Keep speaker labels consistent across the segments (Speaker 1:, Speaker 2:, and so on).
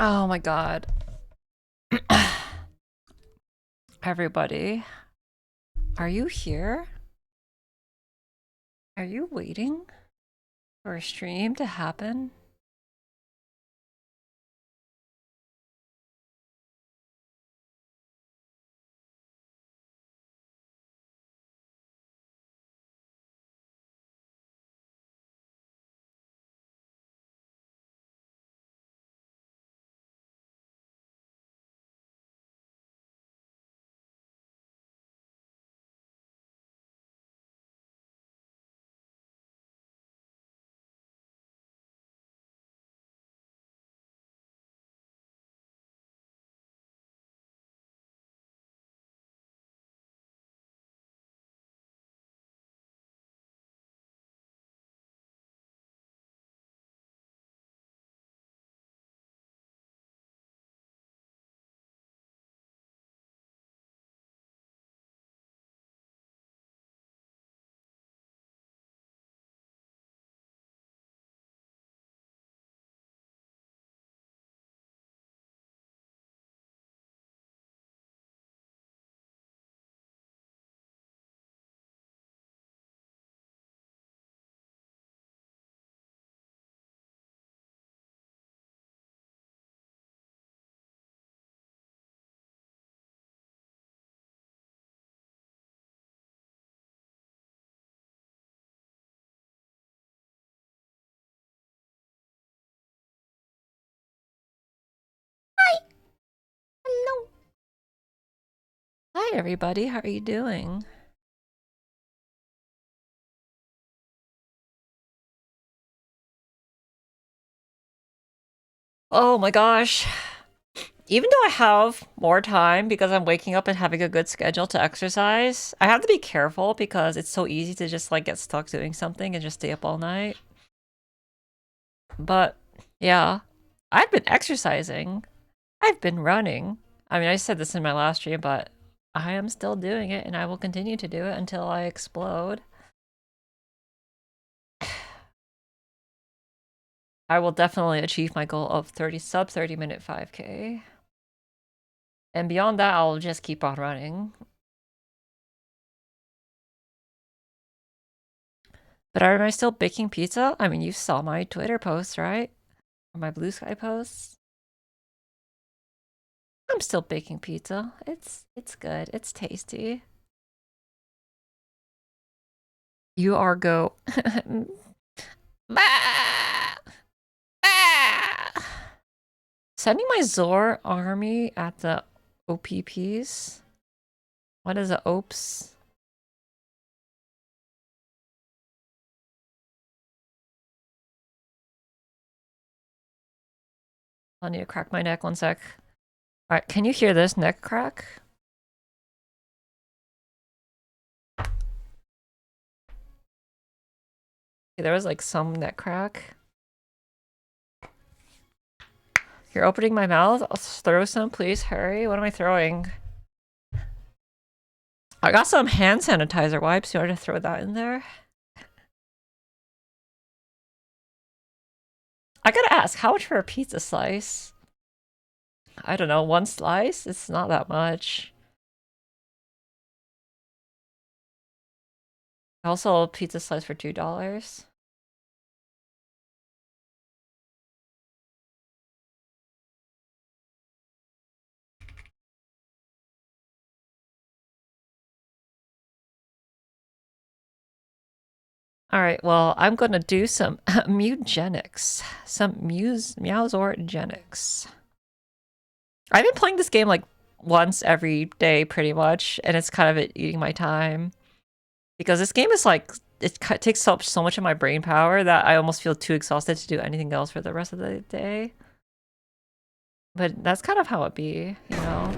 Speaker 1: Oh my god. Everybody, are you here? Are you waiting for a stream to happen? Hello. Hi everybody, how are you doing? Oh my gosh. Even though I have more time because I'm waking up and having a good schedule to exercise, I have to be careful because it's so easy to just like get stuck doing something and just stay up all night. But yeah, I've been exercising. I've been running. I mean, I said this in my last stream, but I am still doing it and I will continue to do it until I explode. I will definitely achieve my goal of sub 30 minute 5K. And beyond that, I'll just keep on running. But am I still baking pizza? I mean, you saw my Twitter posts, right? Or my Blue Sky posts. I'm still baking pizza. It's good. It's tasty. You are go. Sending my Zor army at the OPPs. What is a OPS? I need to crack my neck 1 sec. Alright, can you hear this neck crack? There was like some neck crack. You're opening my mouth? I'll throw some, please. Hurry. What am I throwing? I got some hand sanitizer wipes. You want to throw that in there? I gotta ask, how much for a pizza slice? I don't know, 1 slice? It's not that much. Also, a pizza slice for $2. Alright, well, I'm gonna do some mewgenics. Some meowsorgenics. I've been playing this game like once every day pretty much, and it's kind of eating my time. Because this game is like, it takes up so much of my brain power that I almost feel too exhausted to do anything else for the rest of the day. But that's kind of how it be, you know?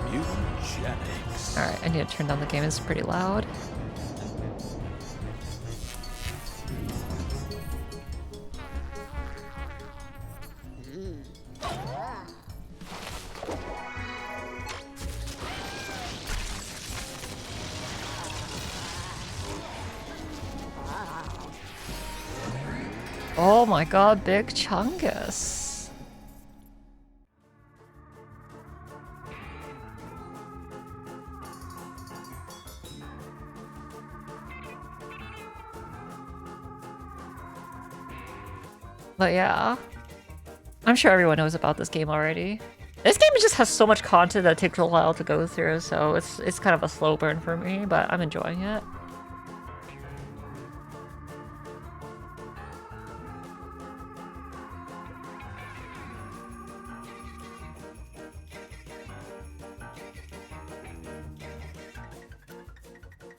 Speaker 2: Mewgenics.
Speaker 1: Alright, I need to turn down the game, it's pretty loud. Oh Oh my god, Big Chungus. But yeah, I'm sure everyone knows about this game already. This game just has so much content that takes a while to go through, so it's kind of a slow burn for me, but I'm enjoying it.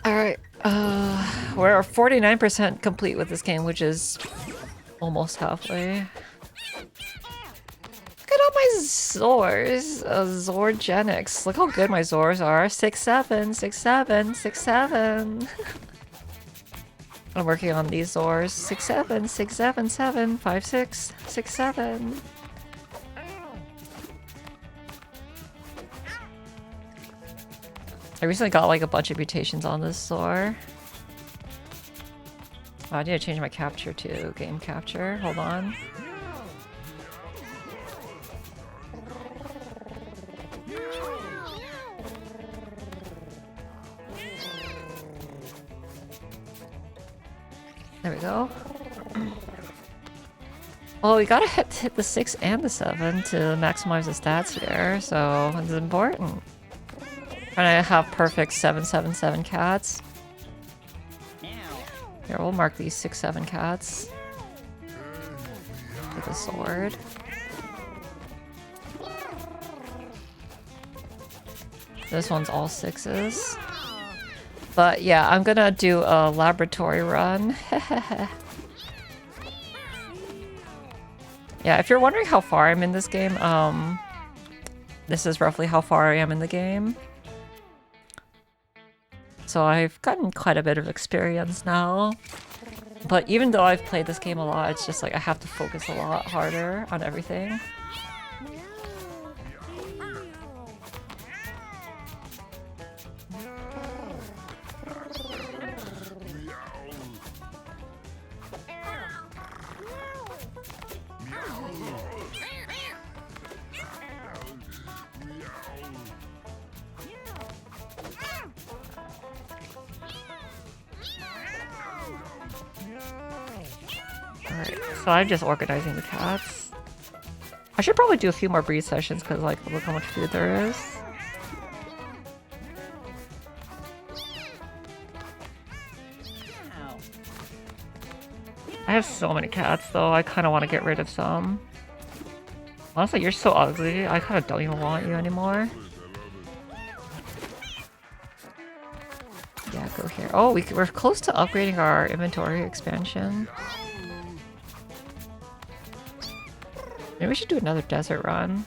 Speaker 1: Alright, we're 49% complete with this game, which is almost halfway. Look at all my Zors. Zorgenics. Look how good my Zors are. 6-7, 6-7, 6-7. I'm working on these Zors. 6-7, 6-7, 7, 5-6, 6-7. I recently got like a bunch of mutations on this Zor. Oh, I need to change my capture to game capture. Hold on. There we go. Well, we gotta hit the 6 and the 7 to maximize the stats here, so it's important. Trying to have perfect 7-7-7 cats. Here, we'll mark these 6-7 cats with a sword. This one's all 6s. But yeah, I'm gonna do a laboratory run. Yeah, if you're wondering how far I'm in this game, this is roughly how far I am in the game. So I've gotten quite a bit of experience now. But even though I've played this game a lot, it's just like I have to focus a lot harder on everything. Alright, so I'm just organizing the cats. I should probably do a few more breed sessions because, like, look how much food there is. I have so many cats though, I kind of want to get rid of some. Honestly, you're so ugly, I kind of don't even want you anymore. Yeah, go here. Oh, we're close to upgrading our inventory expansion. Maybe we should do another desert run.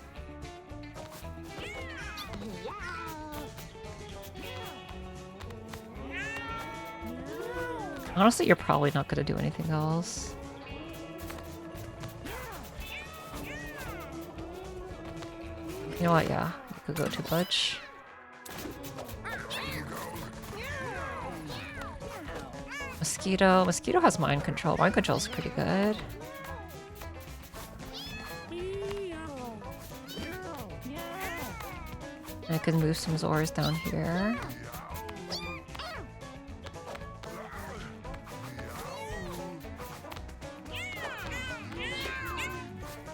Speaker 1: Honestly, you're probably not going to do anything else. You know what? Yeah, you could go to Butch. Mosquito. Mosquito has mind control. Mind control is pretty good. I can move some Zors down here.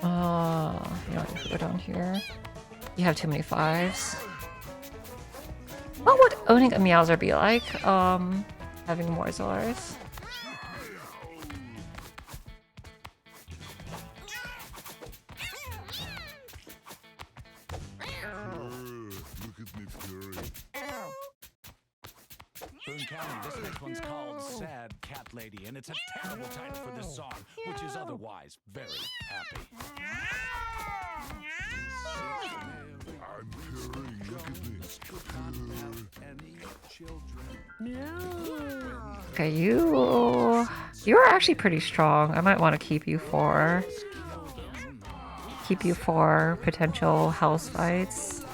Speaker 1: You know what, you can go down here. You have too many 5s. What would owning a Meowser be like? Having more Zors.
Speaker 2: Boone County, this next one's called Sad Cat Lady, and it's a terrible title for this song, which is otherwise very happy.
Speaker 3: I'm purring, look at this.
Speaker 1: Okay, you're actually pretty strong. I might want to keep you for potential house fights.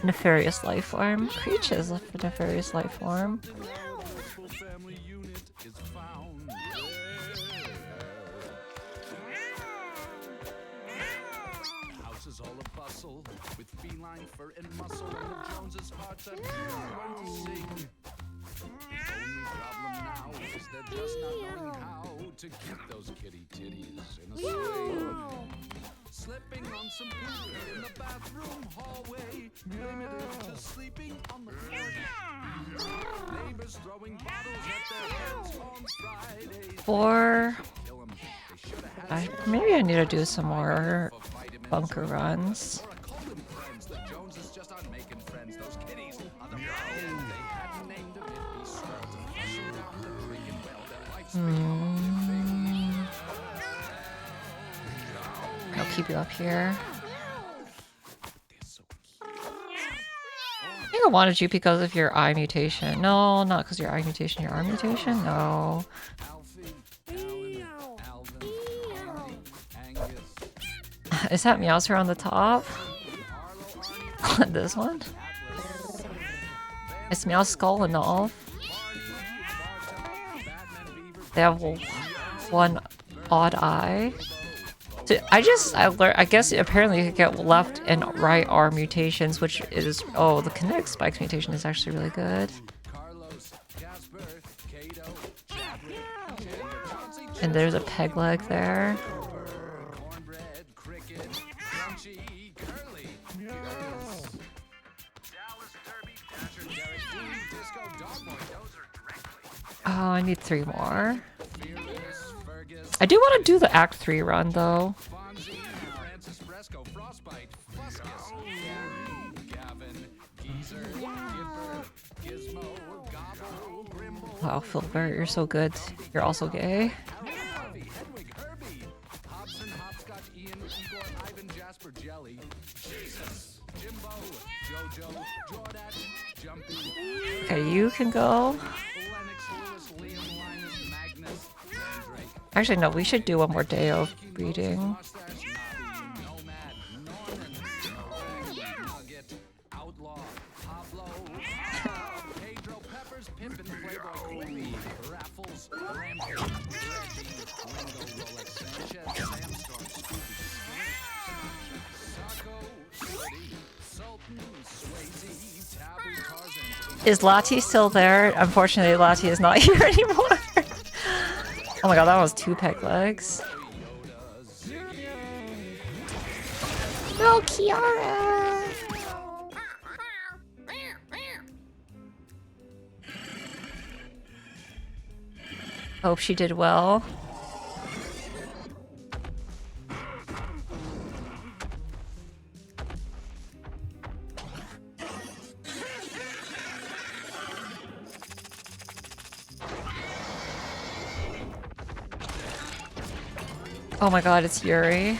Speaker 1: Nefarious life form. Creatures of nefarious life form.
Speaker 2: find fur and muscle, and the Joneses' hearts are learn to sing. Only problem now is they're just not knowing how to keep those kitty titties in a sling. Slipping on some poop in the bathroom hallway, limited to sleeping on the floor. Neighbors throwing bottles at their heads on Fridays.
Speaker 1: Or
Speaker 2: Kill 'em. They shoulda had
Speaker 1: maybe I need to do some more bunker runs.
Speaker 2: or a Colton friends. The Joneses just aren't making friends. Those kitties are the problem. They hadn't named 'em, it'd be swell to flush 'em down the drinking well. Their life's been
Speaker 1: I'll keep you up here.
Speaker 2: They're so cute.
Speaker 1: I think I wanted you because of your eye mutation. No, not because your eye mutation. Your arm mutation? No.
Speaker 2: Alfie, Alan, Alvin, Andy, Angus,
Speaker 1: Is that Meowser on the top?
Speaker 2: Arlo, Arnie,
Speaker 1: This one?
Speaker 2: Atlas,
Speaker 1: It's Meow's skull and all.
Speaker 2: Barney, Batman, Beaver,
Speaker 1: They have one odd eye. So I guess apparently you could get left and right arm mutations, which is the kinetic spikes mutation is actually really good.
Speaker 2: Carlos, Casper, Kato, Chadwick, Junior, Chauncey,
Speaker 1: And there's a peg leg there.
Speaker 2: Cornbread, Cricket, Crunchy, Curly, Dallas, Derby, Dasher, Derek, Dooley, Disco, Dogboy, Dozer, Directly,
Speaker 1: Oh, I need 3 more.
Speaker 2: Fearless, Fergus,
Speaker 1: I do want to do the Act 3 run though.
Speaker 2: Fonzie, Francis Fresco, Frostbite, Fuscus, Gavin, Geezer, Gipper, Gizmo, Gobble, Grimble,
Speaker 1: Wow, Filbert, you're so good. You're also gay.
Speaker 2: Harvey, Hedwig, Herbie, Hobson, Hopscotch, Ian, Igor, Ivan, Jasper, Jelly, Jesus, Jimbo, Jojo, Jordan, Jumpy,
Speaker 1: Okay, you can go.
Speaker 2: Lennox, Lewis, Liam, Linus, Magnus, Mandrake,
Speaker 1: Actually, no, we should do one more day of reading.
Speaker 2: Mustache, Nobby, Nomad, Norman, Novak, Nugget, Outlaw, Pablo, Pedro, Peppers, Pimpin, Playboy, Quippy, Raffles, Rampage, Reggie, Ringo, Rolex, Sanchez, Sandstorm, Scooby, Sacco, City, Sultan, Swayze, Taboo, Tarzan,
Speaker 1: Is Lati still there? Unfortunately, Lati is not here anymore. Oh my god, that was 2 peg legs. No, Kiara! Hope she did well. Oh my god, it's Yuri.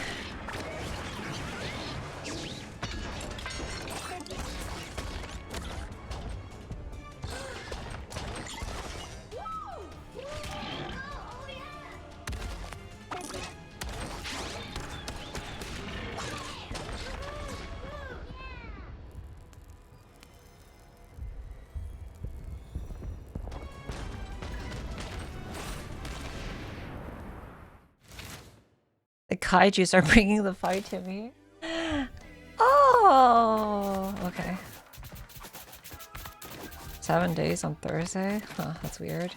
Speaker 1: The kaijus are bringing the fight to me. Oh, okay. 7 days on Thursday? Huh, that's weird.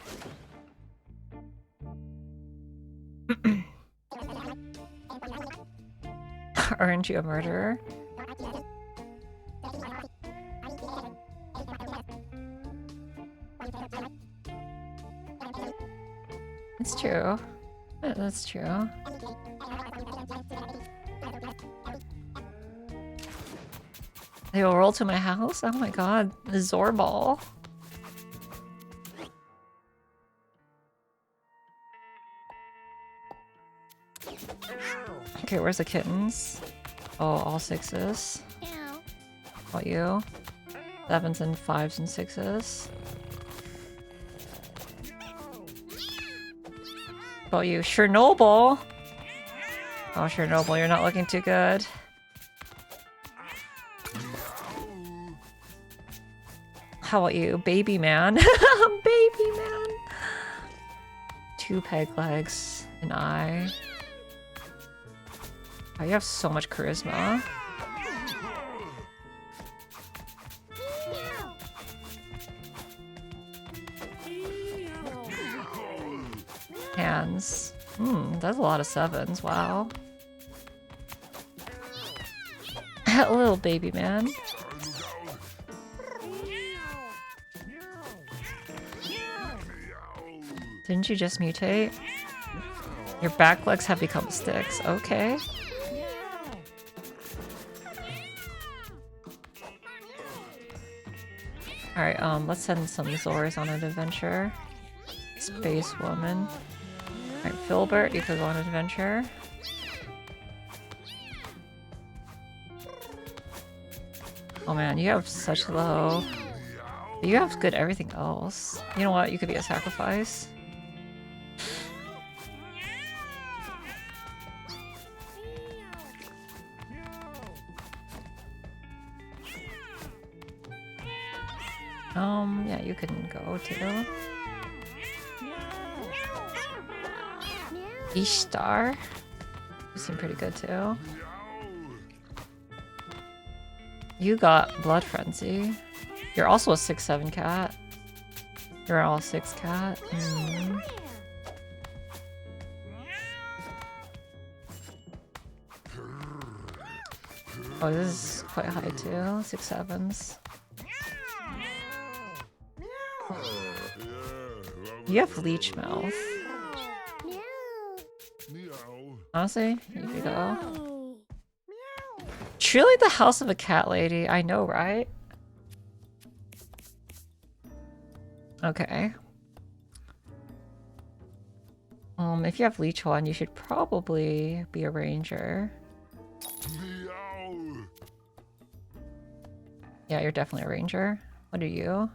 Speaker 1: Aren't you a murderer? It's true. Yeah, that's true. They will roll to my house? Oh my god. The Zorball. Okay, where's the kittens? Oh, all 6s. How about you? 7s and 5s and 6s. How about you? Chernobyl! Oh, Chernobyl, you're not looking too good. How about you? Baby man. Baby man. 2 peg legs. An eye. Oh, you have so much charisma. commands. That's a lot of 7s. Wow. Little baby man. Didn't you just mutate? Your back legs have become sticks. Okay. Alright, let's send some Zors on an adventure. Space woman. Alright, Filbert, you could go on an adventure. Oh man, you have such low. You have good everything else. You know what? You could be a sacrifice. Yeah, you can go too. Ishtar. You seem pretty good too. You got Blood Frenzy. You're also a 6/7 cat. You're all 6 cat. Oh, this is quite high too. 6/7s. You have leech mouth. Honestly, here you go. Truly the house of a cat lady. I know, right? Okay. If you have leech one, you should probably be a ranger. Yeah, you're definitely a ranger. What are you?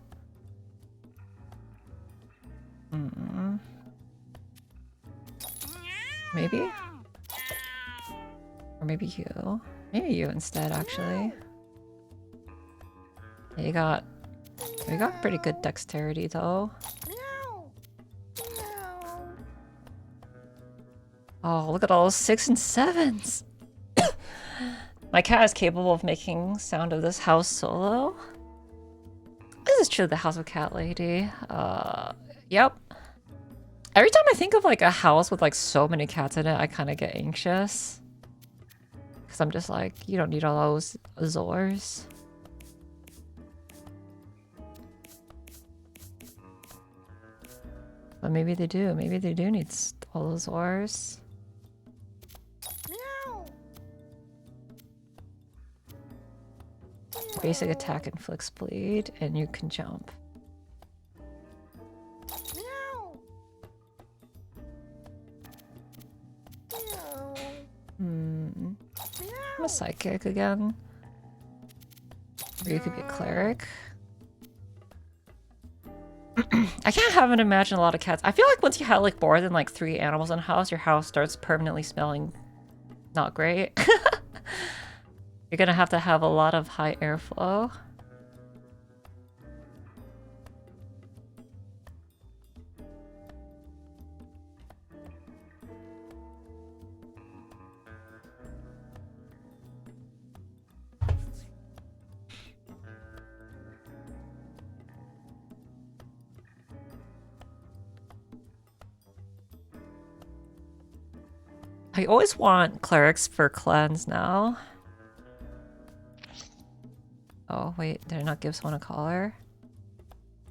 Speaker 1: Maybe? Or maybe you. Maybe you instead, actually. Yeah, you got pretty good dexterity, though. Oh, look at all those 6 and 7s! My cat is capable of making sound of this house solo. This is true, the house of cat lady. Yep. Every time I think of like a house with like so many cats in it, I kind of get anxious. Because I'm just like, you don't need all those Azores. But maybe they do. Maybe they do need all those Azores. Basic attack inflicts bleed, and you can jump. I'm a psychic again. Or you could be a cleric. I can't have and imagine a lot of cats. I feel like once you have like more than like 3 animals in a house, your house starts permanently smelling not great. You're gonna have to have a lot of high airflow. I always want clerics for cleanse now. Oh, wait, did I not give someone a collar?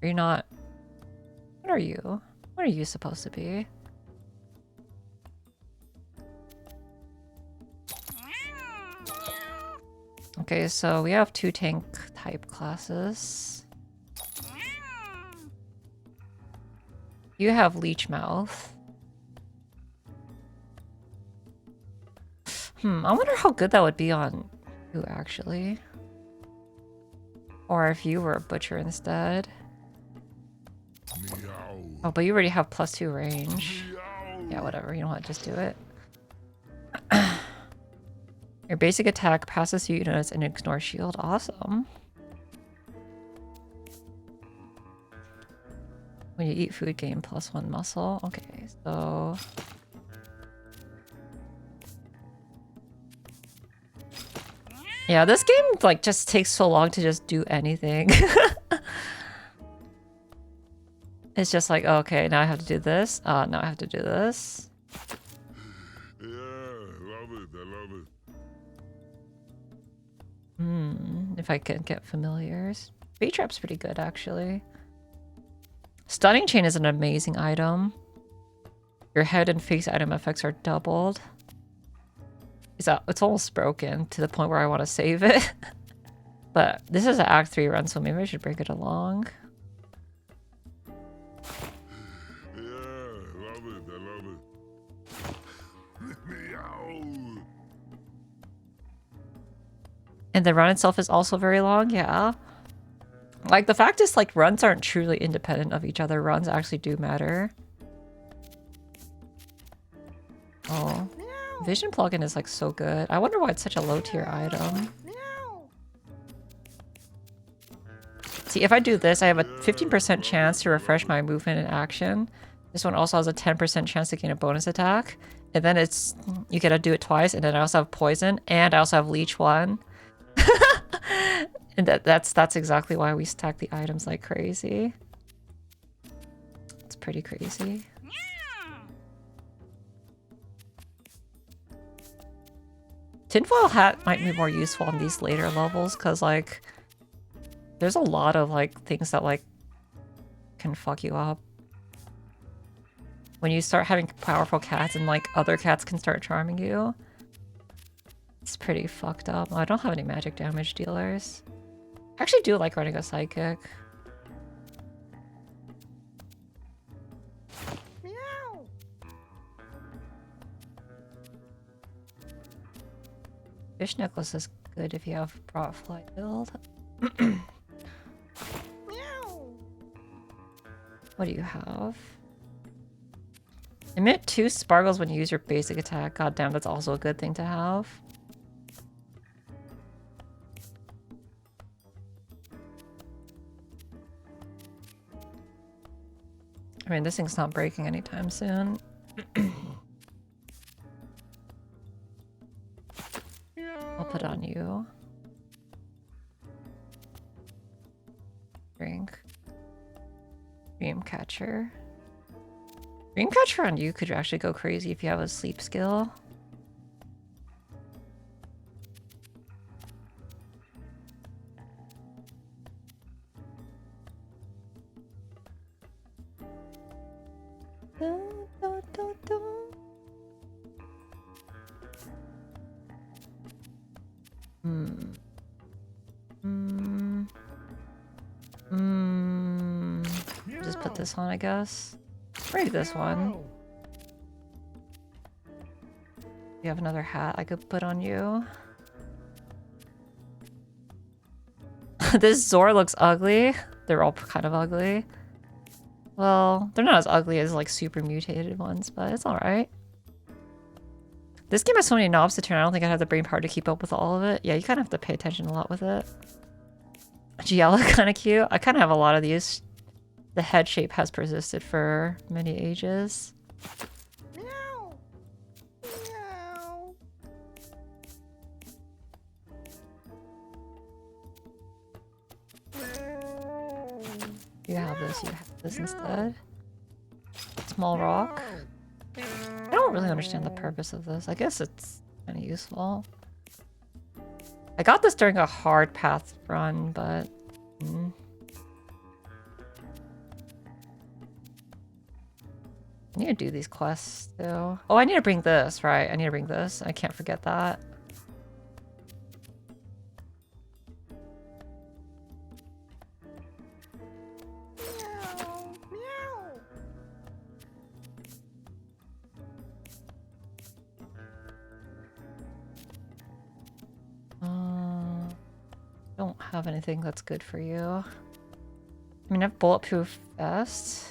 Speaker 1: Are you not... What are you? What are you supposed to be? Okay, so we have 2 tank type classes. You have leech mouth. I wonder how good that would be on you, actually. Or if you were a butcher instead. Oh, but you already have +2 range. Yeah, whatever. You know what? Just do it. Your basic attack passes through units and ignores shield. Awesome. When you eat food, gain +1 muscle. Okay, so... Yeah, this game like just takes so long to just do anything. It's just like, okay, now I have to do this. Now I have to do this.
Speaker 3: Yeah, love it. I love it.
Speaker 1: If I can get familiars. Bait trap's pretty good, actually. Stunning chain is an amazing item. Your head and face item effects are doubled. It's almost broken to the point where I want to save it. But this is an Act 3 run, so maybe I should bring it along.
Speaker 3: Yeah, love it. I love it. Meow.
Speaker 1: And the run itself is also very long, yeah. Like, the fact is, like, runs aren't truly independent of each other. Runs actually do matter. Oh. Vision plugin is, like, so good. I wonder why it's such a low-tier item. See, if I do this, I have a 15% chance to refresh my movement and action. This one also has a 10% chance to gain a bonus attack. And then it's... You get to do it twice, and then I also have poison, and I also have leech 1. And that's exactly why we stack the items like crazy. It's pretty crazy. Tinfoil hat might be more useful on these later levels because, like, there's a lot of, like, things that, like, can fuck you up. When you start having powerful cats and, like, other cats can start charming you. It's pretty fucked up. Oh, I don't have any magic damage dealers. I actually do like running a psychic.
Speaker 4: Meow.
Speaker 1: Fish necklace is good if you have brought fly build.
Speaker 4: Meow.
Speaker 1: What do you have? Emit 2 sparkles when you use your basic attack. God damn, that's also a good thing to have. I mean, this thing's not breaking anytime soon. I'll put it on you. Drink. Dreamcatcher. Dreamcatcher on you could actually go crazy if you have a sleep skill. Just put this on, I guess. Break this one. You have another hat I could put on you. This Zor looks ugly. They're all kind of ugly. Well, they're not as ugly as like super mutated ones, but it's alright. This game has so many knobs to turn, I don't think I have the brain power to keep up with all of it. Yeah, you kind of have to pay attention a lot with it. Giella kind of cute. I kind of have a lot of these. The head shape has persisted for many ages.
Speaker 4: Meow. Meow.
Speaker 1: You have this, you have this instead. Small rock. I don't really understand the purpose of this. I guess it's kind of useful. I got this during a hard path run, but... I need to do these quests, too. Oh, I need to bring this, right? I need to bring this. I can't forget that.
Speaker 4: Meow. Meow.
Speaker 1: Don't have anything that's good for you. I mean, I have bulletproof vest.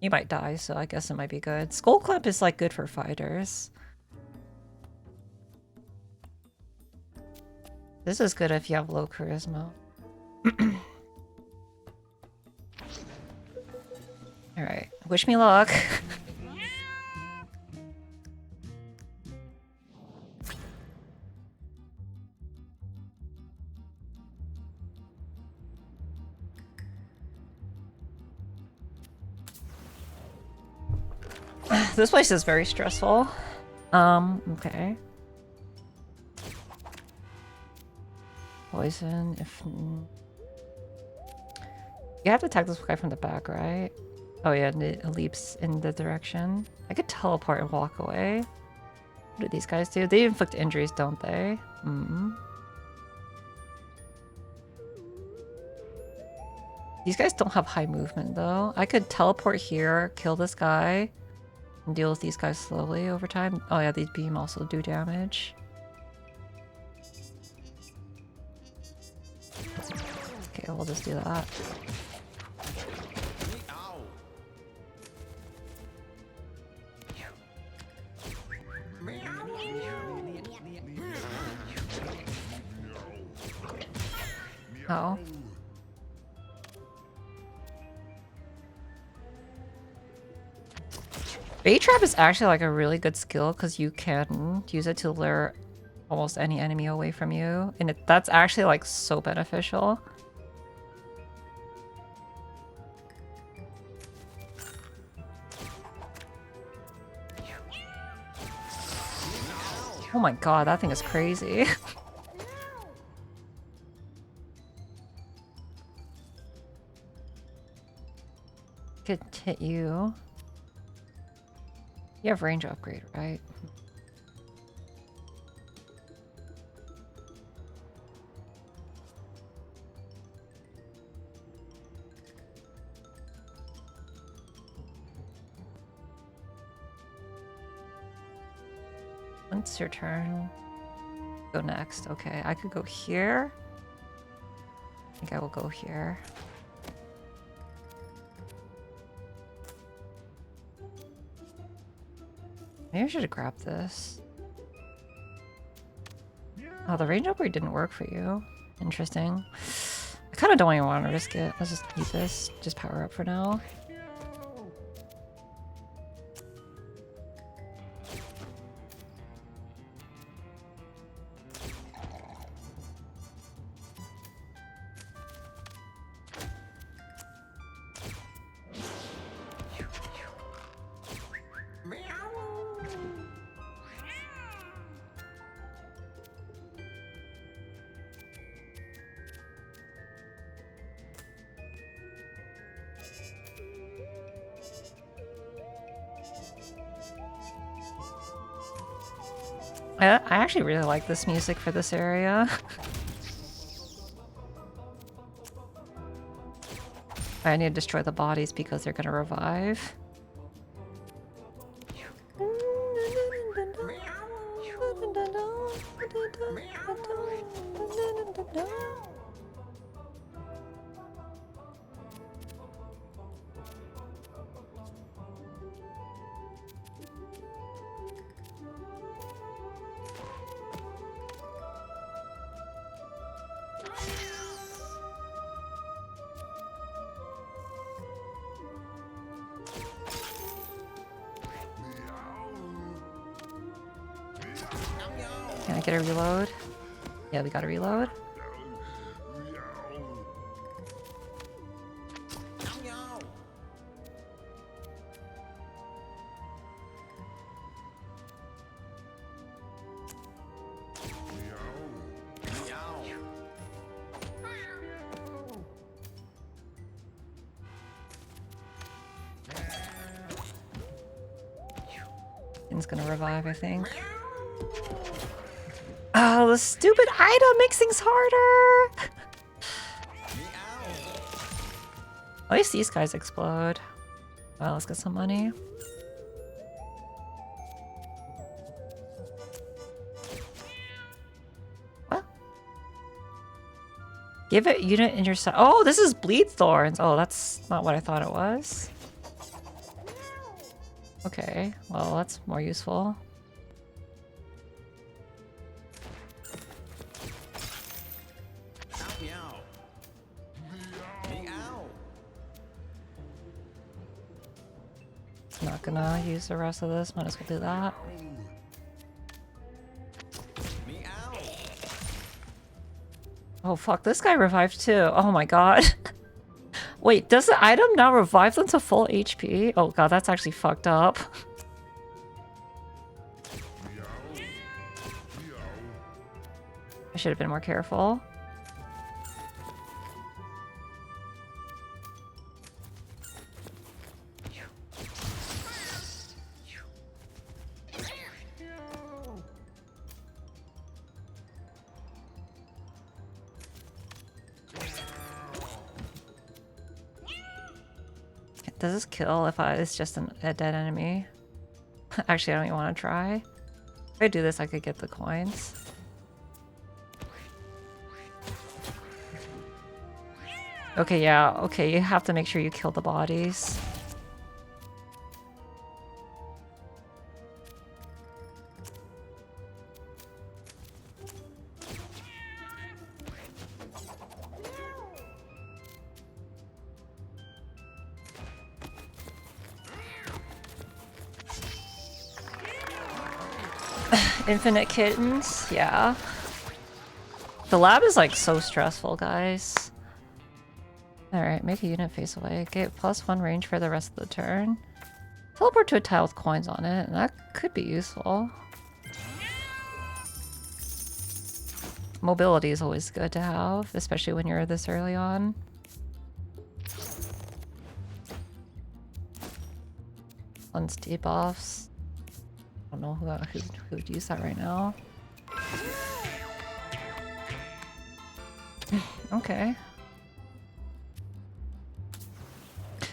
Speaker 1: You might die, so I guess it might be good. Skull Clamp is like good for fighters. This is good if you have low charisma. Alright, wish me luck. This place is very stressful. Okay. Poison, if... You have to attack this guy from the back, right? Oh yeah, and it leaps in the direction. I could teleport and walk away. What do these guys do? They inflict injuries, don't they? These guys don't have high movement, though. I could teleport here, kill this guy, and deal with these guys slowly over time. Oh yeah, these beam also do damage. Okay, we'll just do that. Oh. Bait trap is actually like a really good skill because you can use it to lure almost any enemy away from you, and that's actually like so beneficial. Oh my god, that thing is crazy. Could hit you. You have range upgrade, right? Once your turn, go next. Okay, I could go here. I think I will go here. Maybe I should have grabbed this. Oh, the range upgrade didn't work for you. Interesting. I kind of don't even want to risk it. Let's just keep this. Just power up for now. I actually really like this music for this area. I need to destroy the bodies because they're gonna revive. Can I get a reload? Yeah, we got a reload. It's gonna revive, I think. Oh, the stupid item makes things harder! At least these guys explode. Well, let's get some money. What? Give it unit in your side. Oh, this is bleed thorns. Oh, that's not what I thought it was. Okay, well, that's more useful. Not gonna use the rest of this. Might as well do that. Oh fuck, this guy revived too. Oh my god. Wait, does the item now revive them to full HP? Oh god, that's actually fucked up. I should have been more careful. Does this kill if it's just a dead enemy? Actually, I don't even want to try. If I do this, I could get the coins. Okay, yeah. Okay, you have to make sure you kill the bodies. Infinite kittens, yeah. The lab is like so stressful, guys. Alright, make a unit face away. Get +1 range for the rest of the turn. Teleport to a tile with coins on it, and that could be useful. Mobility is always good to have, especially when you're this early on. One's debuffs. I don't know who would use that right now. Okay.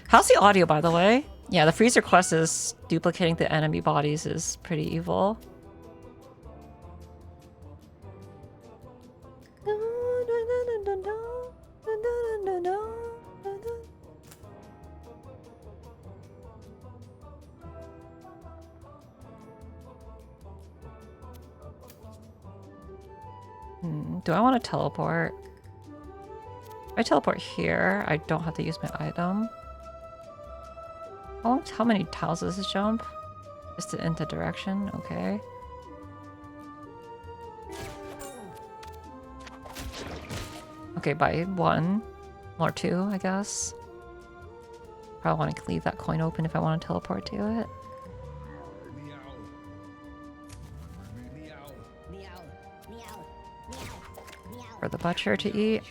Speaker 1: How's the audio, by the way? Yeah, the freezer quest is duplicating the enemy bodies is pretty evil. Do I want to teleport? If I teleport here, I don't have to use my item. How many tiles does this jump? Just into direction, okay. Okay, by 1 or 2, I guess. Probably want to leave that coin open if I want to teleport to it. For the butcher to eat.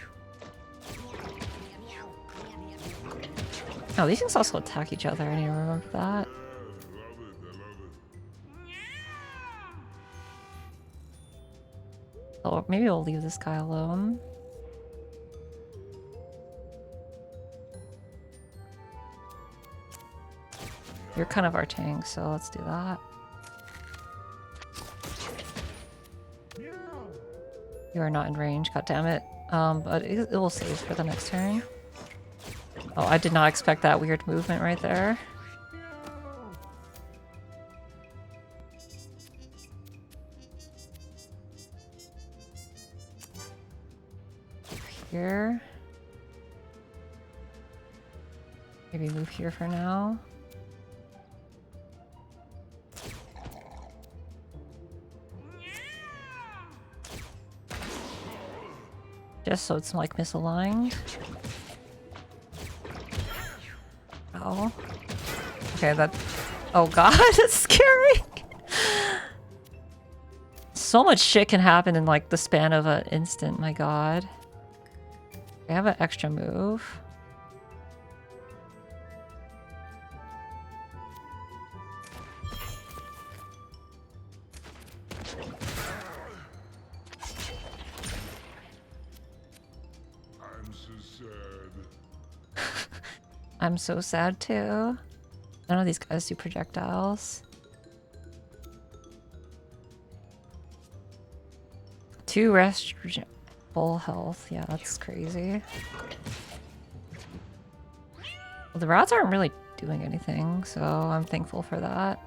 Speaker 1: Oh, these things also attack each other. I need to remember that. Oh, maybe we'll leave this guy alone. You're kind of our tank, so let's do that. You are not in range, god damn it. But it will save for the next turn. Oh, I did not expect that weird movement right there. Here. Maybe move here for now. Just so it's like misaligned. Oh. Okay, that... Oh god, that's scary! So much shit can happen in like the span of an instant, my god. I have an extra move. I'm so sad too. None of these guys do projectiles. 2 rest full health. Yeah, that's crazy. Well, the rats aren't really doing anything, so I'm thankful for that.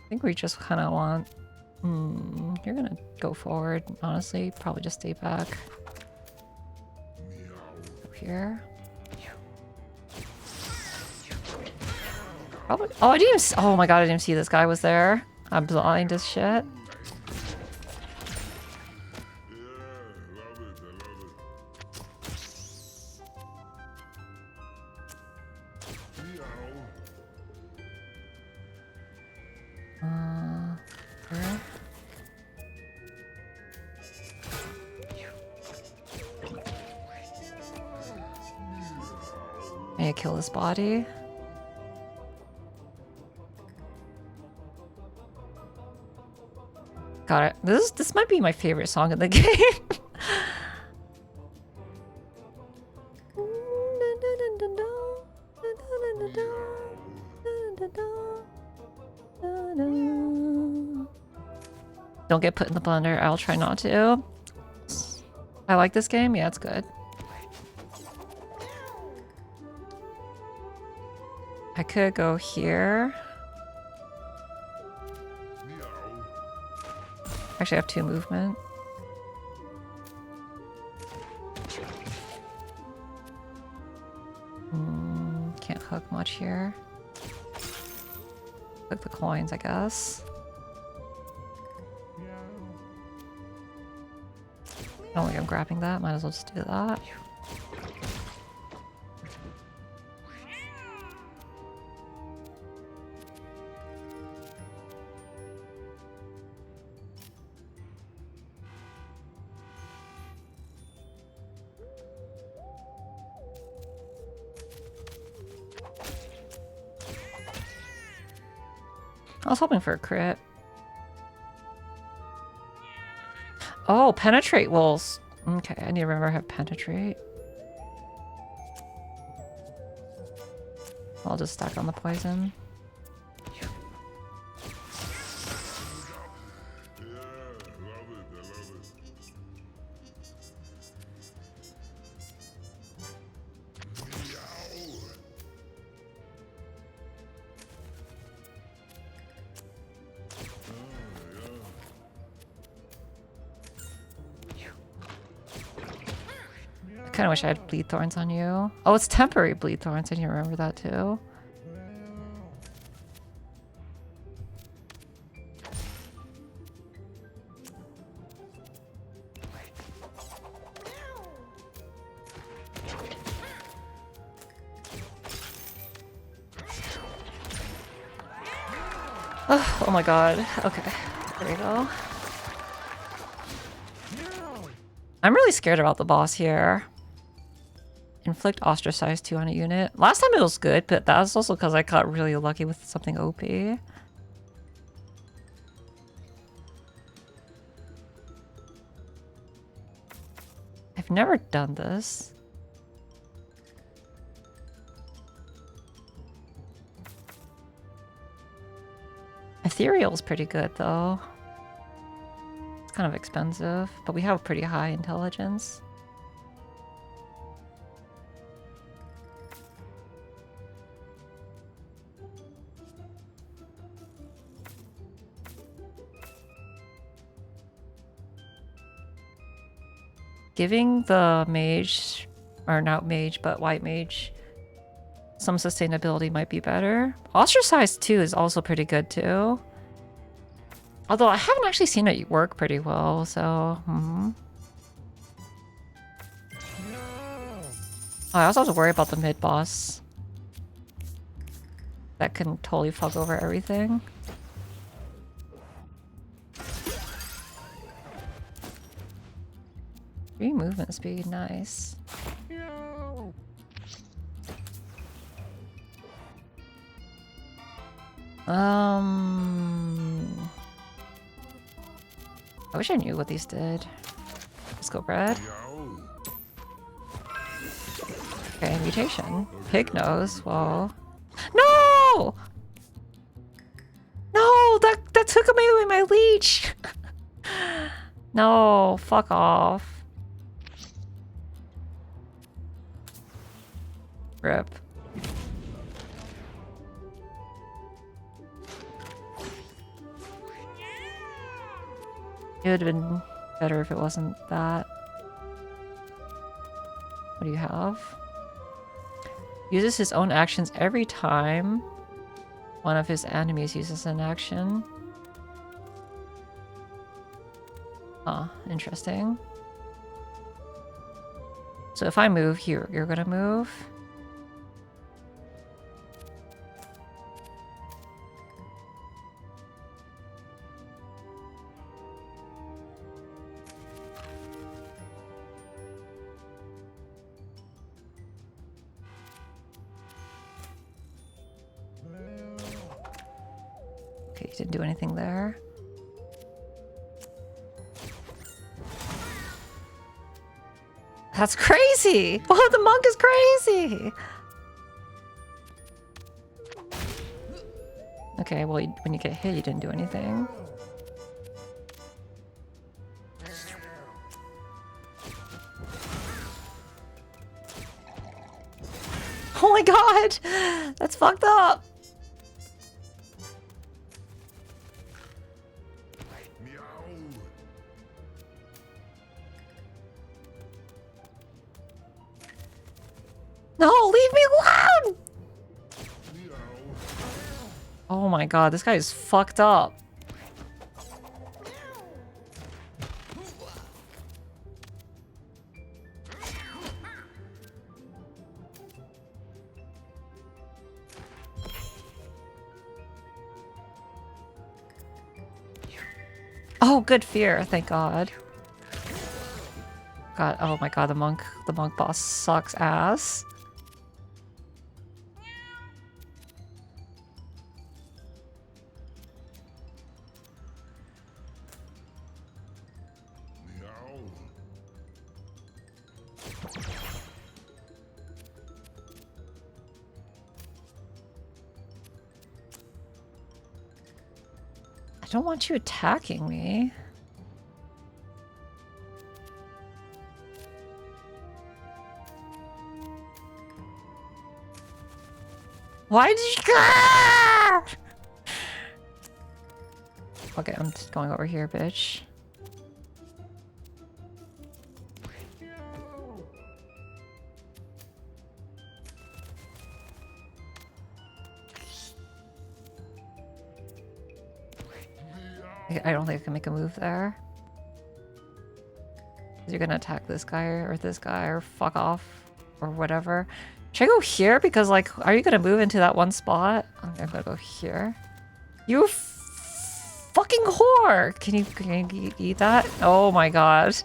Speaker 1: I think we just kind of want... you're gonna go forward, honestly. Probably just stay back. Up here. Probably... Oh, I didn't even... Oh my god, I didn't see this guy was there. I'm blind as shit. I need to kill this body. Got it. This might be my favorite song in the game. Don't get put in the blender. I'll try not to. I like this game. Yeah, it's good. I could go here. Actually, I have 2 movement. Can't hook much here. Hook the coins, I guess. I don't think I'm grabbing that. Might as well just do that. I was hoping for a crit. Oh, penetrate wolves. Okay, I need to remember I have penetrate. I'll just stack on the poison.
Speaker 3: Yeah, love it, I love it. Meow.
Speaker 1: I kind of wish I had bleed thorns on you. Oh, it's temporary bleed thorns. I need to remember that too. Oh my god. Okay. There we go. I'm really scared about the boss here. Inflict ostracize 2 on a unit. Last time it was good, but that was also because I got really lucky with something OP. I've never done this. Ethereal's pretty good though. It's kind of expensive, but we have pretty high intelligence. Giving the mage, or not mage, but white mage, some sustainability might be better. Ostracize 2 is also pretty good too. Although I haven't actually seen it work pretty well, so... Oh, I also have to worry about the mid-boss. That can totally fuck over everything. Free movement speed, nice. I wish I knew what these did. Let's go red. Okay, mutation. Pig nose. Whoa. No! No! That took away my leech! No, fuck off. Rip. It would have been better if it wasn't that. What do you have? Uses his own actions every time one of his enemies uses an action. Huh, interesting. So if I move here, you're gonna move. Okay, you didn't do anything there. That's crazy! Oh, the monk is crazy! Okay, well, when you get hit, you didn't do anything. Oh my god! That's fucked up!
Speaker 3: Meow.
Speaker 1: No, leave me alone!
Speaker 3: Meow.
Speaker 1: Oh my god, this guy is fucked up. Oh, good fear, thank god. God, oh my god, the monk boss sucks ass.
Speaker 3: Meow.
Speaker 1: I don't want you attacking me. Why did you... Okay, I'm just going over here, bitch. I don't think I can make a move there. You're gonna attack this guy or fuck off or whatever. Should I go here? Because like, are you gonna move into that one spot? I'm gonna go here. You fucking whore! Can you eat that? Oh my god.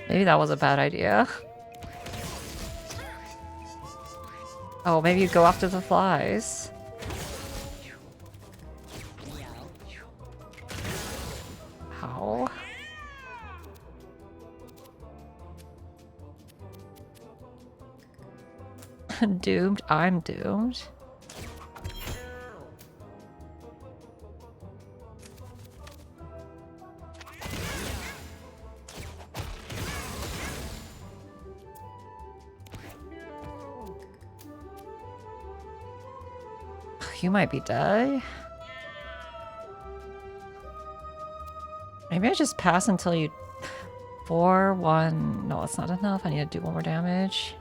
Speaker 1: Maybe that was a bad idea. Oh, maybe you go after the flies. How? Doomed? I'm doomed. You might be dead. Maybe I just pass until you... 4-1... No, that's not enough. I need to do one more damage.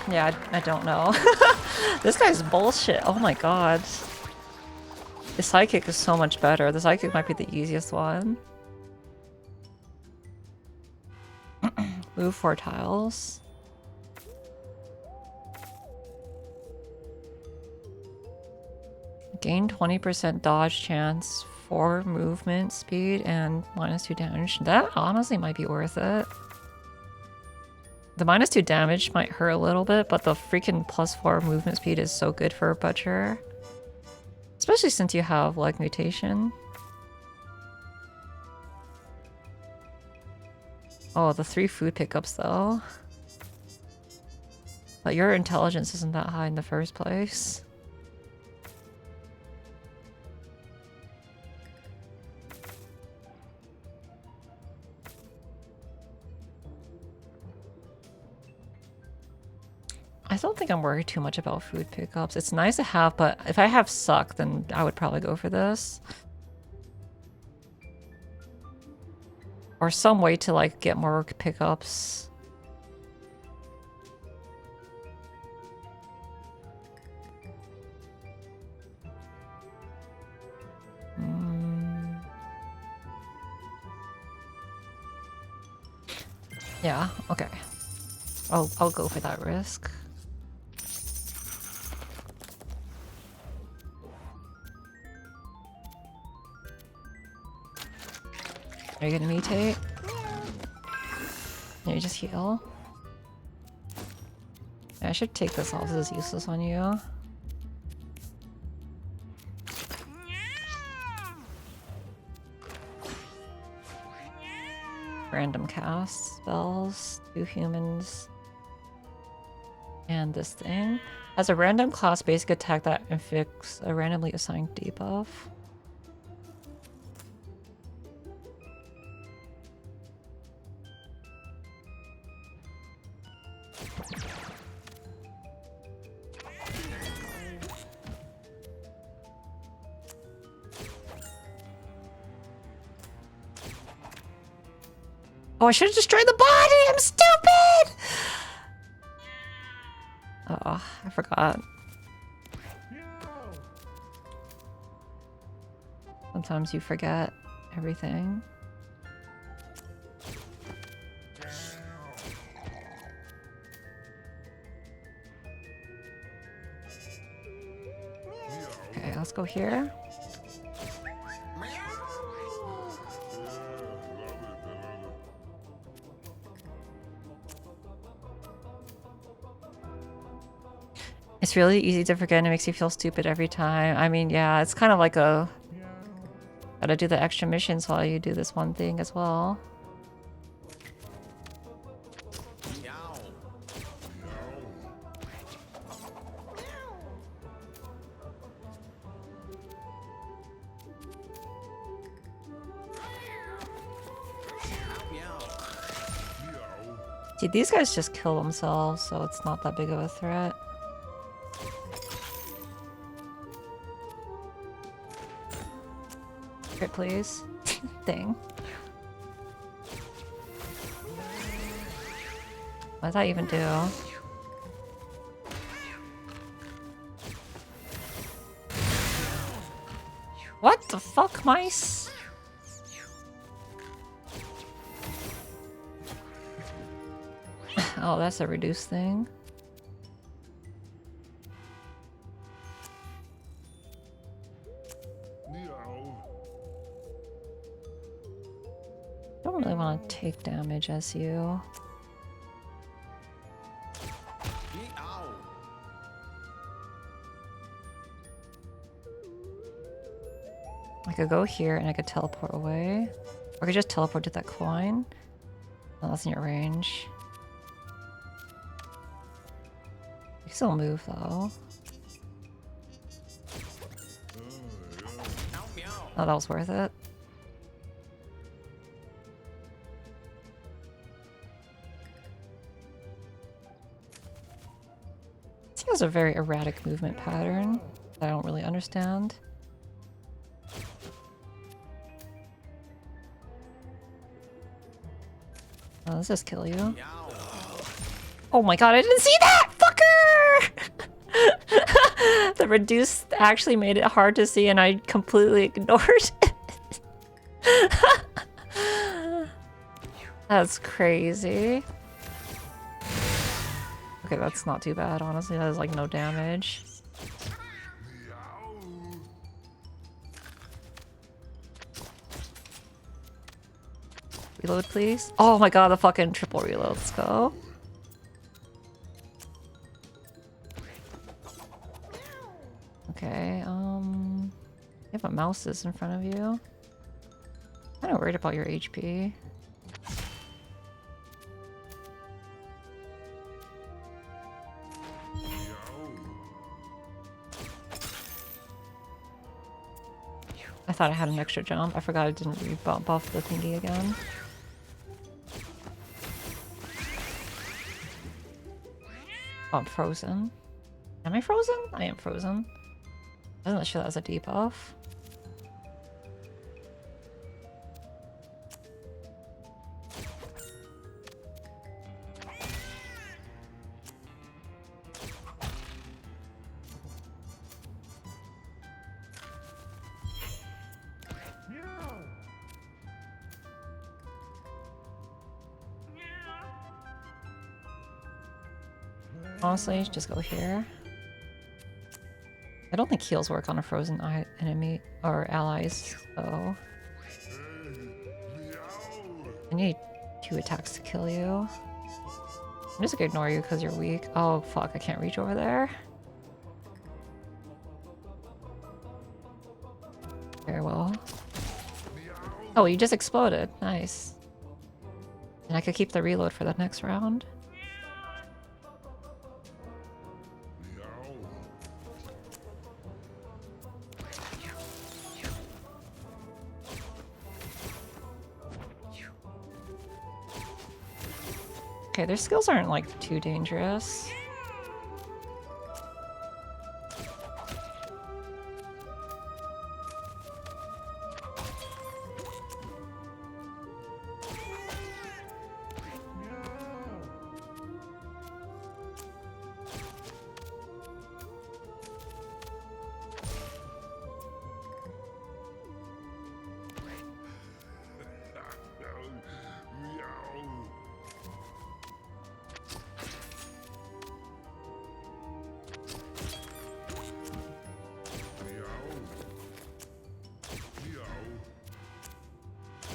Speaker 1: Yeah, I don't know. This guy's bullshit. Oh my god. The psychic is so much better. The psychic might be the easiest one. Move 4 tiles. Gain 20% dodge chance, 4 movement speed, and -2 damage. That honestly might be worth it. The -2 damage might hurt a little bit, but the freaking +4 movement speed is so good for a butcher. Especially since you have, like, mutation. Oh, the 3 food pickups, though. But your intelligence isn't that high in the first place. I don't think I'm worried too much about food pickups. It's nice to have, but if I have suck, then I would probably go for this. Or some way to, like, get more pickups. Yeah, okay. I'll go for that risk. Are you gonna mutate? No, you just heal. Yeah, I should take this off. This is useless on you. Random cast spells, 2 humans, and this thing. Has a random class basic attack that inflicts a randomly assigned debuff. Oh, I should have destroyed the body! I'm stupid! Oh, I forgot. Sometimes you forget everything. Okay, let's go here. It's really easy to forget and it makes you feel stupid every time. I mean, yeah, it's kind of like a... Gotta do the extra missions while you do this one thing as well. See, these guys just kill themselves, so it's not that big of a threat. Crit, please. Thing. What does that even do? What the fuck, mice? Oh, that's a reduced thing. Don't really want to take damage as you. I could go here and I could teleport away. Or I could just teleport to that coin. Oh, that's in your range. You can still move though. Oh, that was worth it. This has a very erratic movement pattern that I don't really understand. Oh, let's just kill you. Oh my god, I didn't see that! Fucker! The reduce actually made it hard to see and I completely ignored it. That's crazy. Okay, that's not too bad, honestly. That has like no damage. Reload, please. Oh my god, the fucking triple reload. Let's go. Okay, you have a mouse is in front of you. I'm kinda worried about your HP. I thought I had an extra jump. I forgot I didn't buff the thingy again. Oh, I'm frozen. Am I frozen? I am frozen. I wasn't sure that was a debuff. Honestly, just go here. I don't think heals work on a frozen enemy or allies, so I need 2 attacks to kill you. I'm just gonna ignore you because you're weak. Oh fuck, I can't reach over there. Very well. Oh, you just exploded. Nice. And I could keep the reload for the next round. Okay, their skills aren't like too dangerous.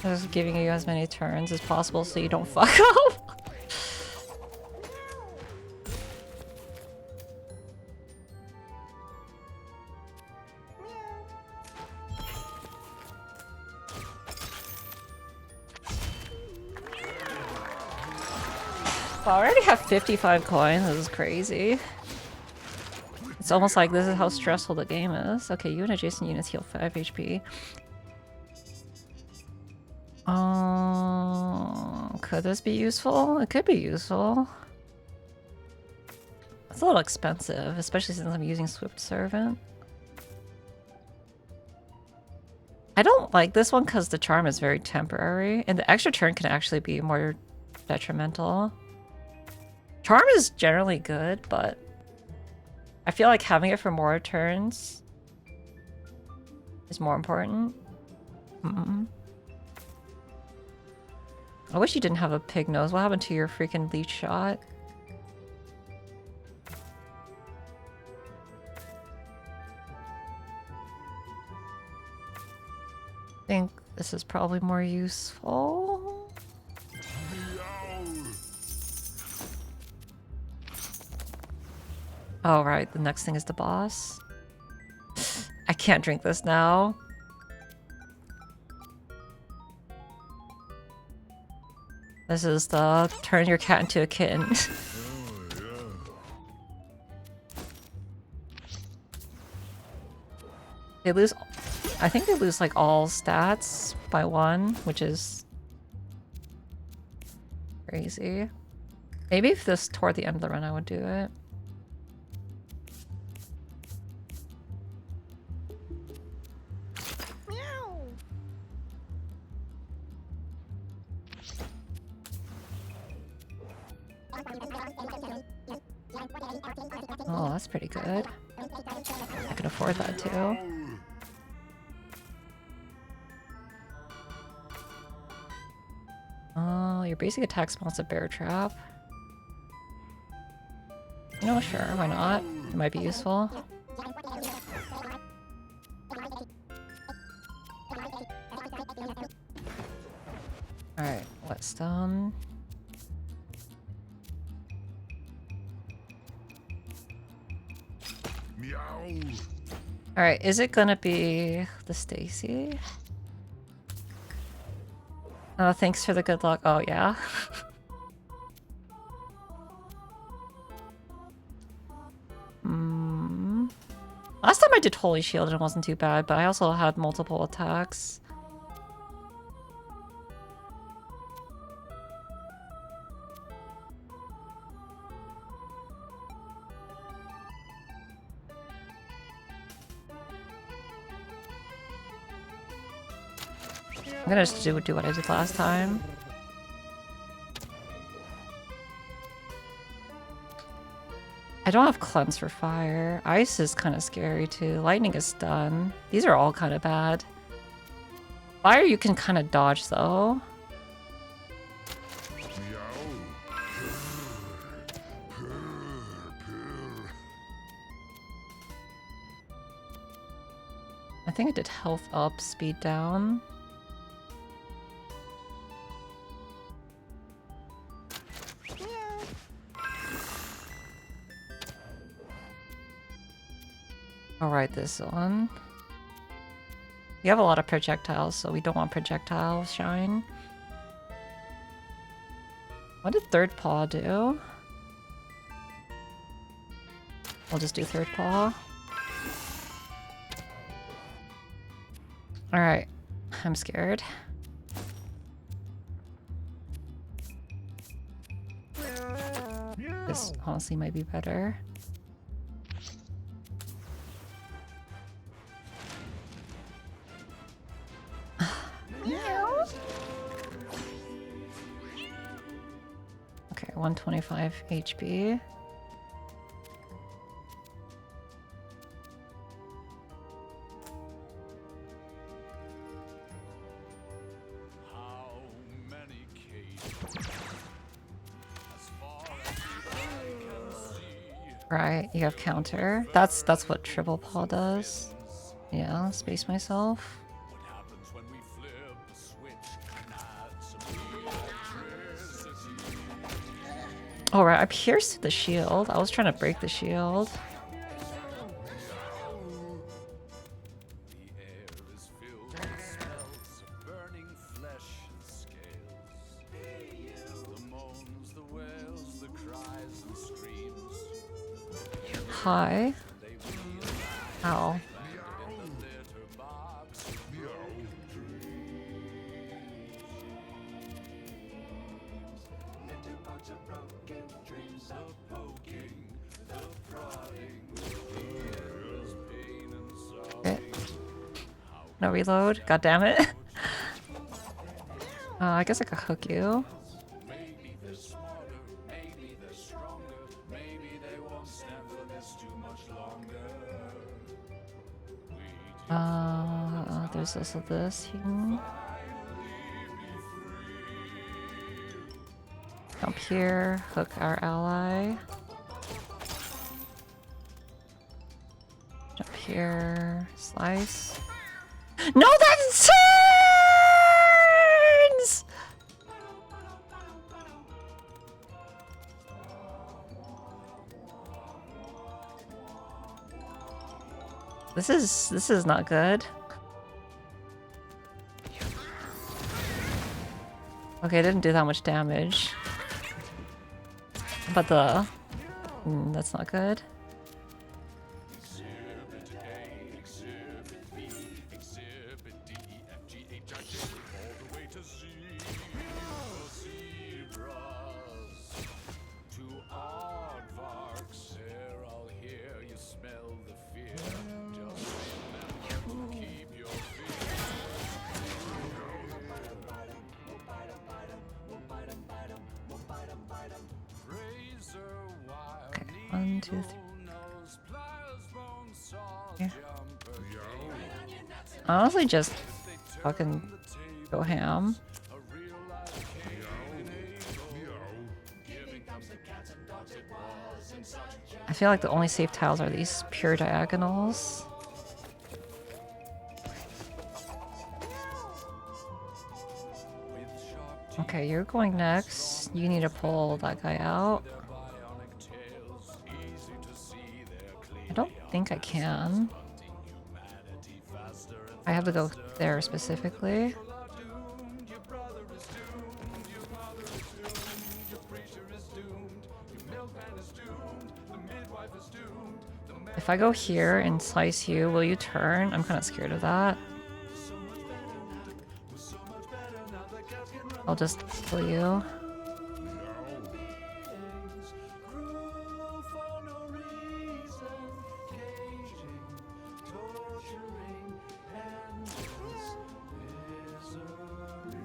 Speaker 1: Just giving you as many turns as possible so you don't fuck up. Wow, I already have 55 coins. This is crazy. It's almost like this is how stressful the game is. Okay, you and adjacent units heal 5 HP. Could this be useful? It could be useful. It's a little expensive, especially since I'm using Swift Servant. I don't like this one because the charm is very temporary, and the extra turn can actually be more detrimental. Charm is generally good, but I feel like having it for more turns is more important. I wish you didn't have a pig nose. What happened to your freaking leech shot? I think this is probably more useful. Oh, right. The next thing is the boss. I can't drink this now. This is the turn your cat into a kitten. They lose... I think they lose like all stats by 1, which is crazy. Maybe if this toward the end of the run I would do it. Oh, that's pretty good. I can afford that too. Oh, your basic attack spawns a bear trap. You know, sure, why not? It might be useful. Alright, whetstone. Alright, is it gonna be the Stacy? Oh, thanks for the good luck. Oh, yeah. Last time I did Holy Shield and it wasn't too bad, but I also had multiple attacks. I'm gonna just do what I did last time. I don't have cleanse for fire. Ice is kind of scary too. Lightning is stun. These are all kind of bad. Fire you can kind of dodge though. think I did health up, speed down.
Speaker 4: Meow.
Speaker 1: Alright, this one. You have a lot of projectiles, so we don't want projectile shine. What did third paw do? We'll just do third paw. Alright. I'm scared. This honestly might be better.
Speaker 4: Meow.
Speaker 1: Okay, 125 HP.
Speaker 2: How many cages? As far as the eye can see.
Speaker 1: Right, you have counter. That's what triple paw does. Yeah, space myself.
Speaker 2: What happens when we flip the switch and add some electricity?
Speaker 1: Alright, I pierced the shield. I was trying to break the shield.
Speaker 2: The air is filled with smells of burning flesh and scales. The moans, the wails, the cries and screams.
Speaker 1: Hi.
Speaker 2: They realize
Speaker 1: Ow.
Speaker 2: landed in the litter box. Litter box of broken dreams of poking, the prodding. The air is pain and
Speaker 1: Okay.
Speaker 2: sobbing.
Speaker 1: No reload. God damn it. I guess I could hook you.
Speaker 2: Maybe they're smarter, maybe they're stronger, maybe they won't stand for this too much longer.
Speaker 1: There's also this. Jump here, hook our ally. Jump here, slice. No, that's turns! This is not good. Okay, it didn't do that much damage. But the... that's not good.
Speaker 2: Exhibit A, exhibit B, exhibit D, E, F, G, H, I, J, all the way to Z. The zebras to aardvarks. There I'll hear you smell the fear. Just remember to keep your fear. Razor wire,
Speaker 1: Okay, 1, 2, 3.
Speaker 2: nose, pliers, bone saw,
Speaker 1: Yeah.
Speaker 2: jumper,
Speaker 1: Honestly, just fucking go ham.
Speaker 2: a real life cave in Abel. Giving thumbs to cats and dogs, it wasn't such a
Speaker 1: I feel like the only safe tiles are these pure diagonals.
Speaker 2: with sharp
Speaker 1: Okay, you're going next. You need to pull that guy out.
Speaker 2: their bionic tails, easy to see they're clean.
Speaker 1: I don't think I can.
Speaker 2: Hunting humanity faster and
Speaker 1: I have to go there specifically.
Speaker 2: people are doomed. Your brother is doomed. Your mother is doomed. Your preacher is doomed. Your milkman is doomed. The midwife is doomed. The man
Speaker 1: If I go here and slice you, will you turn? I'm kind of scared of that.
Speaker 2: so much better now. Was so much better now. The cats can run.
Speaker 1: I'll just pull you.
Speaker 2: Things grew for no reason. Caging, torturing, endless misery.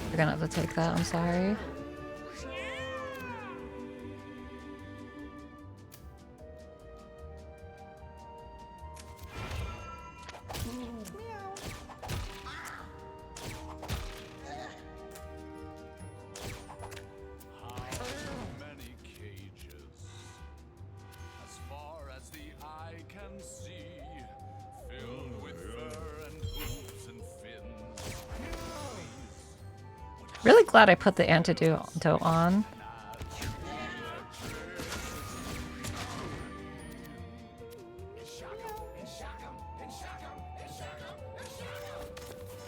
Speaker 1: You're gonna have to take that, I'm sorry.
Speaker 4: Meow.
Speaker 2: How many cages? As far as the eye can see.
Speaker 1: Really glad I put the antidote on.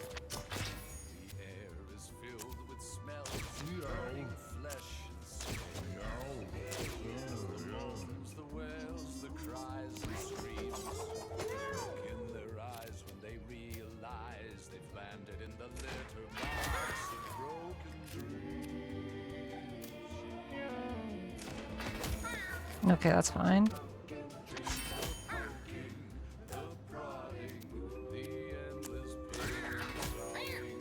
Speaker 2: The air is filled with smells, burning flesh and skin. The moans, the wails, the cries and screams. Look in their eyes when they realize they've landed in the litter box of broken dreams.
Speaker 1: Okay, that's fine.
Speaker 2: The prodding, the endless pain.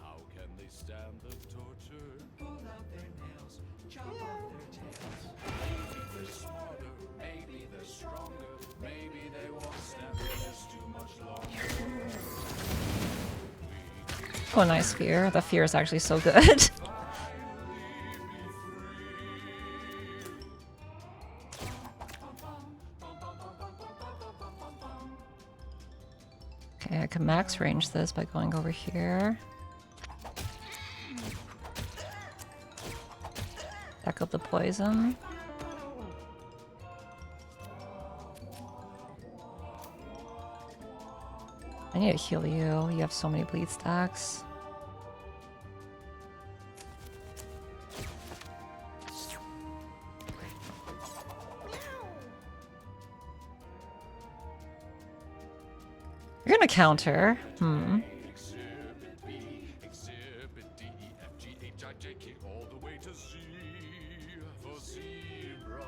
Speaker 2: How can they stand the torture? Pull out their nails, chop off their tails. Maybe they're smarter, maybe they're stronger, maybe they won't stand this too much longer.
Speaker 1: Oh, nice fear. The fear is actually so good. Okay, I can max range this by going over here. Back up the poison. I need to heal you. You have so many bleed stacks. You're gonna counter.
Speaker 2: Exhibit B, exhibit D, E, F, G, H, I, J, K, all the way to Z. For zebras,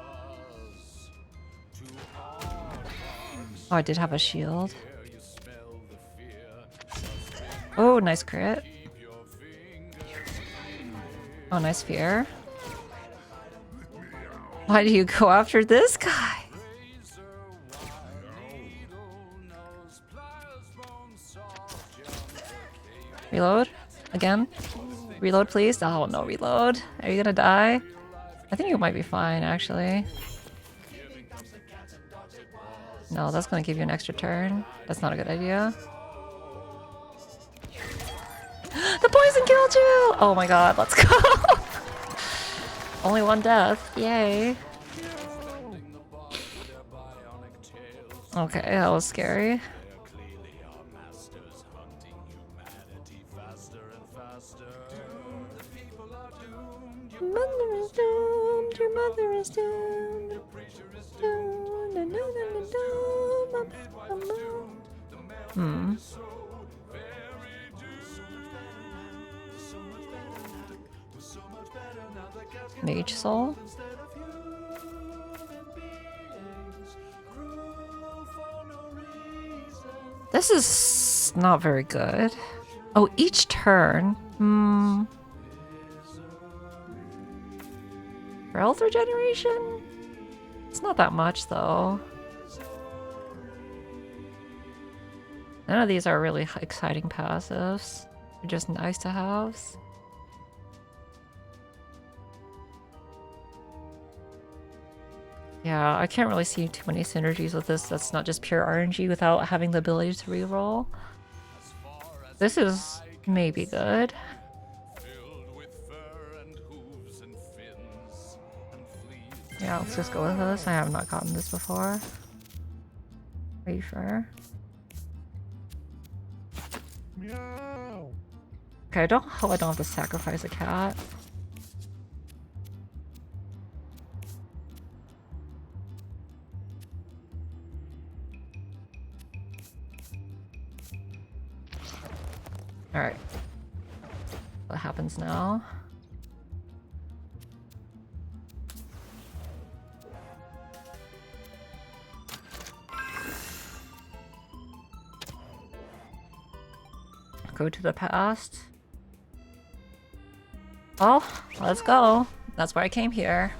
Speaker 2: to aardvarks.
Speaker 1: Oh, I did have a shield.
Speaker 2: Here you smell the fear.
Speaker 1: Oh, nice crit.
Speaker 2: Keep your fingers
Speaker 1: Oh, nice fear. Why do you go after this guy?
Speaker 2: razor wide needle nose pliers bone soft jump
Speaker 1: Reload? Again? Reload, please? Oh, no reload. Are you gonna die? I think you might be fine, actually. No, that's gonna give you an extra turn. That's not a good idea. The poison killed you! Oh my god, let's go! Only one death. Yay. Okay, that was scary.
Speaker 2: They're clearly our masters, hunting humanity faster and faster. The people are doomed. Your
Speaker 1: Mother is doomed, your mother is doomed.
Speaker 2: preacher is
Speaker 1: Doomed, doomed, doomed, doomed.
Speaker 2: doomed. The mail
Speaker 1: Hmm.
Speaker 2: is so very doomed. So much better now. We're so much better now. The cats can
Speaker 1: Mage soul?
Speaker 2: instead of human beings. Cruel for no reason.
Speaker 1: This is not very good. Oh, each turn. For health regeneration? It's not that much, though. None of these are really exciting passives. They're just nice to haves. Yeah, I can't really see too many synergies with this. That's not just pure RNG without having the ability to reroll. This is maybe good.
Speaker 2: Filled with fur and hooves and fins and fleas.
Speaker 1: Yeah, let's just go with this. I have not gotten this before. Are you sure?
Speaker 3: Meow.
Speaker 1: Okay, I hope I don't have to sacrifice a cat. Alright. What happens now? Go to the past. Oh, let's go. That's why I came here.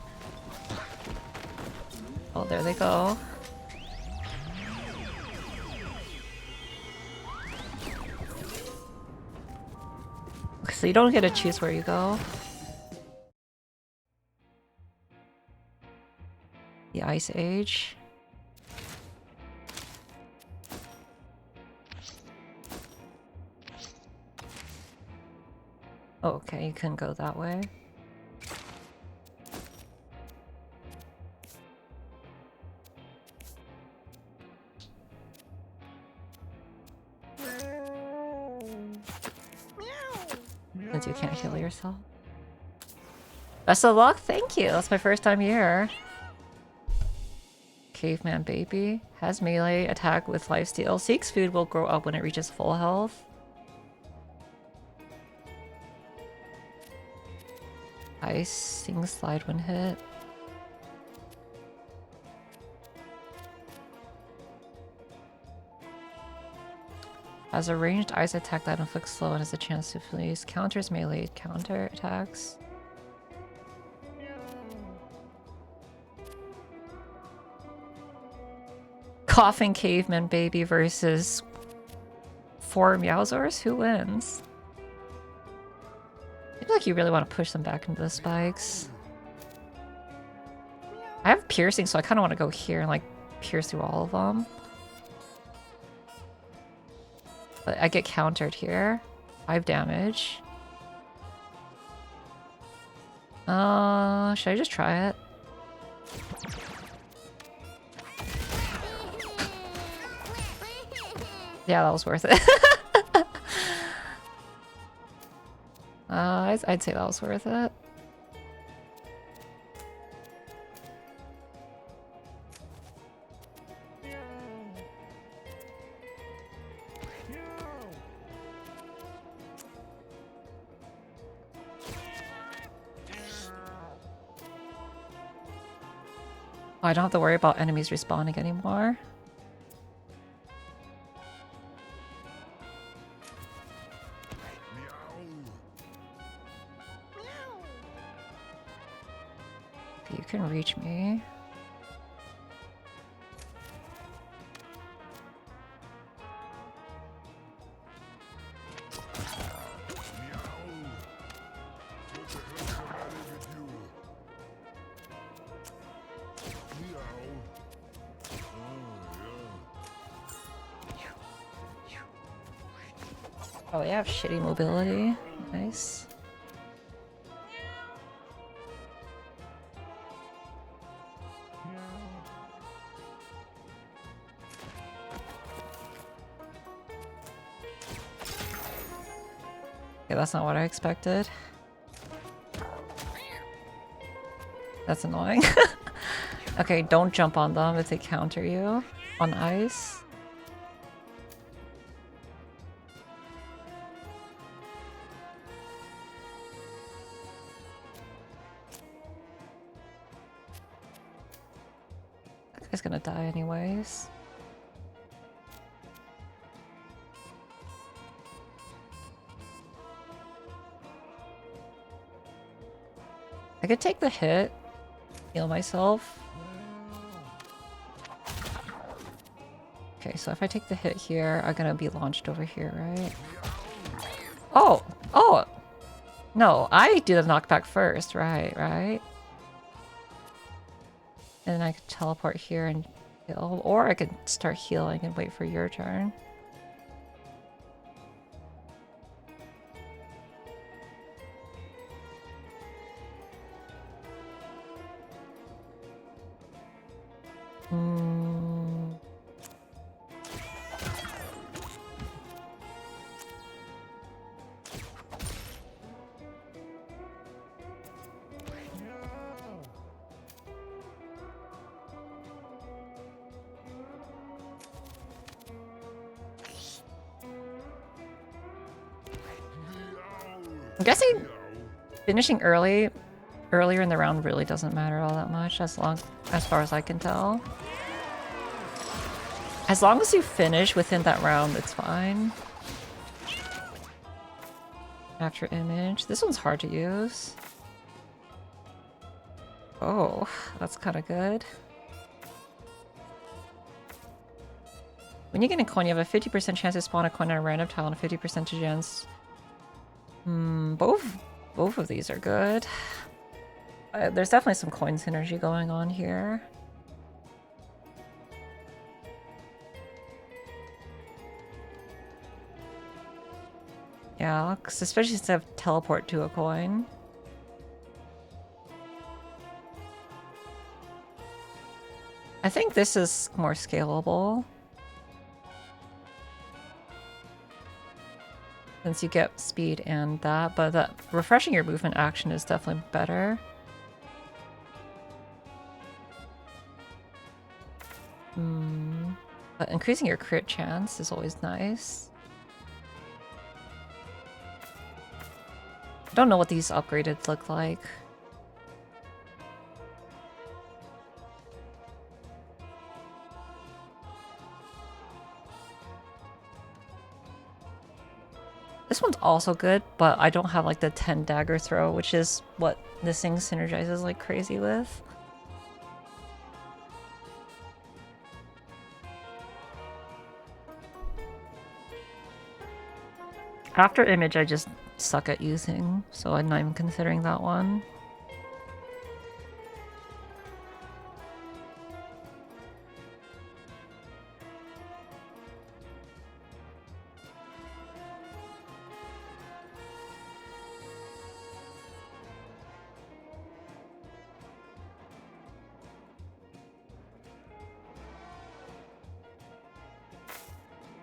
Speaker 1: Oh, there they go. Okay, so you don't get to choose where you go. The Ice Age. Oh, okay, you couldn't go that way. Since you can't heal yourself. Best of luck, thank you. That's my first time here. Caveman baby has melee attack with lifesteal. Seeks food will grow up when it reaches full health. Icing slide when hit. Has a ranged ice attack that inflicts slow and has a chance to freeze. Counters melee counter attacks. Coughing caveman baby versus 4 Meowsaurs? Who wins? I feel like you really want to push them back into the spikes. I have piercing, so I kind of want to go here and like pierce through all of them. But I get countered here. 5 damage. Should I just try it? Yeah, that was worth it. I'd say that was worth it. Oh, I don't have to worry about enemies respawning anymore. You can reach me. Oh, they have shitty mobility. Nice. Okay, that's not what I expected. That's annoying. Okay, don't jump on them if they counter you on ice. That guy's gonna die anyways. I could take the hit, heal myself. Okay, so if I take the hit here, I'm gonna be launched over here, right? Oh! Oh! No, I do the knockback first, right, right? And then I could teleport here and heal, or I could start healing and wait for your turn. I'm guessing finishing earlier in the round really doesn't matter all that much, as far as I can tell. As long as you finish within that round, it's fine. After image. This one's hard to use. Oh, that's kind of good. When you get a coin, you have a 50% chance to spawn a coin on a random tile and a 50% chance. Both of these are good. There's definitely some coin synergy going on here. Yeah, 'cause especially since I have teleport to a coin. I think this is more scalable. Since you get speed and that, but that refreshing your movement action is definitely better. But increasing your crit chance is always nice. I don't know what these upgraded look like. This one's also good, but I don't have like the 10 dagger throw, which is what this thing synergizes like crazy with. After image, I just suck at using, so I'm not even considering that one.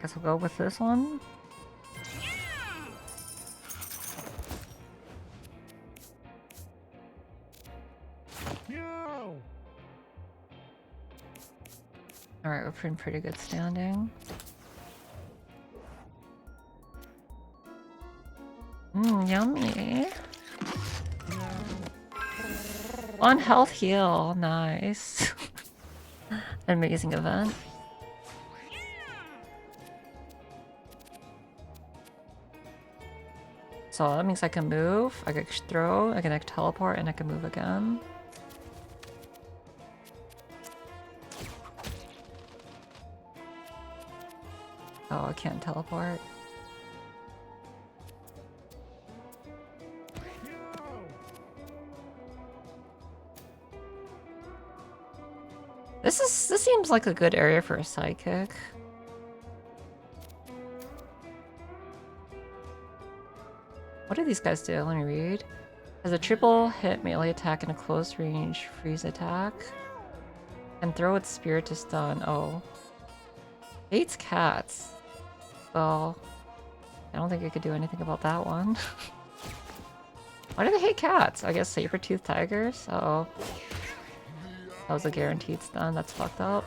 Speaker 1: Guess we'll go with this one. Alright, we're in pretty good standing. Yummy. One health heal, nice. Amazing event. So that means I can move, I can throw, I can teleport, and I can move again. Oh, I can't teleport. This seems like a good area for a sidekick. What do these guys do? Let me read. Has a triple hit melee attack and a close range freeze attack. And throw its spear to stun. Oh. Hates cats. Well, I don't think I could do anything about that one. Why do they hate cats? I guess saber-toothed tigers? Oh. That was a guaranteed stun. That's fucked up.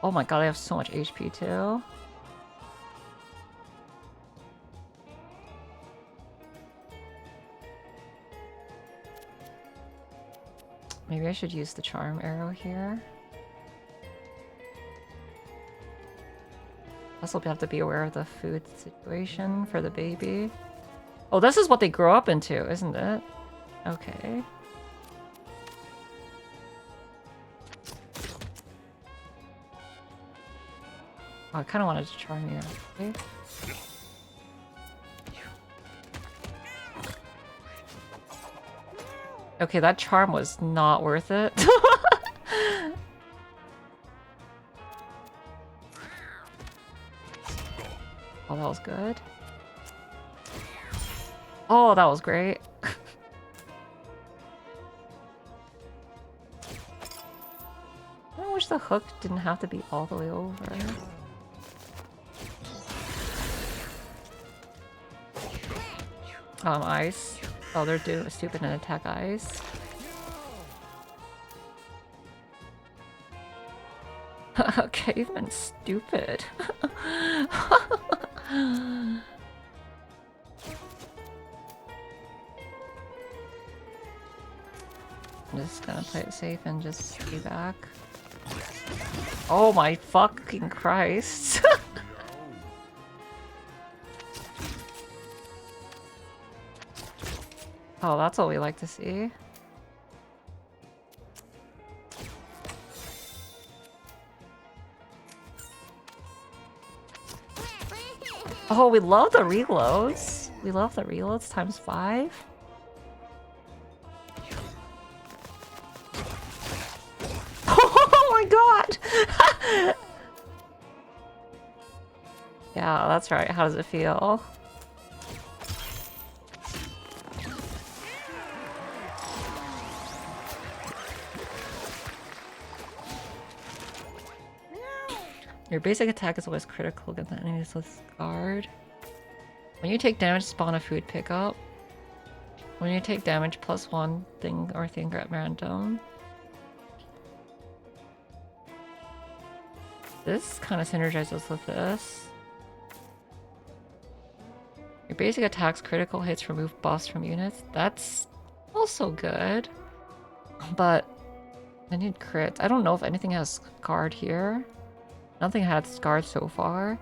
Speaker 1: Oh my god, I have so much HP too. Maybe I should use the charm arrow here. Also, we have to be aware of the food situation for the baby. Oh, this is what they grow up into, isn't it? Okay. Oh, I kind of wanted to charm you. Okay. Okay, that charm was not worth it. Oh, that was good. Oh, that was great. I wish the hook didn't have to be all the way over. Ice. Oh, they're stupid and attack ice. Caveman stupid. I'm just gonna play it safe and just be back. Oh my fucking Christ. Oh, that's what we like to see. Oh, we love the reloads. We love the reloads times 5. Oh my god! Yeah, that's right. How does it feel? Your basic attack is always critical against enemies with guard. When you take damage, spawn a food pickup. When you take damage, plus one thing or thing at random. This kind of synergizes with this. Your basic attacks, critical hits, remove buffs from units. That's also good. But I need crits. I don't know if anything has guard here. Nothing has guard so far.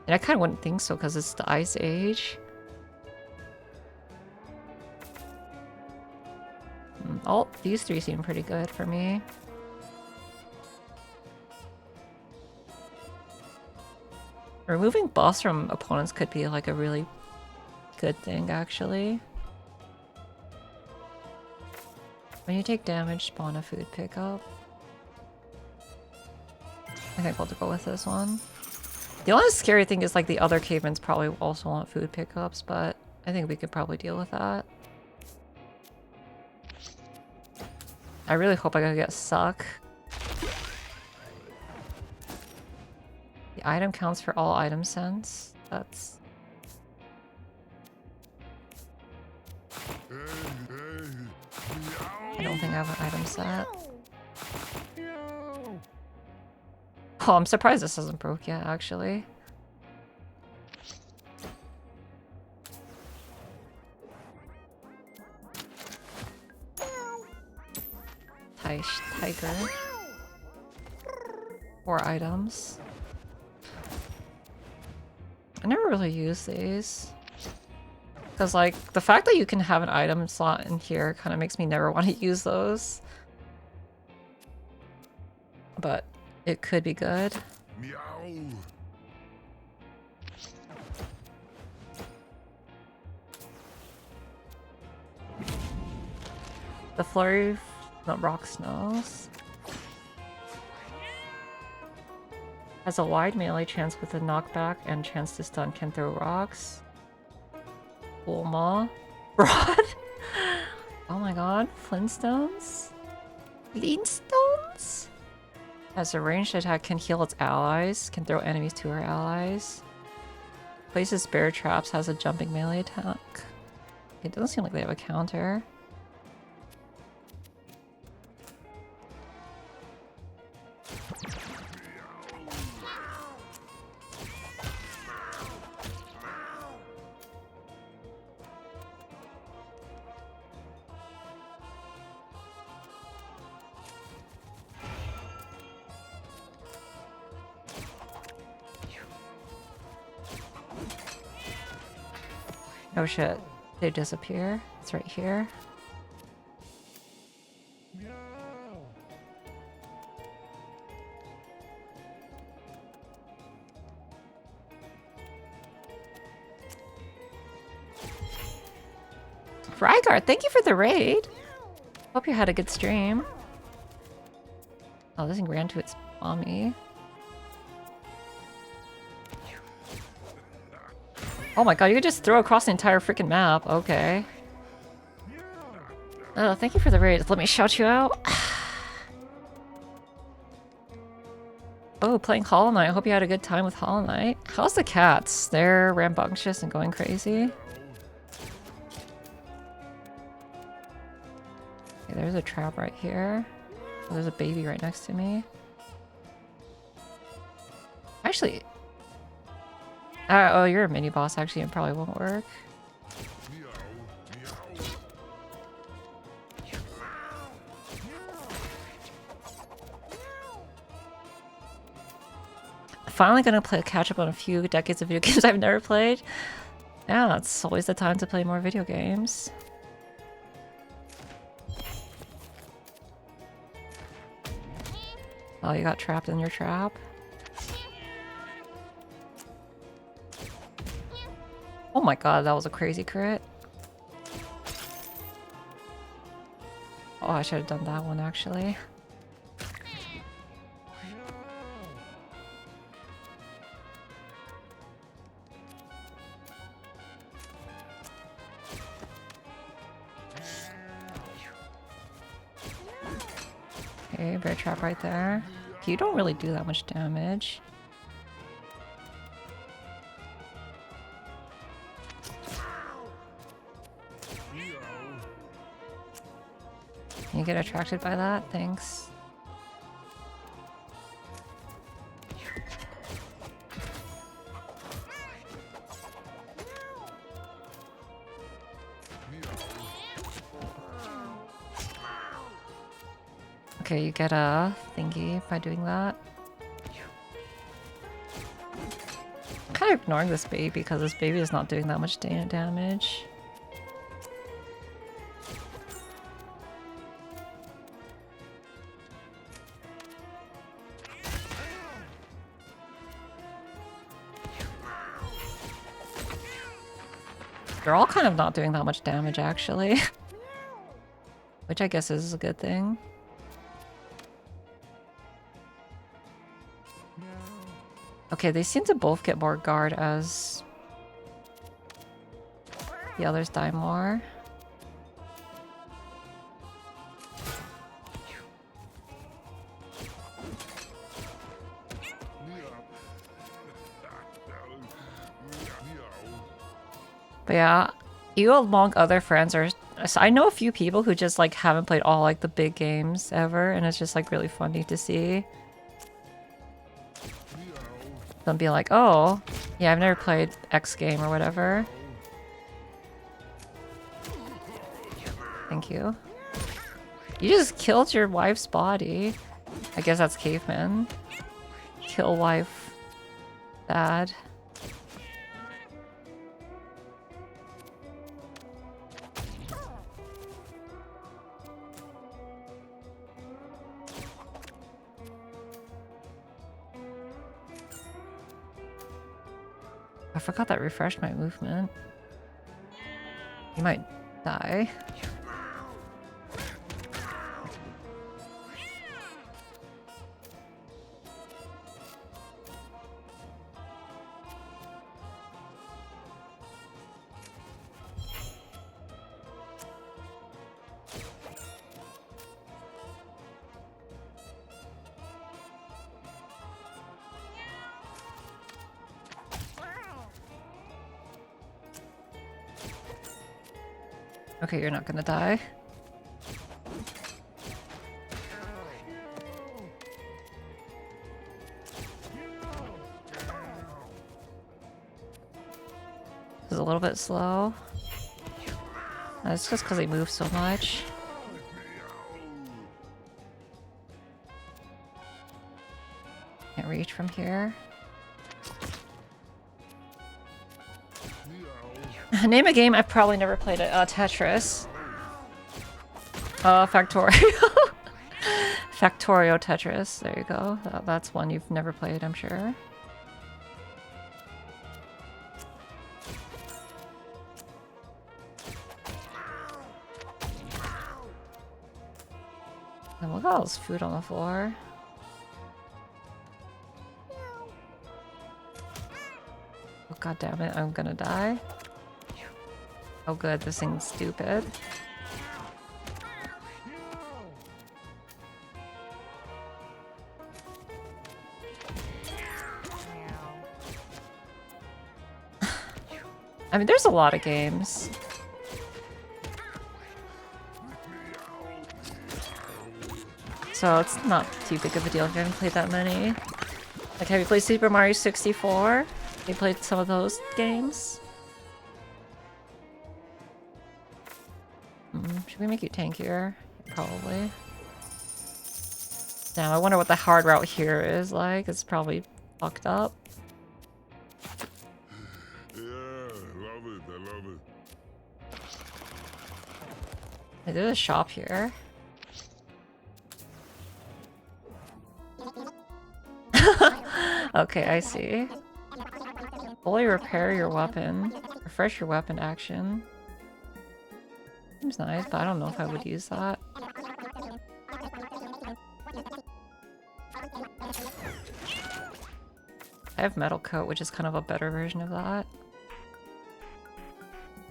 Speaker 1: And I kind of wouldn't think so because it's the Ice Age. All these three seem pretty good for me. Removing buffs from opponents could be like a really good thing, actually. When you take damage, spawn a food pickup. I think we'll go with this one. The only scary thing is like the other cavemans probably also want food pickups, but I think we could probably deal with that. I really hope I can get suck. The item counts for all item sense. That's... I don't think I have an item set. Oh, I'm surprised this hasn't broke yet, actually. Tiger. 4 items. I never really use these. Because, like, the fact that you can have an item slot in here kind of makes me never want to use those. But it could be good.
Speaker 3: Meow.
Speaker 1: The flurry, not rock snows. Has a wide melee chance with a knockback and chance to stun, can throw rocks. Bulma. Rod? Oh my god. Flintstones? Flintstones? Has a ranged attack, can heal its allies, can throw enemies to her allies. Places bear traps, has a jumping melee attack. It doesn't seem like they have a counter. Oh shit, they disappear. It's right here. Rygar, thank you for the raid. Hope you had a good stream. Oh, this thing ran to its mommy. Oh my god, you could just throw across the entire freaking map. Okay. Oh, thank you for the raid. Let me shout you out. Oh, playing Hollow Knight. I hope you had a good time with Hollow Knight. How's the cats? They're rambunctious and going crazy. Okay, there's a trap right here. Oh, there's a baby right next to me. Actually... oh, you're a mini boss. Actually, it probably won't work. Finally gonna play catch up on a few decades of video games I've never played. Yeah, it's always the time to play more video games. Oh, you got trapped in your trap? Oh my god, that was a crazy crit. Oh, I should have done that one actually. Okay, bear trap right there. You don't really do that much damage. You get attracted by that? Thanks. Okay, you get a thingy by doing that. I'm kind of ignoring this baby because this baby is not doing that much damage. They're all kind of not doing that much damage actually. Which I guess is a good thing. Okay, they seem to both get more guard as the others die more. But yeah, you among other friends are... So I know a few people who just like haven't played all like the big games ever, and it's just like really funny to see them be like, oh, yeah, I've never played X game or whatever. Thank you. You just killed your wife's body. I guess that's caveman. Kill wife. Bad. I forgot that refreshed my movement. You might die. Okay, you're not gonna die. This is a little bit slow. That's just because he moves so much. Can't reach from here. Name a game I've probably never played it. Tetris. Factorio. Factorio Tetris. There you go. That's one you've never played, I'm sure. And look at all this food on the floor. Oh, God damn it, I'm gonna die. Oh good, this thing's stupid. I mean, there's a lot of games. So it's not too big of a deal if you haven't played that many. Like, have you played Super Mario 64? Have you played some of those games? Should we make you tankier? Probably. Now I wonder what the hard route here is like. It's probably fucked up.
Speaker 3: Yeah, love it, I love it.
Speaker 1: There's a shop here. Okay, I see. Fully repair your weapon. Refresh your weapon action. Seems nice, but I don't know if I would use that. I have metal coat, which is kind of a better version of that.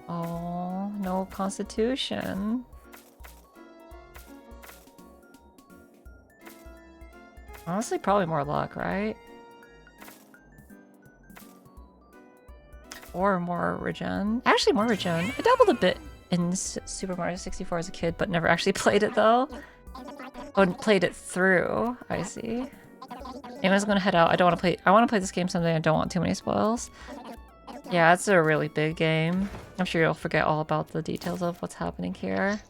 Speaker 1: Oh, no constitution. Honestly, probably more luck, right? Or more regen. Actually, more regen. I dabbled a bit in Super Mario 64 as a kid, but never actually played it though. Oh, and played it through. I see. Anyways, I'm gonna head out. I don't want to play. I want to play this game someday. I don't want too many spoils. Yeah, it's a really big game. I'm sure you'll forget all about the details of what's happening here.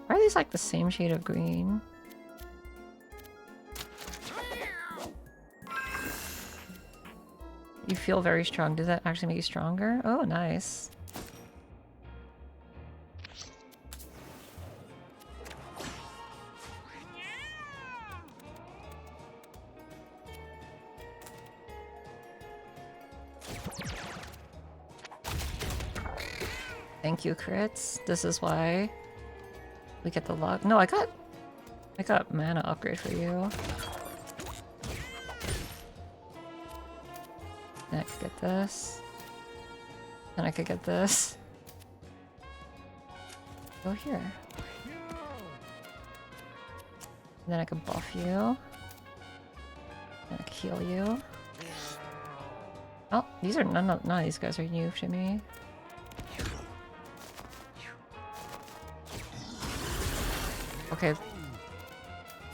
Speaker 1: Why are these like the same shade of green? You feel very strong. Does that actually make you stronger? Oh, nice. Thank you, crits. This is why we get the luck. No, I got mana upgrade for you. Then I could get this. Then I could get this. Go here. And then I could buff you. Then I could heal you. Oh, these are none of these guys are new to me. Okay.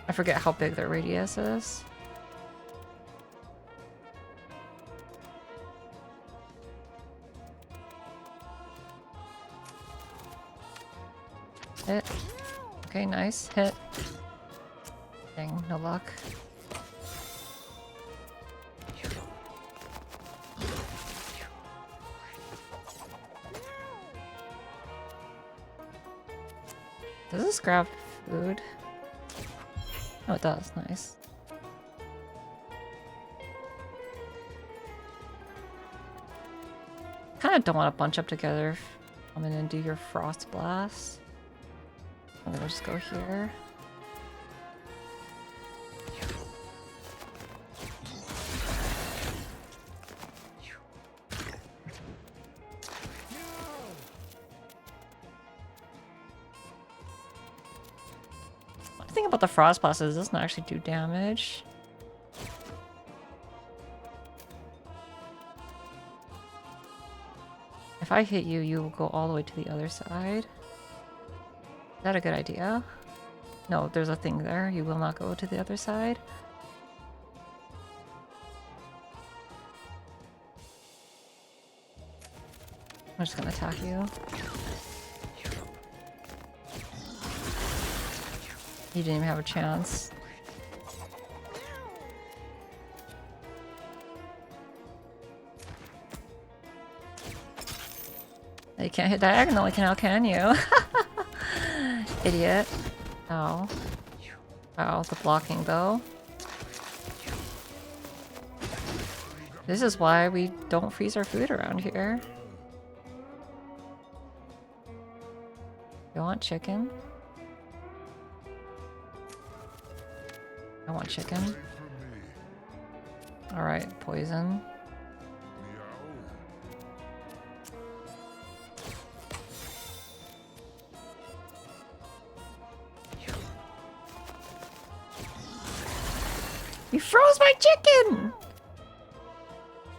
Speaker 1: I forget how big their radius is. Hit. Okay, nice. Hit. Dang, no luck. Does this grab food? Oh, it does. Nice. Kind of don't want to bunch up together. I'm gonna do your frost blast. I'm gonna just go here. The thing about the frost blast is it doesn't actually do damage. If I hit you, you will go all the way to the other side. Is that a good idea? No, there's a thing there. You will not go to the other side. I'm just gonna attack you. You didn't even have a chance. You can't hit diagonally now, can you? Idiot. Oh. Oh, the blocking though. This is why we don't freeze our food around here. You want chicken? I want chicken. Alright, poison. You froze my chicken!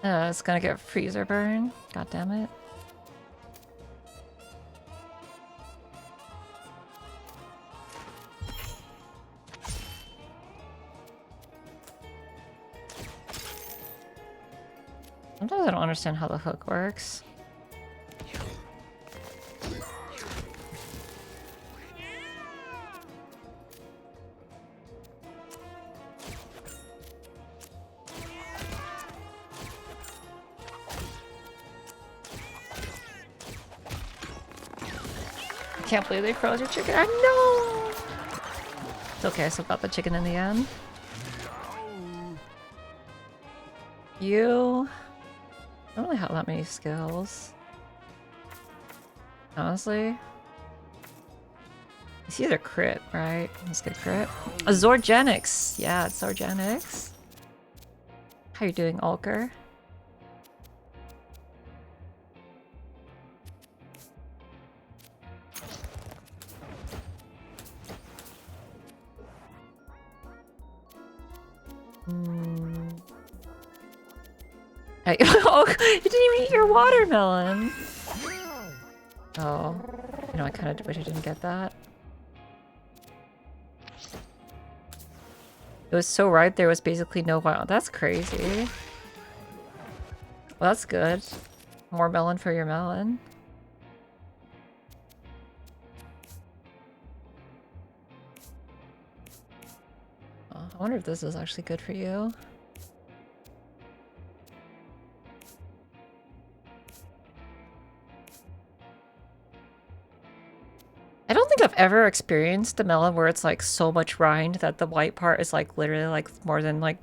Speaker 1: It's gonna get freezer burn. God damn it. Sometimes I don't understand how the hook works. I can't believe they froze your chicken. I know! It's okay, I still got the chicken in the end. You... I don't really have that many skills. Honestly. It's either crit, right? Let's get crit. A mewgenics! Yeah, it's mewgenics. How you doing, Ulker? Hey, oh, you didn't even eat your watermelon. Oh, you know, I kind of wish I didn't get that. It was so ripe, there was basically no wild. That's crazy. Well, that's good. More melon for your melon. Oh, I wonder if this is actually good for you. I don't think I've ever experienced a melon where it's like so much rind that the white part is like literally like more than like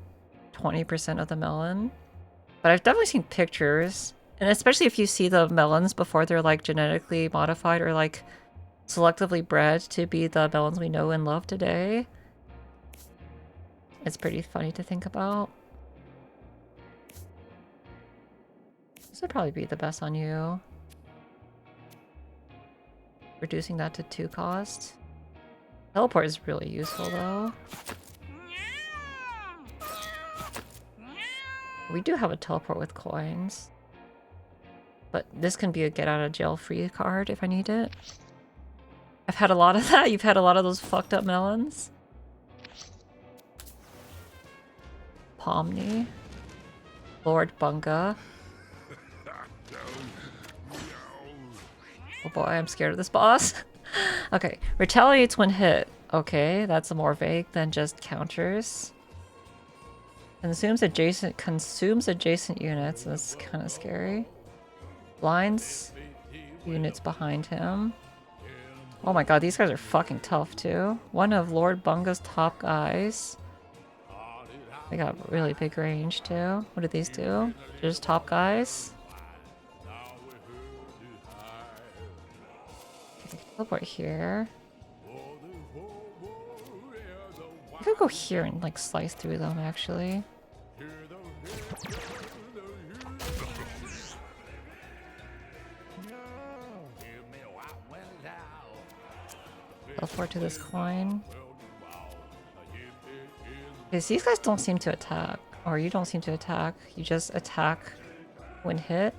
Speaker 1: 20% of the melon. But I've definitely seen pictures. And especially if you see the melons before they're like genetically modified or like selectively bred to be the melons we know and love today. It's pretty funny to think about. This would probably be the best on you. Reducing that to 2 cost. Teleport is really useful though. We do have a teleport with coins. But this can be a get out of jail free card if I need it. I've had a lot of that. You've had a lot of those fucked up melons. Pomni. Lord Bunga. Oh boy, I'm scared of this boss. Okay, retaliates when hit. Okay, that's more vague than just counters. Consumes adjacent units. That's kind of scary. Blinds units behind him. Oh my god, these guys are fucking tough too. One of Lord Bunga's top guys. They got really big range too. What do these do? Just top guys. Teleport here. I could go here and like slice through them actually. Teleport to this coin. Because these guys don't seem to attack. Or you don't seem to attack. You just attack when hit.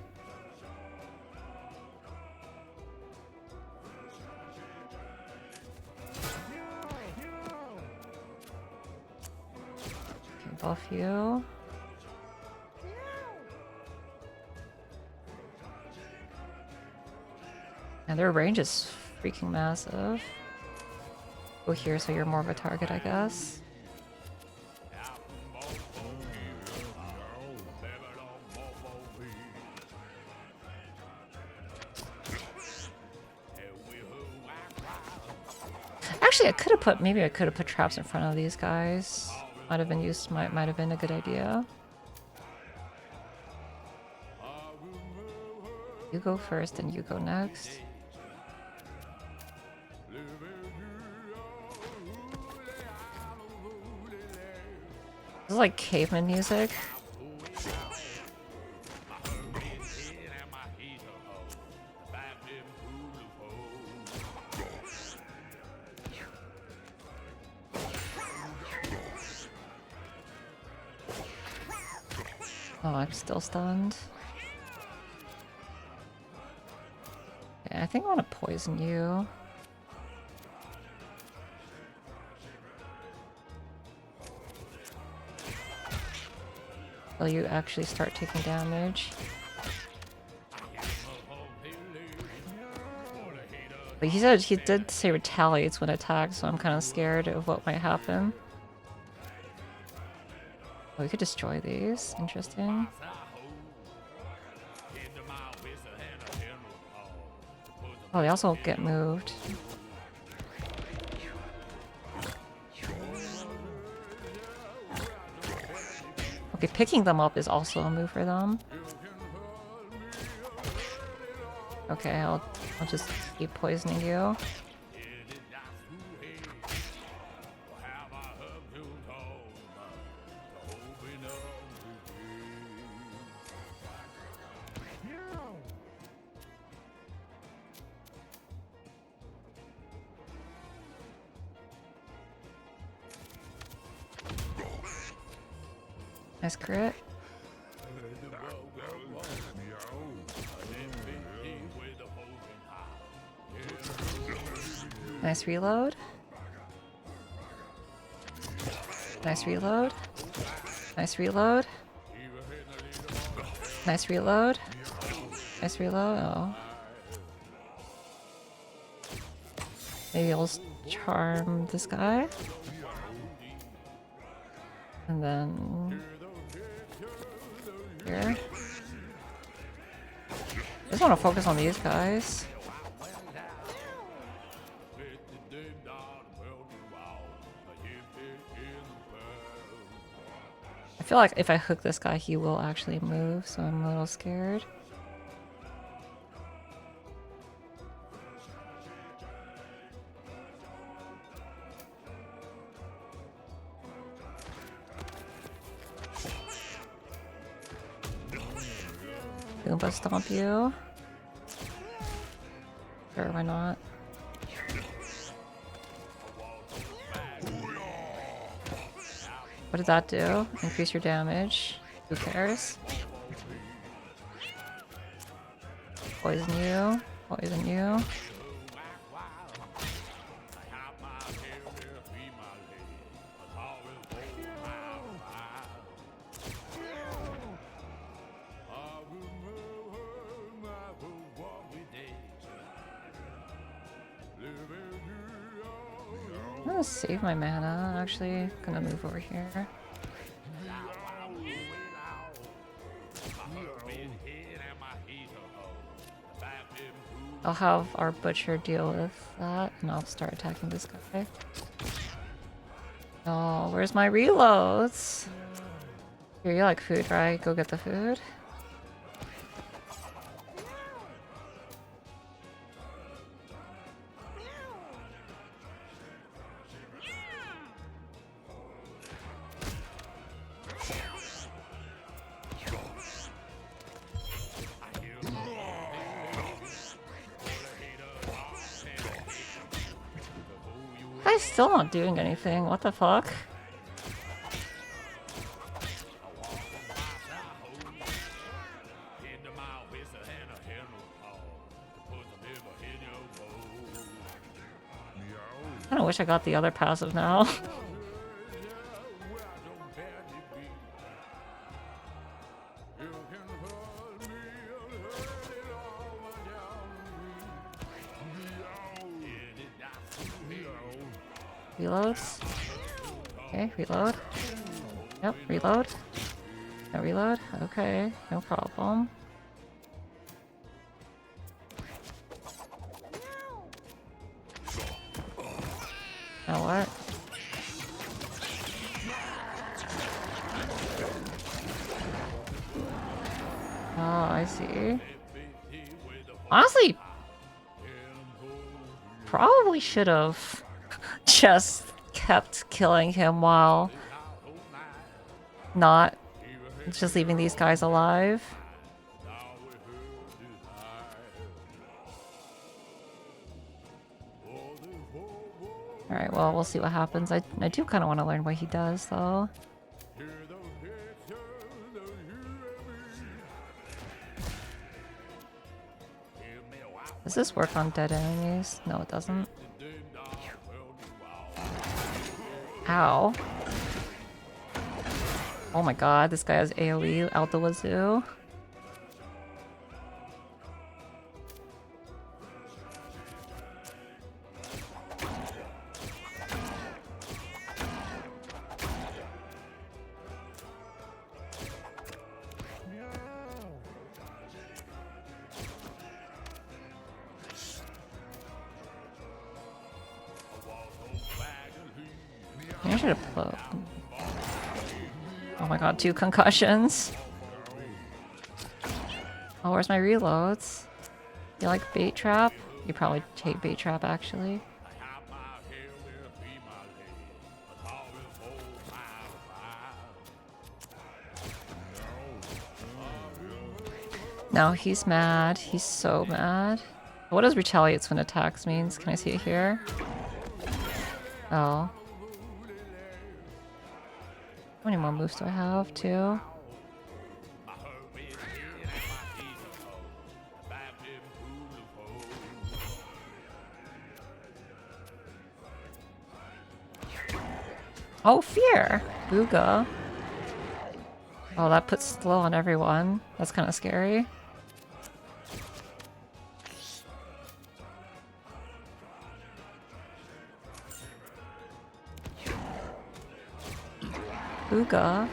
Speaker 1: Okay, buff you. And their range is freaking massive. Go here so you're more of a target, I guess. Actually, maybe I could have put traps in front of these guys. Might have been a good idea. You go first and you go next. This is like caveman music. Oh, I'm still stunned. Okay, I think I want to poison you. Will you actually start taking damage? But he did say retaliates when attacked, so I'm kind of scared of what might happen. Oh, we could destroy these. Interesting. Oh, they also get moved. Okay, picking them up is also a move for them. Okay, I'll just keep poisoning you. Nice crit. Nice reload. Nice reload. Nice reload. Nice reload. Nice reload. Oh. Maybe I'll charm this guy. And then here. I just want to focus on these guys. I feel like if I hook this guy, he will actually move, so I'm a little scared. Goomba stomp you. Sure, why not? What did that do? Increase your damage. Who cares? Poison you. Poison you. I'm gonna save my mana, actually. Gonna move over here. I'll have our butcher deal with that, and I'll start attacking this guy. Oh, where's my reloads? Here, you like food, right? Go get the food. Guy's still not doing anything. What the fuck? I kinda wish I got the other passive now. Reloads. Okay, reload. Yep, reload. No reload. Okay, no problem. Now what? Oh, I see. Honestly, probably should have just kept killing him while not just leaving these guys alive. Alright, well, we'll see what happens. I do kind of want to learn what he does, though. Does this work on dead enemies? No, it doesn't. Ow. Oh my god, this guy has AoE out the wazoo. I should have put... Oh my god, 2 concussions. Oh, where's my reloads? You like bait trap? You probably hate bait trap, actually. No, he's mad. He's so mad. What does retaliates when attacks means? Can I see it here? Oh. How many more moves do I have? 2. Oh, fear! Booga. Oh, that puts slow on everyone. That's kind of scary. Booga.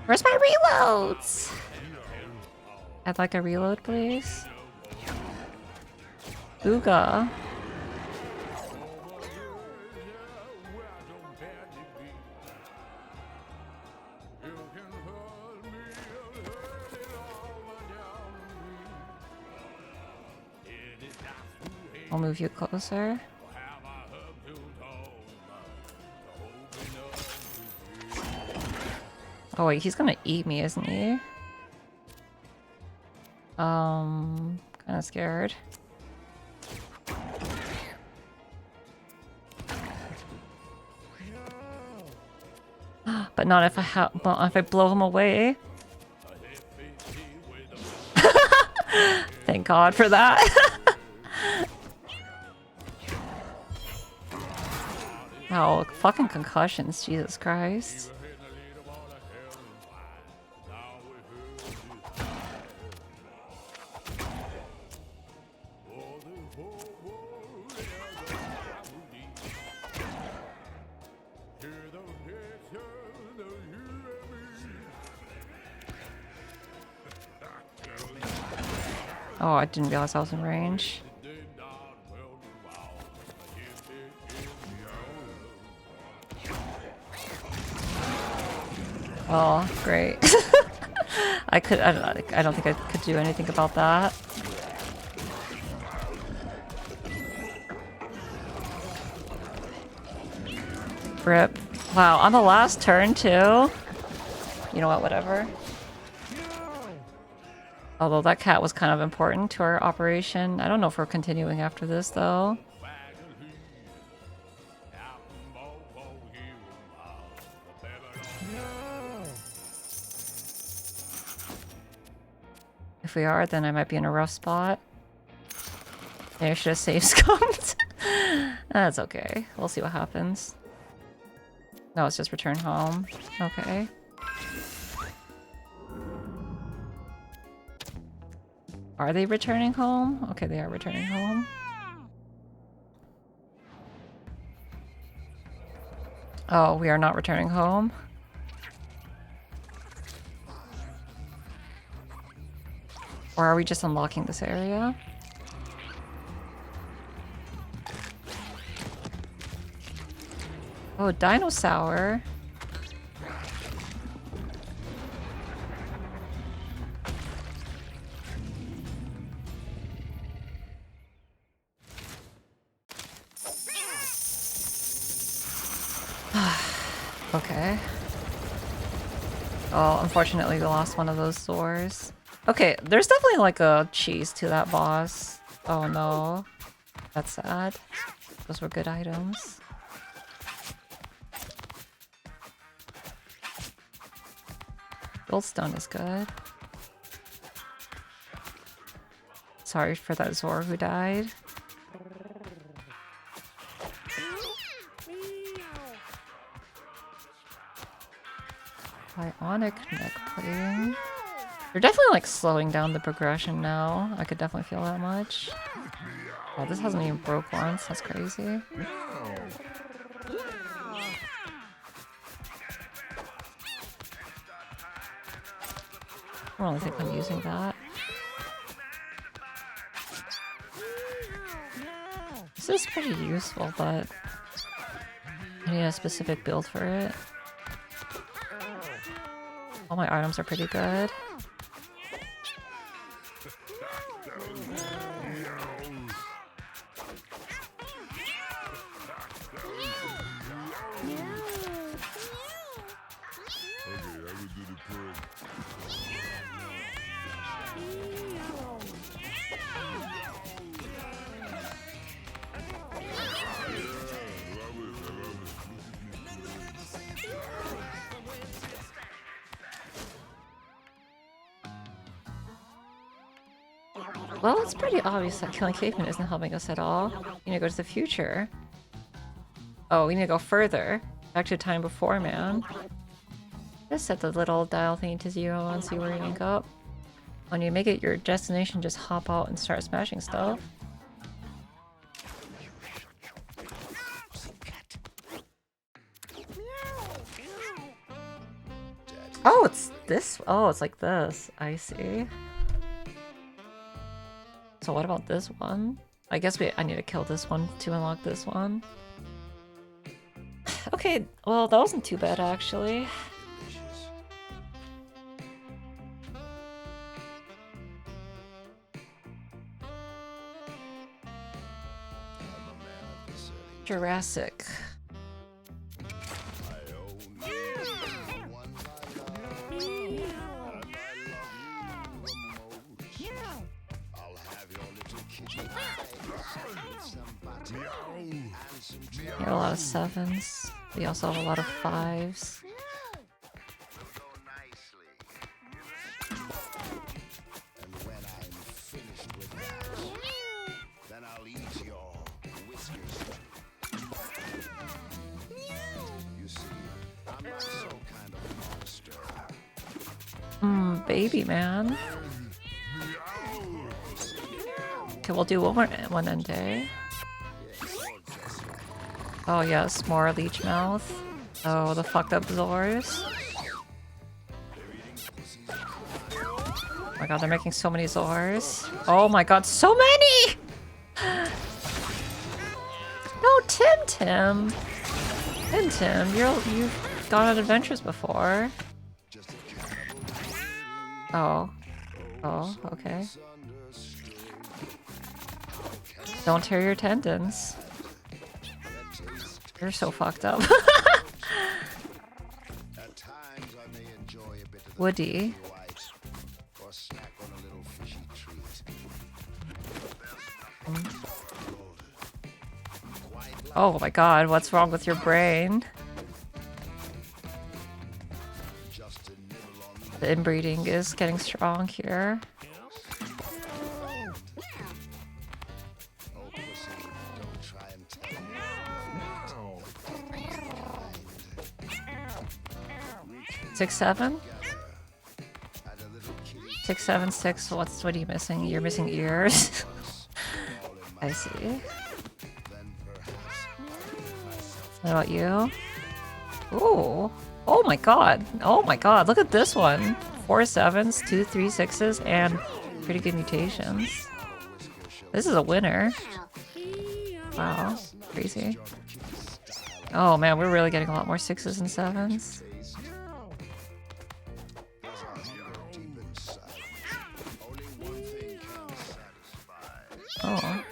Speaker 1: Where's my reloads? I'd like a reload, please. Booga. I'll move you closer. Oh wait, he's gonna eat me, isn't he? Kind of scared. But not if if I blow him away. Thank God for that. Oh, fucking concussions, Jesus Christ. Oh, I didn't realize I was in range. Oh, great. I don't think I could do anything about that. Rip. Wow, on the last turn too? You know what, whatever. Although that cat was kind of important to our operation. I don't know if we're continuing after this though. If we are, then I might be in a rough spot. Maybe I should have saved scummed. That's okay. We'll see what happens. No, it's just return home. Okay. Are they returning home? Okay, they are returning home. Oh, we are not returning home. Or are we just unlocking this area? Oh, dinosaur. Okay. Oh, unfortunately we lost one of those doors. Okay, there's definitely like a cheese to that boss. Oh no. That's sad. Those were good items. Goldstone is good. Sorry for that Zor who died. Ionic neck plating. They're definitely like slowing down the progression now. I could definitely feel that much. Oh, this hasn't even broke once. That's crazy. I don't really think I'm using that. This is pretty useful, but I need a specific build for it. All my items are pretty good. Well, it's pretty obvious that killing cavemen isn't helping us at all. You need to go to the future. Oh, we need to go further. Back to the time before, man. Just set the little dial thing to 0 and see where you link up. When you make it your destination, just hop out and start smashing stuff. Oh, it's this. Oh, it's like this. I see. So what about this one? I guess I need to kill this one to unlock this one. Okay, well, that wasn't too bad, actually. Jurassic. You have a lot of 7s. We also have a lot of 5s. Baby man. Okay, we'll do one end day. Oh yes, more leech mouth. Oh, the fucked up Zors. Oh my god, they're making so many Zors. Oh my god, so many! No, Tim! Tim, you've gone on adventures before. Oh. Oh, okay. Don't tear your tendons. You're so fucked up. Woody. Oh my god, what's wrong with your brain? The inbreeding is getting strong here. Six, 7? 6, 7, 6. What are you missing? You're missing ears. I see. What about you? Ooh. Oh my god. Oh my god. Look at this one. 4 7s, 2 3 6s, and pretty good mutations. This is a winner. Wow. Crazy. Oh man, we're really getting a lot more 6s and 7s. Oh.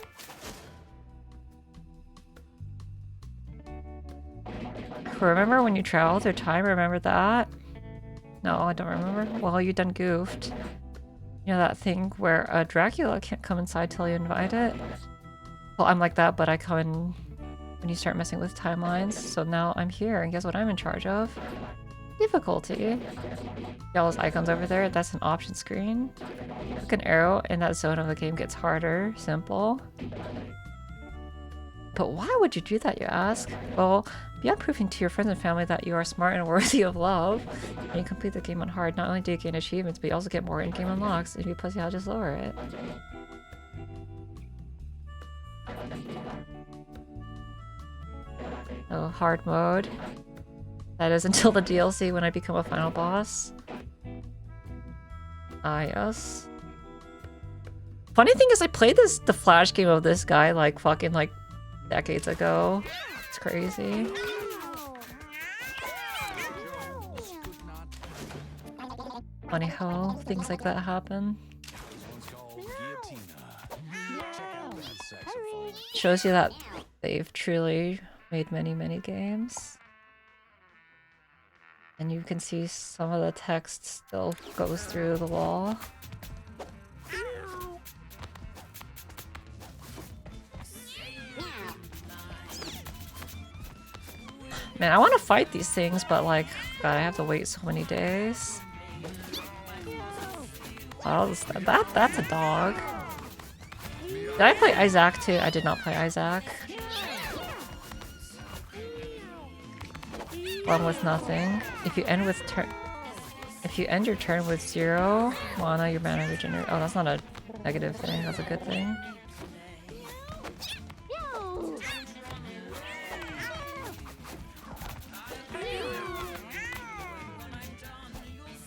Speaker 1: Remember when you traveled through time? Remember that? No, I don't remember. Well, you done goofed. You know that thing where Dracula can't come inside till you invite it? Well, I'm like that, but I come in when you start messing with timelines. So now I'm here, and guess what I'm in charge of? Difficulty. See all those icons over there? That's an option screen. Click an arrow, and that zone of the game gets harder. Simple. But why would you do that, you ask? Well, beyond proving to your friends and family that you are smart and worthy of love, when you complete the game on hard, not only do you gain achievements, but you also get more in-game unlocks. If you pussy, I'll just lower it. Oh, hard mode. That is until the DLC when I become a final boss. Ah, yes. Funny thing is, I played the Flash game of this guy like fucking like decades ago. It's crazy. Funny how things like that happen. Shows you that they've truly made many, many games. And you can see some of the text still goes through the wall. Man, I want to fight these things, but like, God, I have to wait so many days. Oh, that's a dog. Did I play Isaac too? I did not play Isaac. One with nothing. If you end your turn with 0 mana, your mana regenerate. Oh, that's not a negative thing. That's a good thing.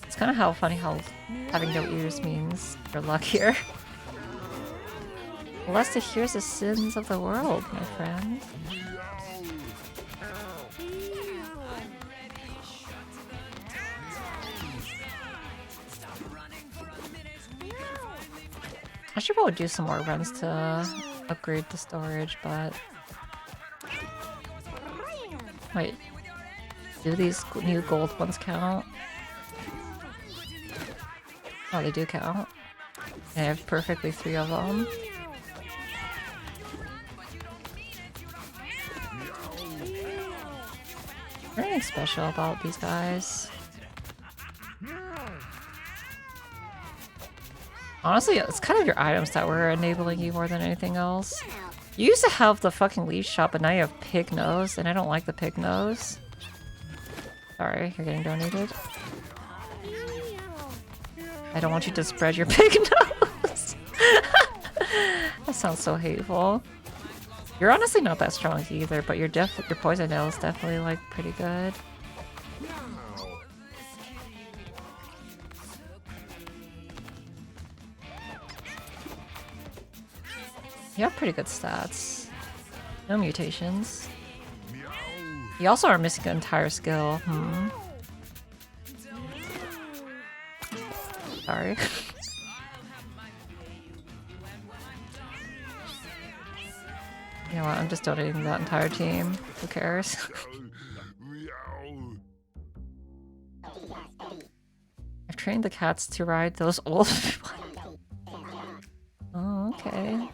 Speaker 1: It's kind of how funny how having no ears means you're luckier. Lest to hears the sins of the world, my friend. I should probably do some more runs to upgrade the storage, but... Wait. Do these new gold ones count? Oh, they do count. I have perfectly 3 of them. Nothing special about these guys. Honestly, it's kind of your items that were enabling you more than anything else. You used to have the fucking leash shot, but now you have pig nose, and I don't like the pig nose. Sorry, you're getting donated. I don't want you to spread your pig nose. That sounds so hateful. You're honestly not that strong either, but your poison nail is definitely like pretty good. You have pretty good stats. No mutations. You also are missing an entire skill. Sorry. You know what, I'm just donating that entire team. Who cares? I've trained the cats to ride those old... Oh, okay.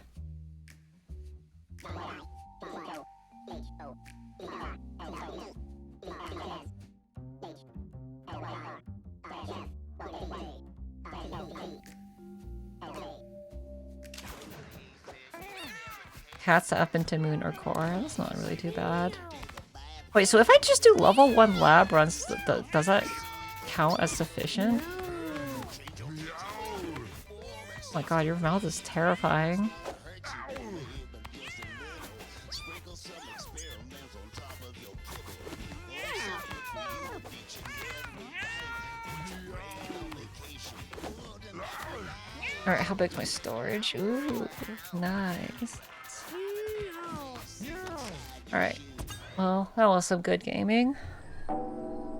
Speaker 1: Cats up into moon or core. That's not really too bad. Wait, so if I just do level 1 lab runs, does that count as sufficient? Oh my god, your mouth is terrifying. Alright, how big's my storage? Ooh, nice. Alright. Well, that was some good gaming. Oh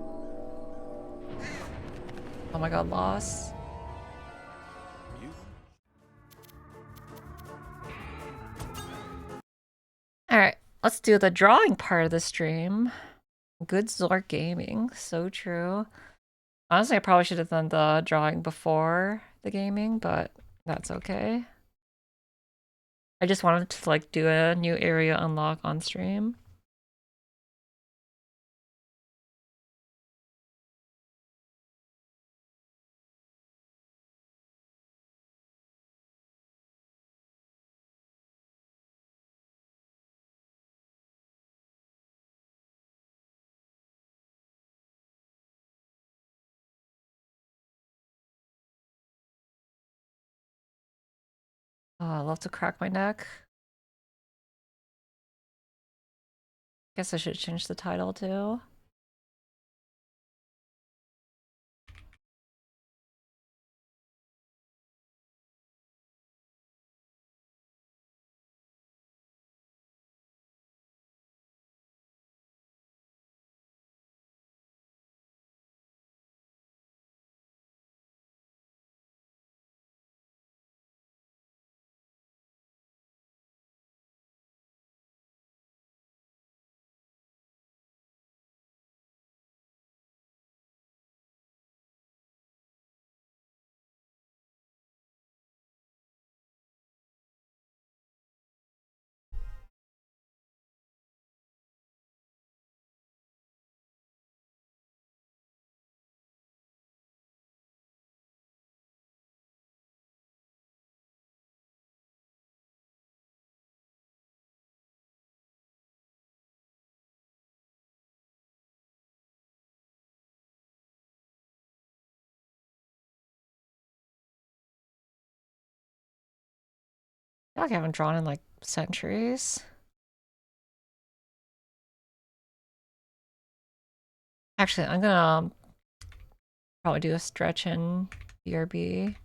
Speaker 1: my god, loss. Alright, let's do the drawing part of the stream. Good Zork gaming, so true. Honestly, I probably should have done the drawing before the gaming, but that's okay. I just wanted to like do a new area unlock on stream. Oh, I love to crack my neck. Guess I should change the title too. feel like I haven't drawn in like centuries. Actually, I'm gonna probably do a stretch in BRB.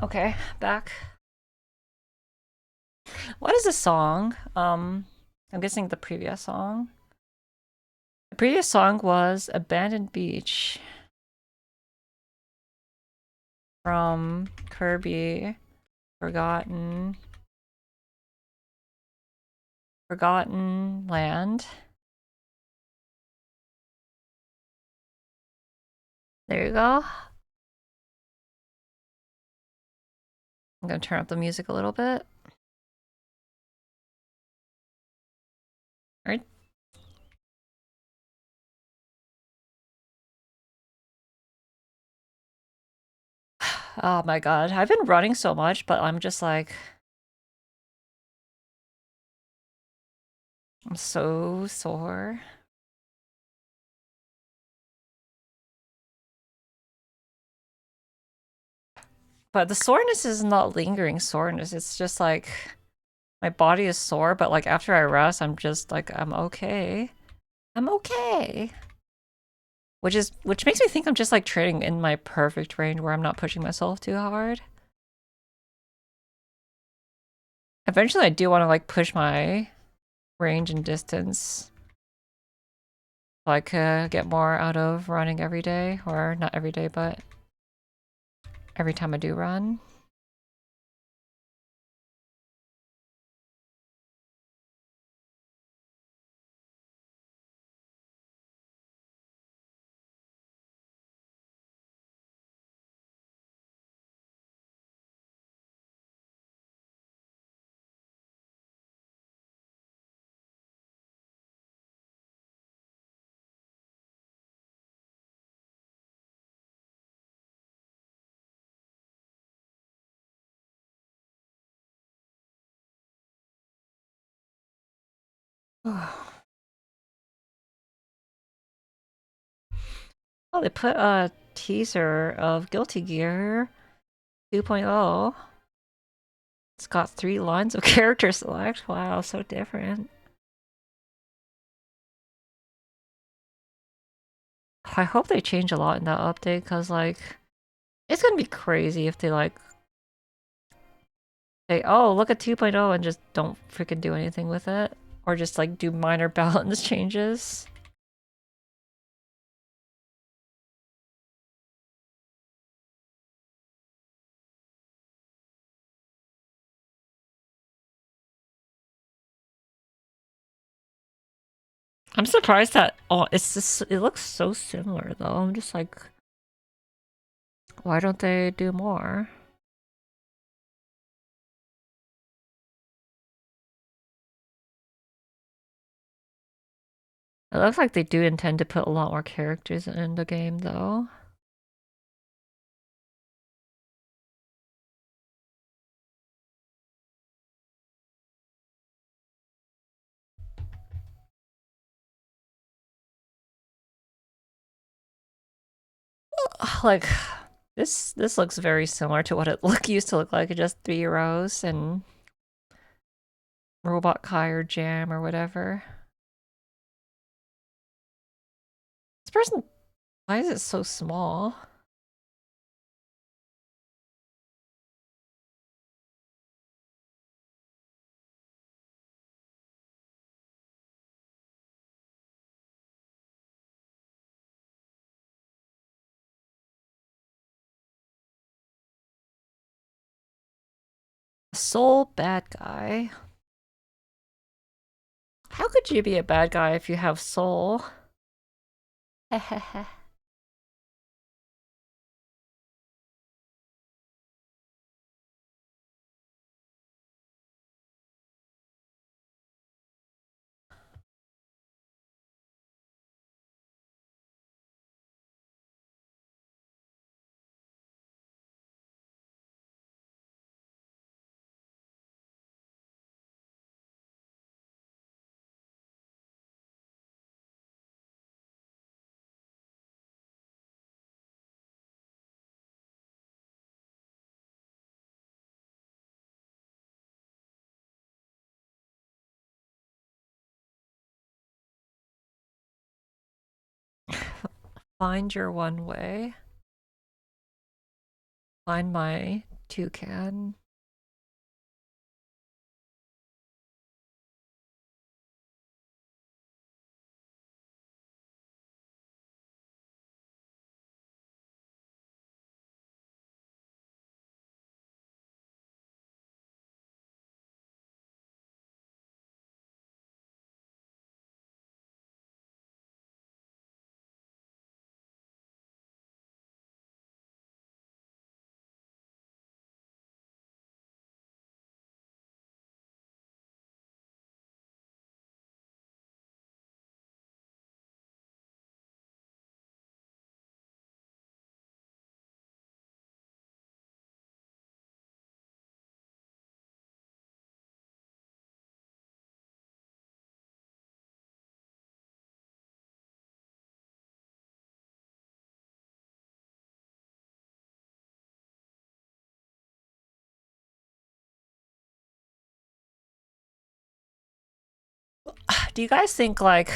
Speaker 1: Okay, back. What is this song? I'm guessing the previous song. The previous song was Abandoned Beach from Kirby Forgotten Land. There you go. I'm gonna turn up the music a little bit. All right. Oh my god, I've been running so much, but I'm just like, I'm so sore. But the soreness is not lingering soreness. It's just like my body is sore, but like after I rest, I'm just like, I'm okay. I'm okay. Which makes me think I'm just like trading in my perfect range where I'm not pushing myself too hard. Eventually I do want to like push my range and distance. Like get more out of running every day, or not every day, but every time I do run. Oh, they put a teaser of Guilty Gear 2.0. It's got 3 lines of character select. Wow, so different. I hope they change a lot in that update, because, like, it's gonna be crazy if they, like, say, oh, look at 2.0 and just don't freaking do anything with it. Or just, like, do minor balance changes. I'm surprised that, oh, it's just, it looks so similar, though. I'm just like, why don't they do more? It looks like they do intend to put a lot more characters in the game, though. Like, this looks very similar to what it used to look like. Just 3 rows and Robot Kai or Jam or whatever. This person, why is it so small? Soul bad guy. How could you be a bad guy if you have soul? Find your one way. Find my toucan. Do you guys think, like,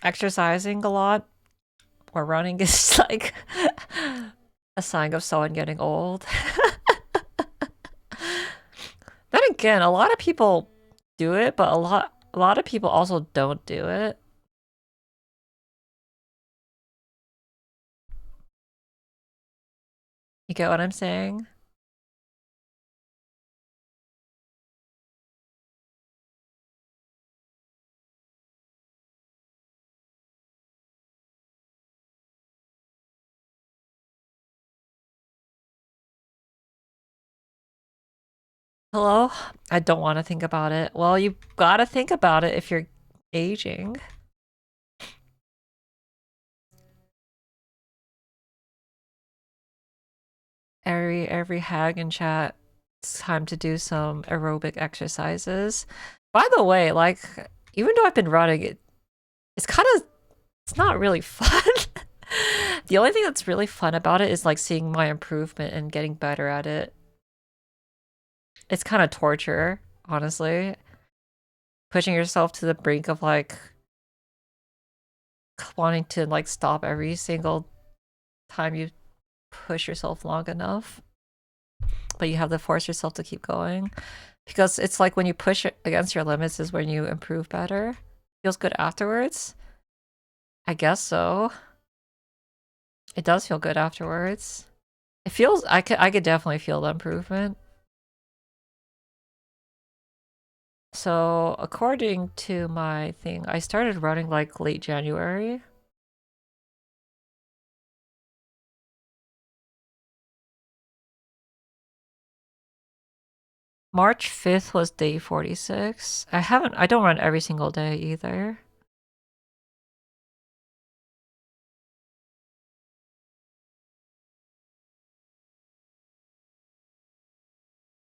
Speaker 1: exercising a lot or running is, like, a sign of someone getting old? Then again, a lot of people do it, but a lot of people also don't do it. You get what I'm saying? Hello? I don't want to think about it. Well, you gotta think about it if you're aging. Every hag in chat, it's time to do some aerobic exercises. By the way, like, even though I've been running, it's kind of, it's not really fun. The only thing that's really fun about it is, like, seeing my improvement and getting better at it. It's kind of torture, honestly. Pushing yourself to the brink of, like, wanting to like stop every single time you push yourself long enough, but you have to force yourself to keep going, because it's like when you push it against your limits is when you improve better. Feels good afterwards. I guess so. It does feel good afterwards. It feels I could definitely feel the improvement. So according to my thing, I started running like late January. March 5th was day 46. I don't run every single day either.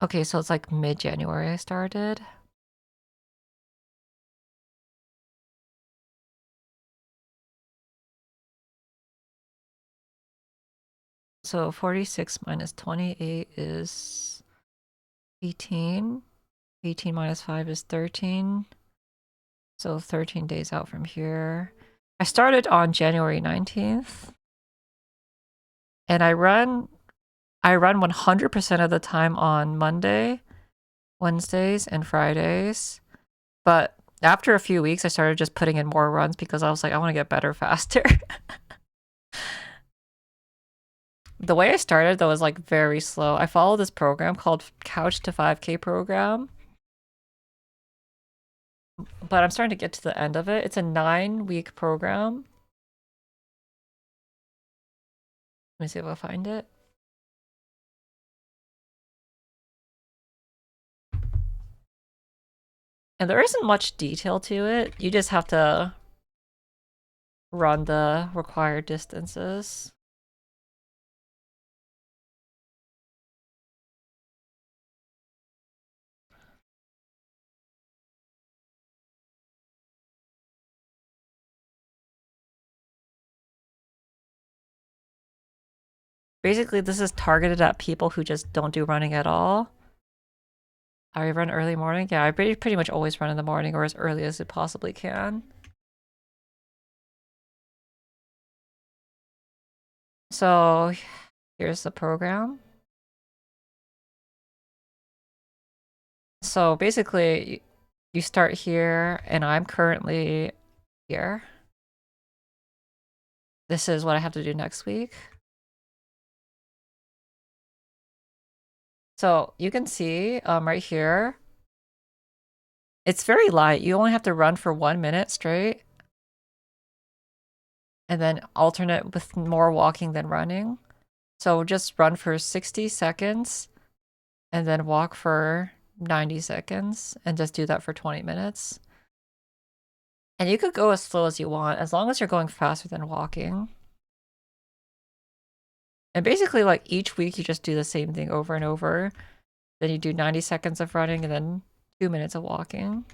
Speaker 1: Okay, so it's like mid-January I started. So 46 minus 28 is 18. 18 minus 5 is 13. So 13 days out from here. I started on January 19th. And I run 100% of the time on Monday, Wednesdays, and Fridays. But after a few weeks, I started just putting in more runs because I was like, I want to get better faster. The way I started, though, was like very slow. I followed this program called Couch to 5K program. But I'm starting to get to the end of it. It's a 9-week program. Let me see if I'll find it. And there isn't much detail to it. You just have to run the required distances. Basically, this is targeted at people who just don't do running at all. I run early morning. Yeah, I pretty much always run in the morning or as early as it possibly can. So here's the program. So basically, you start here, and I'm currently here. This is what I have to do next week. So you can see right here, it's very light. You only have to run for 1 minute straight. And then alternate with more walking than running. So just run for 60 seconds and then walk for 90 seconds and just do that for 20 minutes. And you could go as slow as you want, as long as you're going faster than walking. And basically, like, each week you just do the same thing over and over. Then you do 90 seconds of running and then 2 minutes of walking.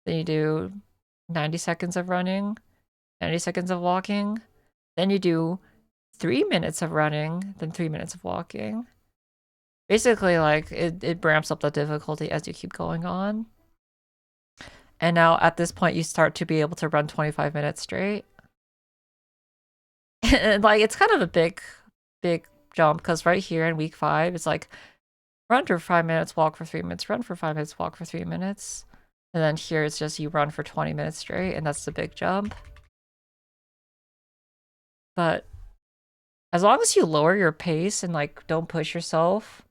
Speaker 1: Then you do 90 seconds of running, 90 seconds of walking. Then you do 3 minutes of running, then 3 minutes of walking. Basically, like, it ramps up the difficulty as you keep going on. And now at this point, you start to be able to run 25 minutes straight. And like, it's kind of a big jump, because right here in week 5, it's like, run for 5 minutes, walk for 3 minutes, run for 5 minutes, walk for 3 minutes. And then here it's just you run for 20 minutes straight, and that's the big jump. But as long as you lower your pace and like don't push yourself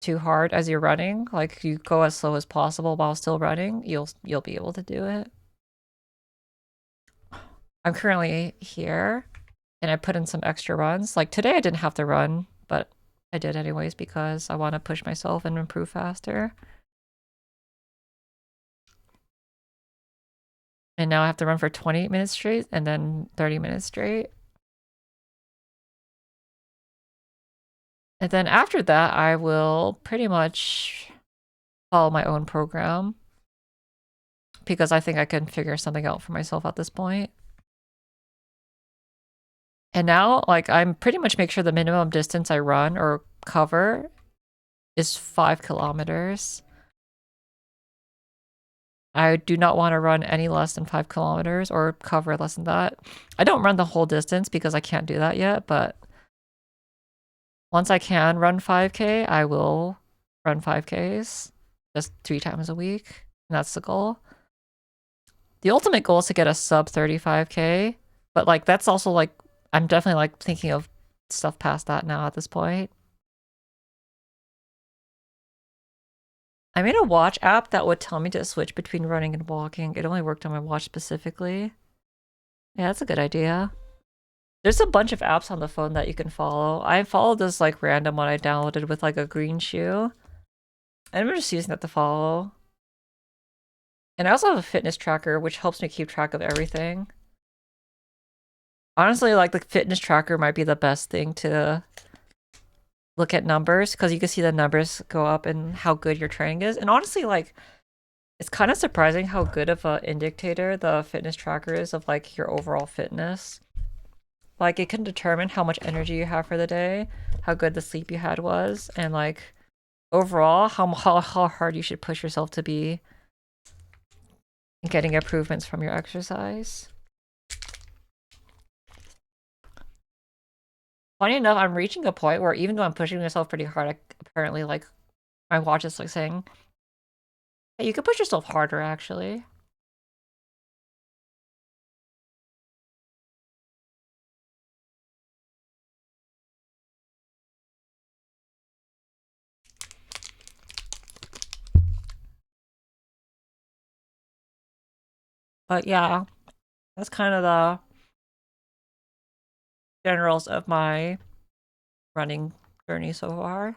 Speaker 1: too hard as you're running, like you go as slow as possible while still running, you'll be able to do it. I'm currently here and I put in some extra runs. Like today I didn't have to run, but I did anyways because I want to push myself and improve faster. And now I have to run for 28 minutes straight and then 30 minutes straight. And then after that, I will pretty much follow my own program because I think I can figure something out for myself at this point. And now, like, I'm pretty much make sure the minimum distance I run or cover is 5 kilometers. I do not want to run any less than 5 kilometers or cover less than that. I don't run the whole distance because I can't do that yet, but once I can run 5K, I will run 5Ks just 3 times a week. And that's the goal. The ultimate goal is to get a sub 35K, but like that's also like I'm definitely like thinking of stuff past that now at this point. I made a watch app that would tell me to switch between running and walking. It only worked on my watch specifically. Yeah, that's a good idea. There's a bunch of apps on the phone that you can follow. I followed this like random one I downloaded with like a green shoe. And I'm just using that to follow. And I also have a fitness tracker, which helps me keep track of everything. Honestly, like the fitness tracker might be the best thing to look at numbers because you can see the numbers go up and how good your training is. And honestly, like it's kind of surprising how good of an indicator the fitness tracker is of like your overall fitness. Like it can determine how much energy you have for the day, how good the sleep you had was, and like overall how hard you should push yourself to be getting improvements from your exercise. Funny enough, I'm reaching a point where even though I'm pushing myself pretty hard, apparently like my watch is like saying, hey, you can push yourself harder actually. But yeah, that's kind of the generals of my running journey so far.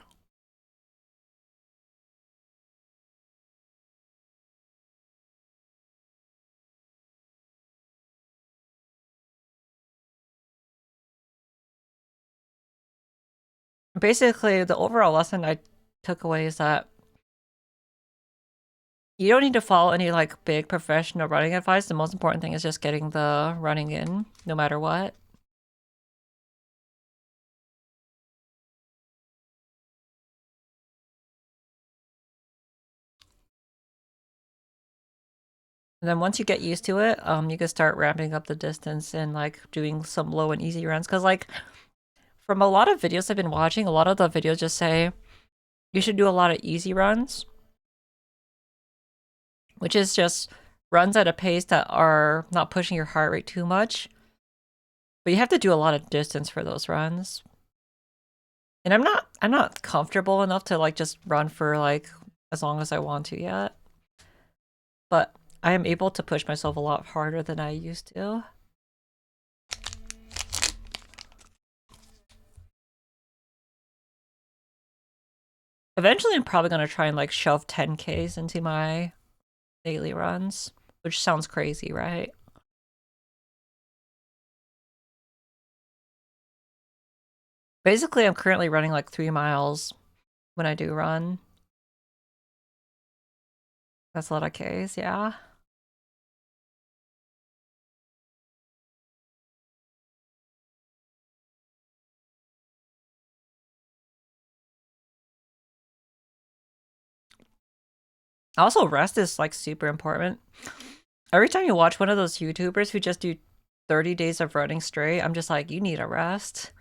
Speaker 1: Basically, the overall lesson I took away is that you don't need to follow any like big professional running advice. The most important thing is just getting the running in, no matter what. And then once you get used to it, you can start ramping up the distance and like doing some low and easy runs. Cause like from a lot of videos I've been watching, a lot of the videos just say you should do a lot of easy runs, which is just runs at a pace that are not pushing your heart rate too much. But you have to do a lot of distance for those runs. And I'm not comfortable enough to like just run for like as long as I want to yet. But I am able to push myself a lot harder than I used to. Eventually, I'm probably going to try and like shove 10Ks into my daily runs, which sounds crazy, right? Basically, I'm currently running like 3 miles when I do run. That's a lot of Ks, yeah. Also, rest is like super important. Every time you watch one of those YouTubers who just do 30 days of running straight, I'm just like, you need a rest.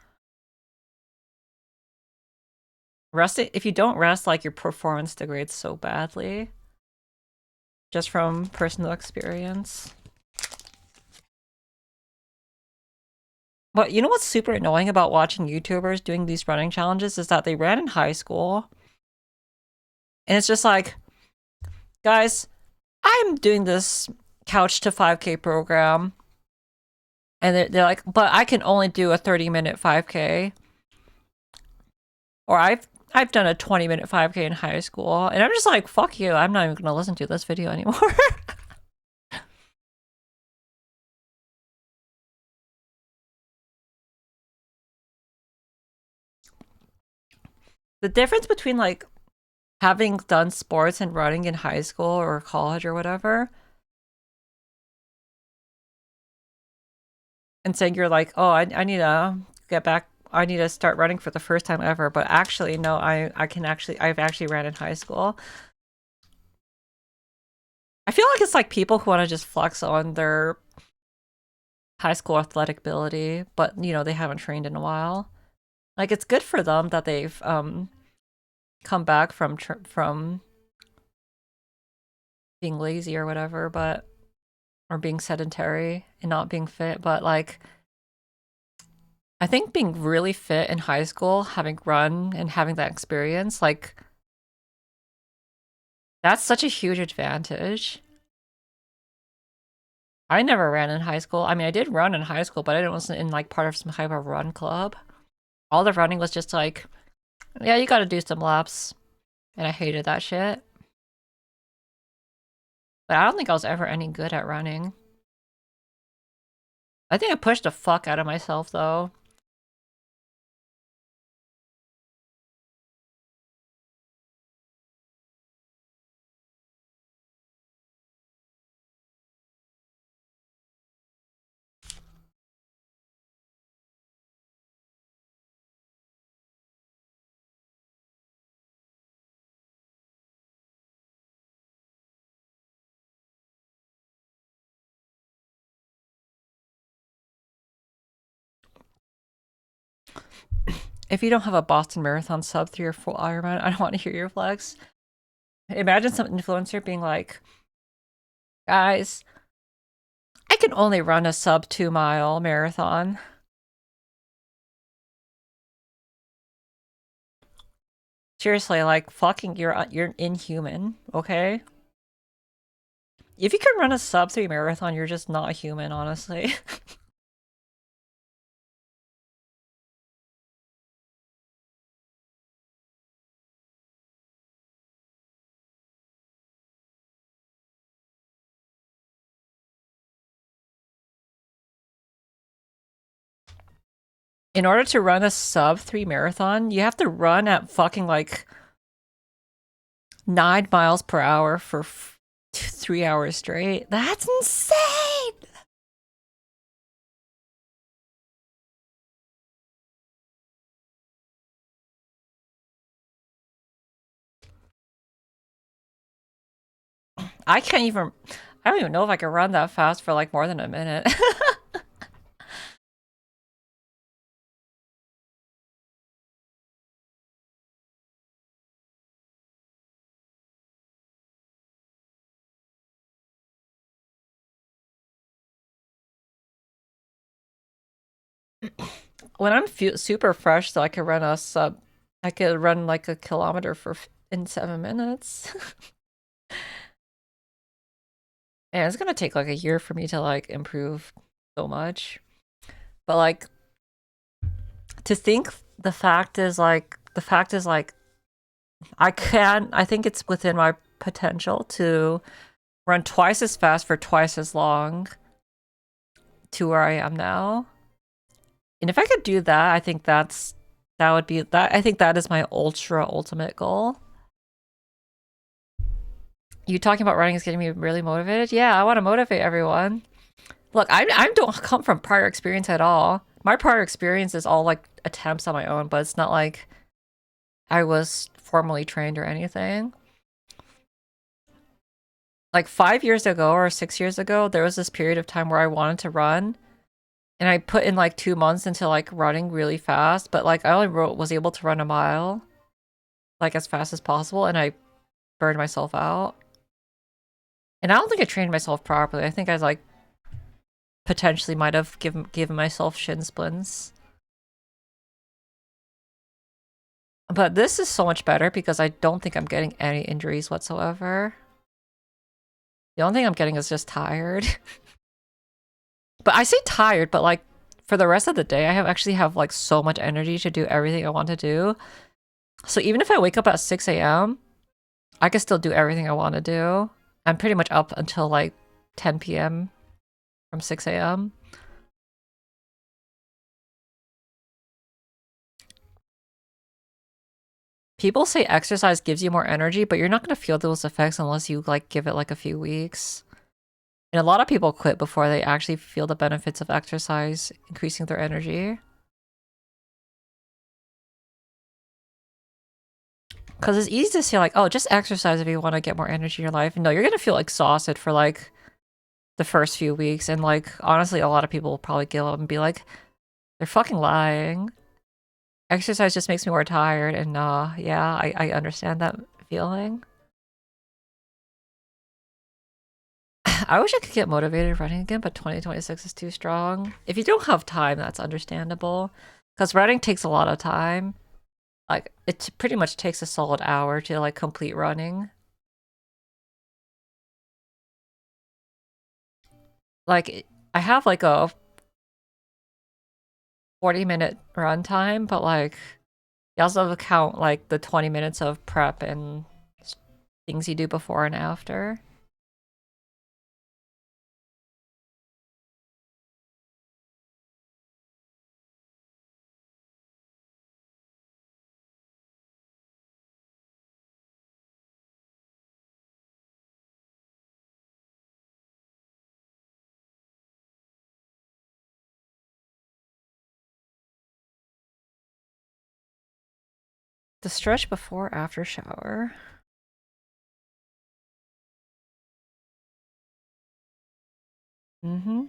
Speaker 1: Resting, if you don't rest, like your performance degrades so badly. Just from personal experience. But you know what's super annoying about watching YouTubers doing these running challenges is that they ran in high school. And it's just like, guys, I'm doing this couch to 5K program. And they're like, but I can only do a 30-minute 5K. Or I've done a 20-minute 5K in high school. And I'm just like, fuck you. I'm not even going to listen to this video anymore. The difference between like having done sports and running in high school or college or whatever and saying you're like, oh, I need to get back, I need to start running for the first time ever, but actually no, I've actually ran in high school. I feel like it's like people who want to just flex on their high school athletic ability, but you know, they haven't trained in a while. Like it's good for them that they've come back from being lazy or whatever, but or being sedentary and not being fit, but like I think being really fit in high school, having run and having that experience, like that's such a huge advantage. I never ran in high school. I mean, I did run in high school, but I wasn't in like part of some type of run club. All the running was just like, yeah, you gotta do some laps. And I hated that shit. But I don't think I was ever any good at running. I think I pushed the fuck out of myself though. If you don't have a Boston Marathon sub 3 or 4 Ironman, I don't want to hear your flex. Imagine some influencer being like, guys, I can only run a sub 2 mile marathon. Seriously, like fucking you're inhuman, okay? If you can run a sub 3 marathon, you're just not human, honestly. In order to run a sub 3 marathon, you have to run at fucking like 9 miles per hour for 3 hours straight. That's insane! I can't even, I don't even know if I can run that fast for like more than a minute. When I'm super fresh, so I could run a sub, I could run like a kilometer in 7 minutes. And it's gonna take like a year for me to like improve so much. But like to think the fact is like I think it's within my potential to run twice as fast for twice as long to where I am now. And if I could do that, I think that would be that I think that is my ultimate goal. You talking about running is getting me really motivated? Yeah, I want to motivate everyone. Look, I don't come from prior experience at all. My prior experience is all like attempts on my own, but it's not like I was formally trained or anything. Like 5 years ago or 6 years ago, there was this period of time where I wanted to run, and I put in like 2 months into like running really fast, but like I only was able to run a mile, like as fast as possible, and I burned myself out. And I don't think I trained myself properly. I think I like potentially might have given myself shin splints. But this is so much better because I don't think I'm getting any injuries whatsoever. The only thing I'm getting is just tired. But I say tired, but like for the rest of the day, I actually have like so much energy to do everything I want to do. So even if I wake up at 6 a.m., I can still do everything I want to do. I'm pretty much up until like 10 p.m. from 6 a.m. People say exercise gives you more energy, but you're not going to feel those effects unless you like give it like a few weeks. And a lot of people quit before they actually feel the benefits of exercise increasing their energy. Because it's easy to say like, oh, just exercise if you want to get more energy in your life. No, you're gonna feel exhausted for like the first few weeks, and like honestly, a lot of people will probably give up and be like, they're fucking lying. Exercise just makes me more tired, and yeah, I understand that feeling. I wish I could get motivated running again, but 2026 is too strong. If you don't have time, that's understandable. Because running takes a lot of time. Like, it pretty much takes a solid hour to, like, complete running. Like, I have, like, a 40-minute run time, but, like, you also have to count, like, the 20 minutes of prep and things you do before and after. The stretch before after shower. Mm-hmm.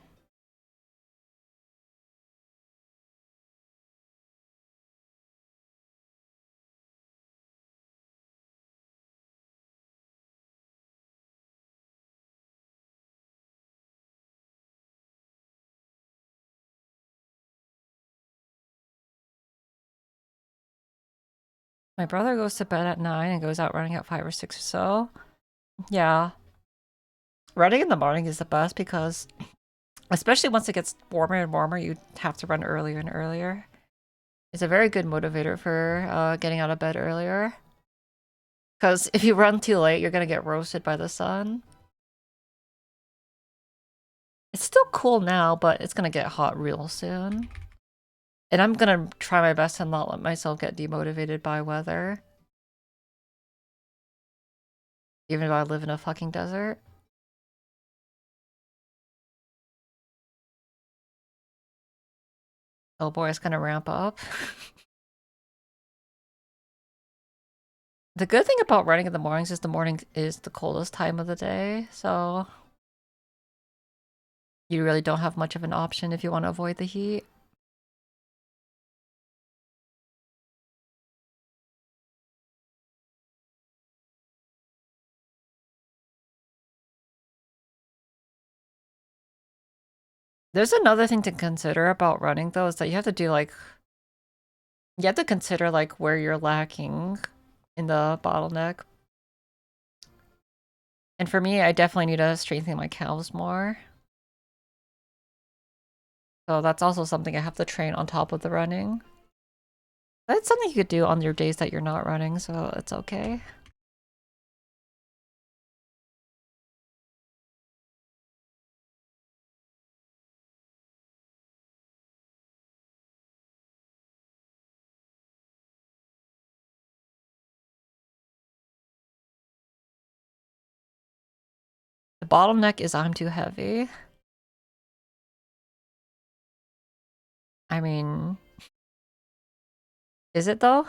Speaker 1: My brother goes to bed at 9 and goes out running at 5 or 6 or so. Yeah. Running in the morning is the best because, especially once it gets warmer and warmer, you have to run earlier and earlier. It's a very good motivator for getting out of bed earlier. Because if you run too late, you're gonna get roasted by the sun. It's still cool now, but it's gonna get hot real soon. And I'm gonna try my best to not let myself get demotivated by weather. Even though I live in a fucking desert. Oh boy, it's gonna ramp up. The good thing about running in the mornings is the morning is the coldest time of the day, so you really don't have much of an option if you want to avoid the heat. There's another thing to consider about running though, is that you have to do like, you have to consider like where you're lacking in the bottleneck. And for me, I definitely need to strengthen my calves more. So that's also something I have to train on top of the running. That's something you could do on your days that you're not running, so it's okay. The bottleneck is I'm too heavy. I mean, is it though?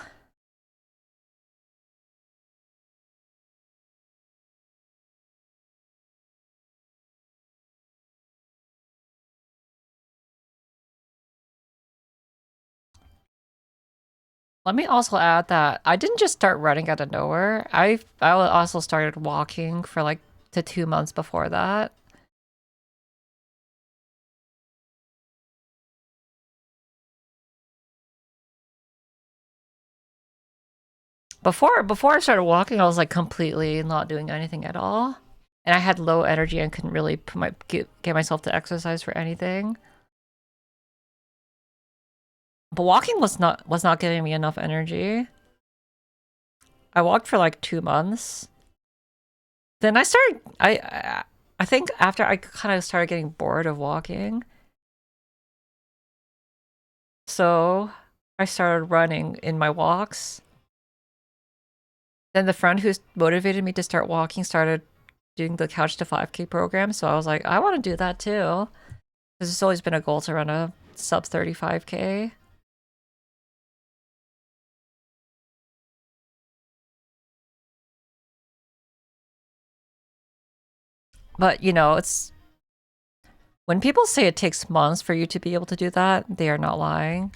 Speaker 1: Let me also add that I didn't just start running out of nowhere. I also started walking for like the 2 months before that. Before I started walking, I was like completely not doing anything at all, and I had low energy and couldn't really get myself to exercise for anything. But walking was not giving me enough energy. I walked for like 2 months. Then I think after I kind of started getting bored of walking, so I started running in my walks. Then the friend who's motivated me to start walking started doing the Couch to 5K program, so I was like, I want to do that too. Because it's always been a goal to run a sub 35K. But, you know, it's when people say it takes months for you to be able to do that, they are not lying.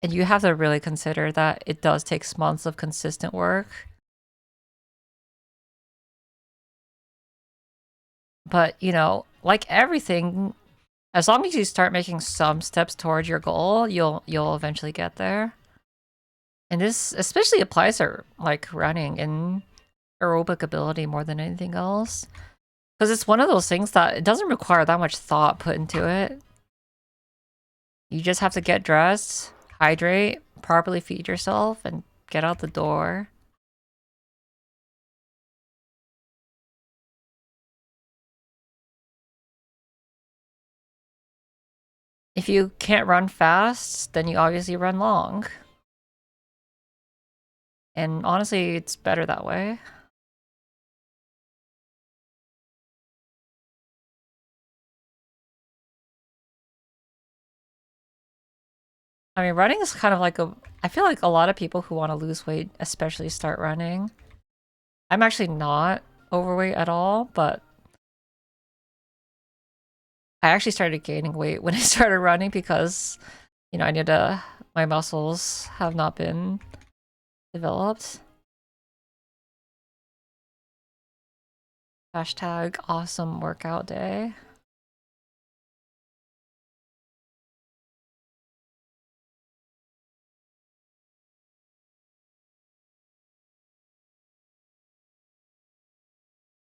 Speaker 1: And you have to really consider that it does take months of consistent work. But, you know, like everything, as long as you start making some steps towards your goal, you'll eventually get there. And this especially applies to like running and aerobic ability more than anything else. Because it's one of those things that it doesn't require that much thought put into it. You just have to get dressed, hydrate, properly feed yourself, and get out the door. If you can't run fast, then you obviously run long. And honestly, it's better that way. I mean, running is kind of like a... I feel like a lot of people who want to lose weight especially start running. I'm actually not overweight at all, but I actually started gaining weight when I started running because, you know, I need to... My muscles have not been developed. Hashtag awesome workout day.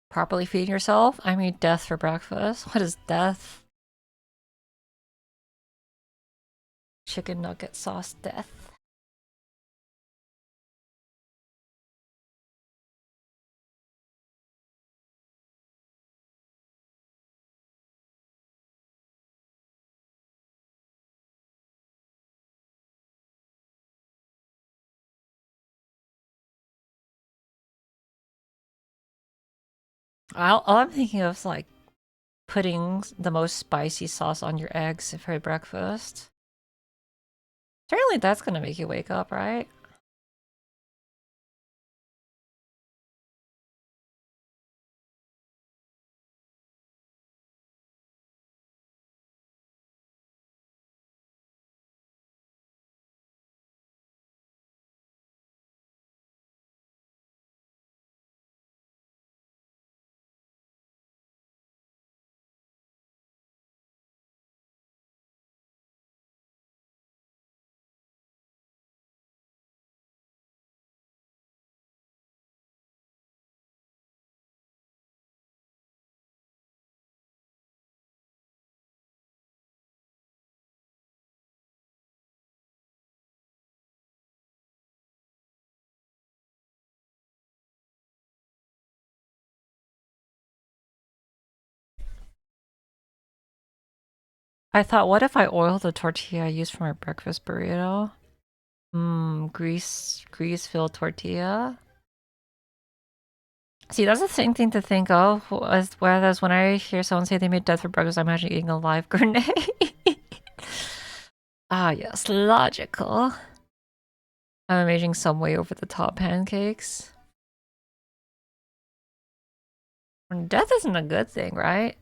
Speaker 1: Properly feeding yourself? I mean, death for breakfast. What is death? Chicken nugget sauce death. All I'm thinking of is like putting the most spicy sauce on your eggs for breakfast. Certainly that's gonna make you wake up, right? I thought, what if I oil the tortilla I use for my breakfast burrito? Grease-filled tortilla. See, that's the same thing to think of, whereas when I hear someone say they made death for breakfast, I imagine eating a live grenade. Ah, yes, logical. I'm imagining some way over the top pancakes. Death isn't a good thing, right?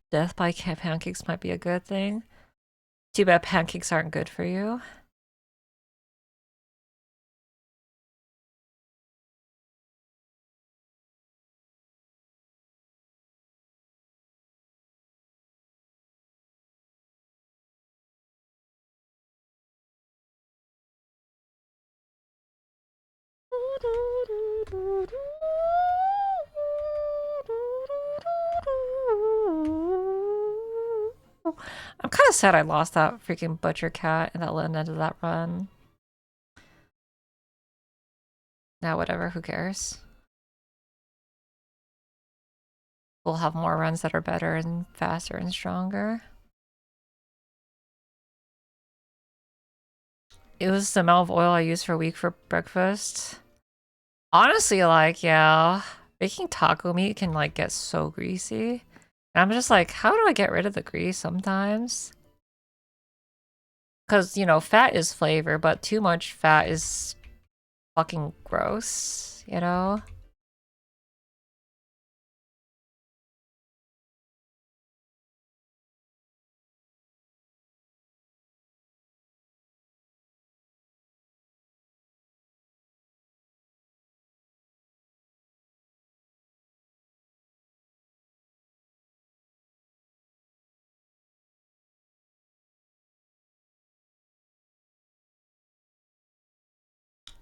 Speaker 1: Death by pancakes might be a good thing. Too bad pancakes aren't good for you. I'm kind of sad I lost that freaking butcher cat in that end of that run. Now, whatever, who cares? We'll have more runs that are better and faster and stronger. It was the amount of oil I used for a week for breakfast. Honestly, like, yeah, making taco meat can like get so greasy. And I'm just like, how do I get rid of the grease sometimes? Because, you know, fat is flavor, but too much fat is fucking gross, you know?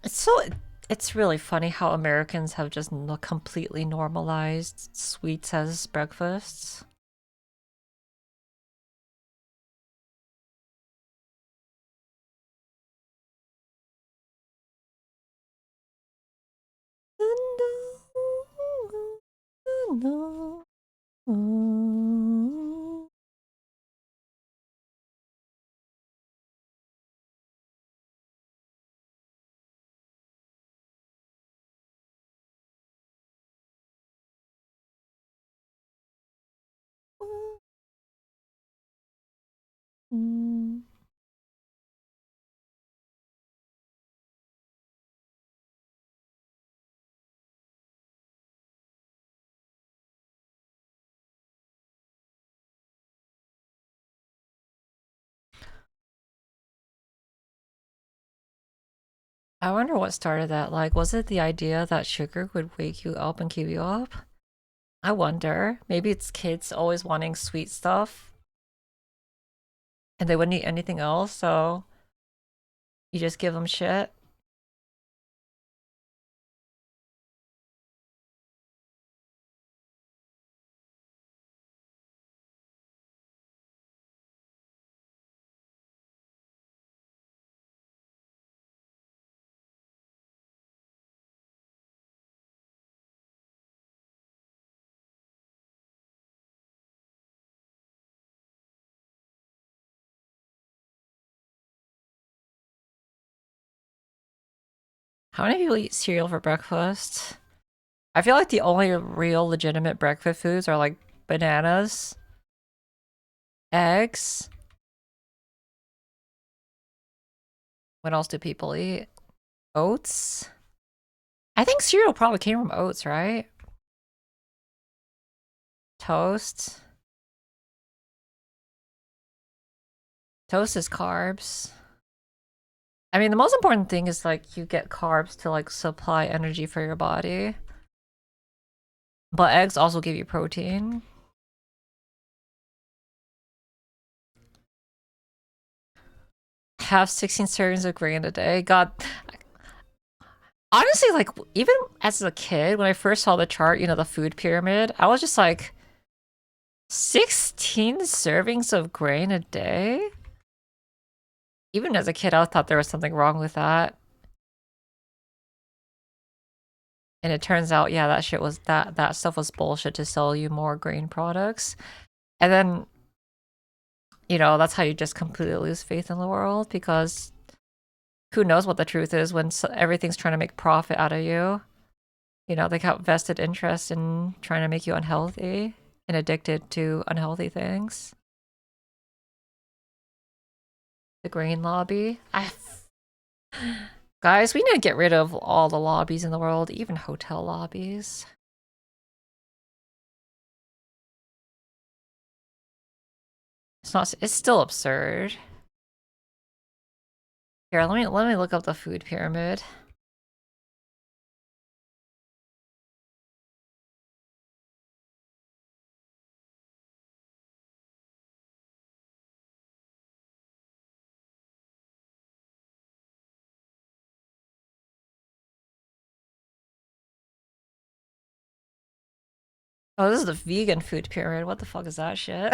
Speaker 1: It's so it's really funny how Americans have just completely normalized sweets as breakfasts. I wonder what started that. Like, was it the idea that sugar would wake you up and keep you up? I wonder. Maybe it's kids always wanting sweet stuff and they wouldn't eat anything else, so you just give them shit. How many people eat cereal for breakfast? I feel like the only real legitimate breakfast foods are like bananas, eggs. What else do people eat? Oats? I think cereal probably came from oats, right? Toast. Toast is carbs. I mean, the most important thing is like you get carbs to like supply energy for your body. But eggs also give you protein. Have 16 servings of grain a day. God, honestly, like even as a kid, when I first saw the chart, you know, the food pyramid, I was just like, 16 servings of grain a day? Even as a kid, I thought there was something wrong with that. And it turns out, yeah, that shit was that stuff was bullshit to sell you more grain products. And then, you know, that's how you just completely lose faith in the world because who knows what the truth is when everything's trying to make profit out of you. You know, they got vested interest in trying to make you unhealthy and addicted to unhealthy things. The grain lobby. Guys, we need to get rid of all the lobbies in the world, even hotel lobbies. It's still absurd. Here, let me look up the food pyramid. Oh, this is the vegan food pyramid. What the fuck is that shit?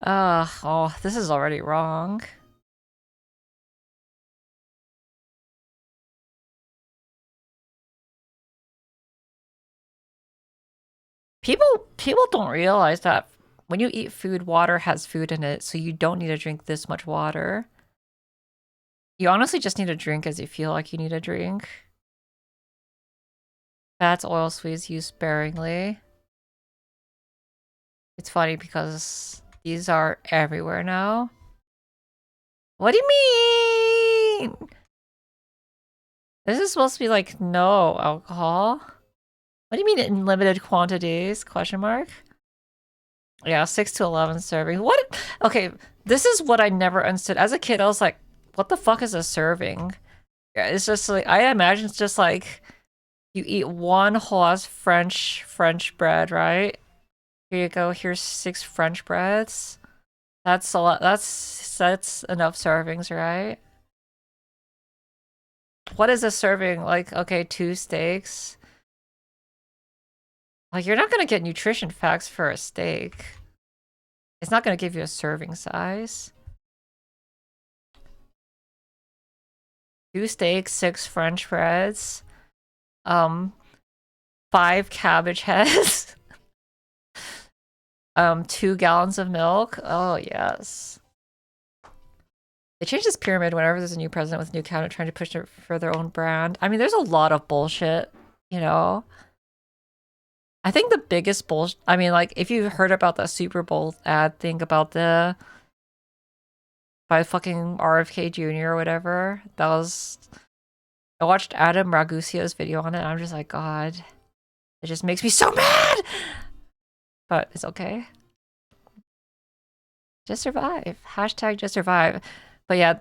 Speaker 1: Oh, this is already wrong. People don't realize that when you eat food, water has food in it, so you don't need to drink this much water. You honestly just need to drink as you feel like you need a drink. Fats, oil, sweets used sparingly. It's funny because these are everywhere now. What do you mean? This is supposed to be like no alcohol. What do you mean in limited quantities? Question mark. Yeah, 6 to 11 serving. What? Okay, this is what I never understood. As a kid, I was like, what the fuck is a serving? Yeah, it's just like, I imagine it's just like you eat one whole ass French bread, right? Here you go. Here's 6 French breads. That's a lot. That's enough servings, right? What is a serving? Like, okay, 2 steaks. Like, you're not gonna get nutrition facts for a steak. It's not gonna give you a serving size. 2 steaks, 6 French breads, 5 cabbage heads, 2 gallons of milk. Oh yes. They changed this pyramid whenever there's a new president with a new cabinet trying to push it for their own brand. I mean, there's a lot of bullshit, you know? I think the biggest bullshit, I mean, like, if you heard about the Super Bowl ad thing about the by fucking RFK Jr. or whatever, that was, I watched Adam Ragusio's video on it, and I'm just like, God, it just makes me so mad! But it's okay. Just survive. Hashtag just survive. But yeah,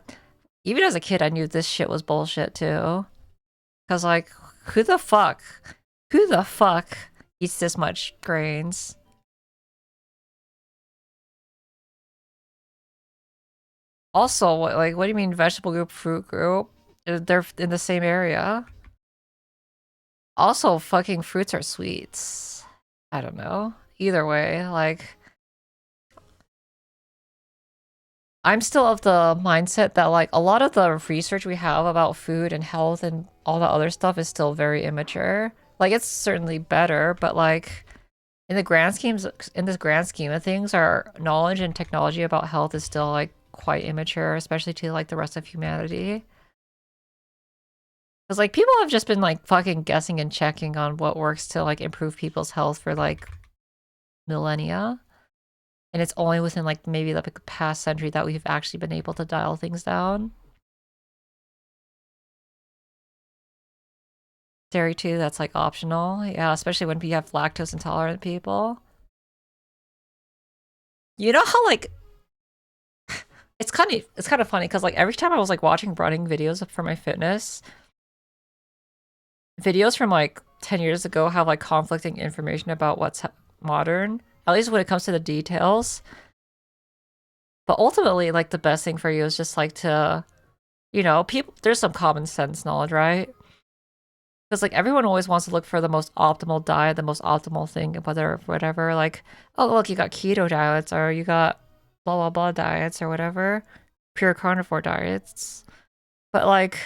Speaker 1: even as a kid, I knew this shit was bullshit too. Cause like, who the fuck eats this much grains? Also, what do you mean vegetable group, fruit group? They're in the same area. Also, fucking fruits are sweets. I don't know. Either way, like, I'm still of the mindset that like a lot of the research we have about food and health and all that other stuff is still very immature. Like it's certainly better, but like in this grand scheme of things, our knowledge and technology about health is still like quite immature, especially to like the rest of humanity. Because like people have just been like fucking guessing and checking on what works to like improve people's health for like millennia. And it's only within like maybe the past century that we've actually been able to dial things down. Dairy too, that's like optional. Yeah, especially when you have lactose intolerant people. You know how like it's kind of funny because like every time I was like watching running videos for my fitness, videos from like 10 years ago have like conflicting information about what's modern, at least when it comes to the details. But ultimately, like the best thing for you is just like to, you know, people there's some common sense knowledge, right? Because like everyone always wants to look for the most optimal diet, the most optimal thing, whether whatever. Like, oh look, you got keto diets, or you got blah blah blah diets, or whatever, pure carnivore diets. But like,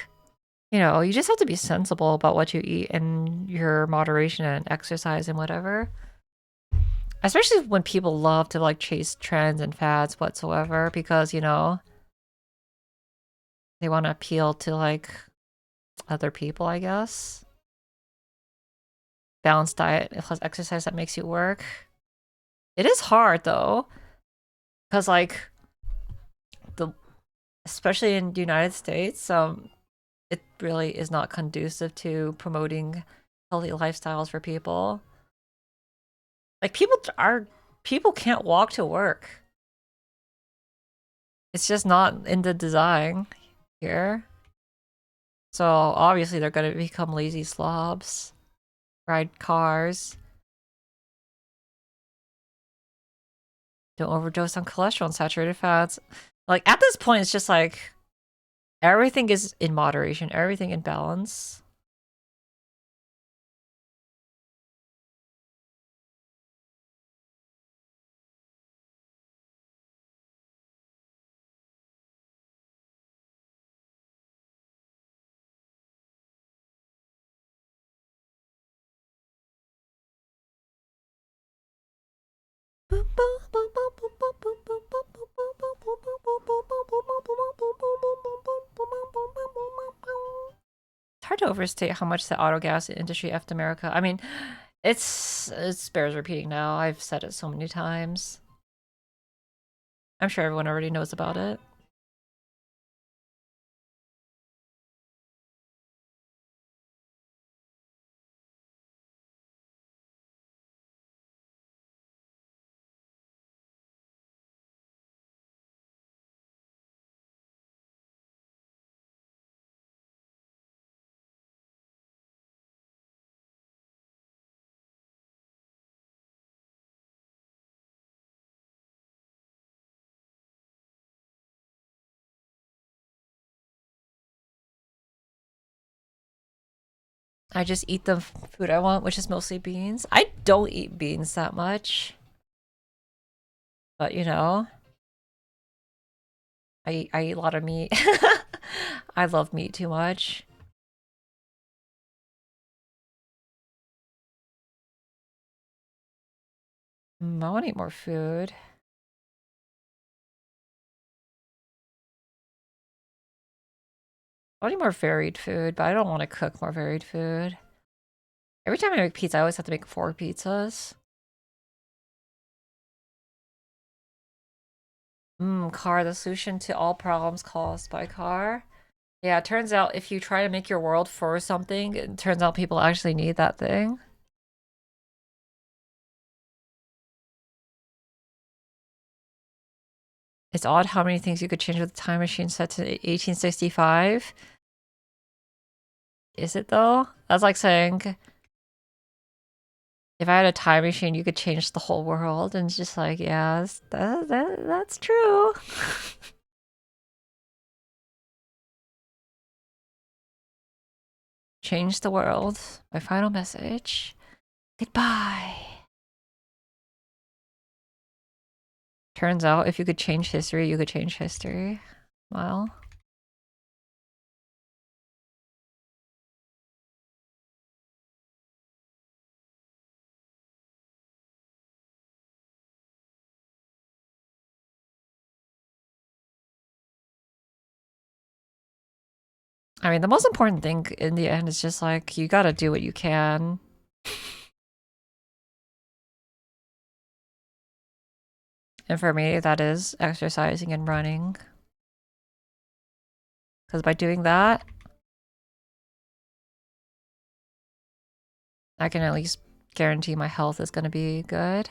Speaker 1: you know, you just have to be sensible about what you eat and your moderation and exercise and whatever. Especially when people love to like chase trends and fads whatsoever, because you know they want to appeal to like other people, I guess. Balanced diet plus exercise that makes you work. It is hard though, because like the especially in the United States, it really is not conducive to promoting healthy lifestyles for people. Like people can't walk to work. It's just not in the design here. So obviously they're gonna become lazy slobs, ride cars, don't overdose on cholesterol and saturated fats. Like at this point, it's just like everything is in moderation, everything in balance. It's hard to overstate how much the auto gas industry effed America. I mean, it bears repeating now. I've said it so many times. I'm sure everyone already knows about it. I just eat the food I want, which is mostly beans. I don't eat beans that much. But, you know, I eat a lot of meat. I love meat too much. I want to eat more food. I want to eat more varied food, but I don't want to cook more varied food. Every time I make pizza, I always have to make 4 pizzas. Car, the solution to all problems caused by car. Yeah, it turns out if you try to make your world for something, it turns out people actually need that thing. It's odd how many things you could change with a time machine set to 1865. Is it though? That's like saying if I had a time machine, you could change the whole world, and it's just like, yeah, that's true. Change the world. My final message. Goodbye. Turns out if you could change history, you could change history. Well. I mean, the most important thing in the end is just like, you gotta do what you can. And for me, that is exercising and running. Because by doing that, I can at least guarantee my health is gonna be good.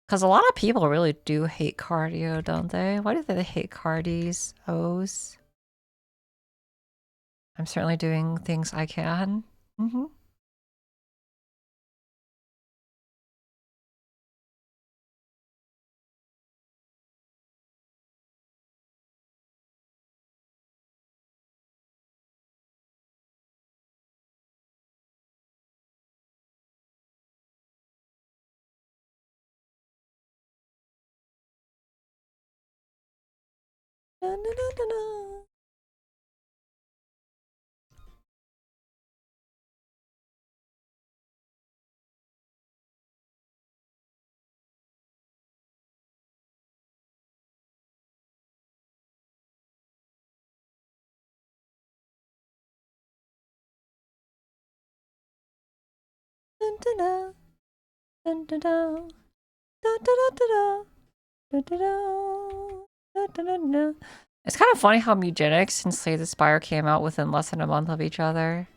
Speaker 1: Because a lot of people really do hate cardio, don't they? Why do they hate cardies? O's? I'm certainly doing things I can. Mm-hmm. Dun, dun, dun, dun, dun. Dun, dun, dun. Dun, dun, dun. Dun, dun, dun, dun, dun. Dun, dun, dun, dun, dun. It's kind of funny how Mewgenics and Slay the Spire came out within less than a month of each other.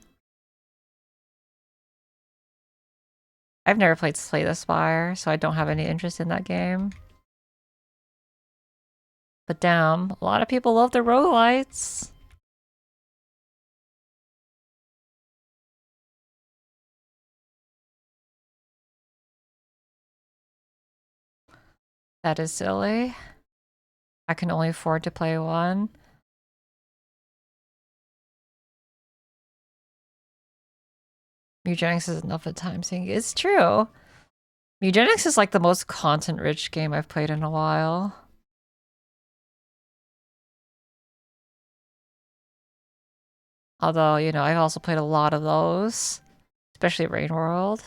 Speaker 1: I've never played Slay the Spire, so I don't have any interest in that game. But damn, a lot of people love the roguelites. That is silly. I can only afford to play one. Mewgenics is enough of time saying it's true. Mewgenics is like the most content-rich game I've played in a while. Although, you know, I've also played a lot of those. Especially Rain World.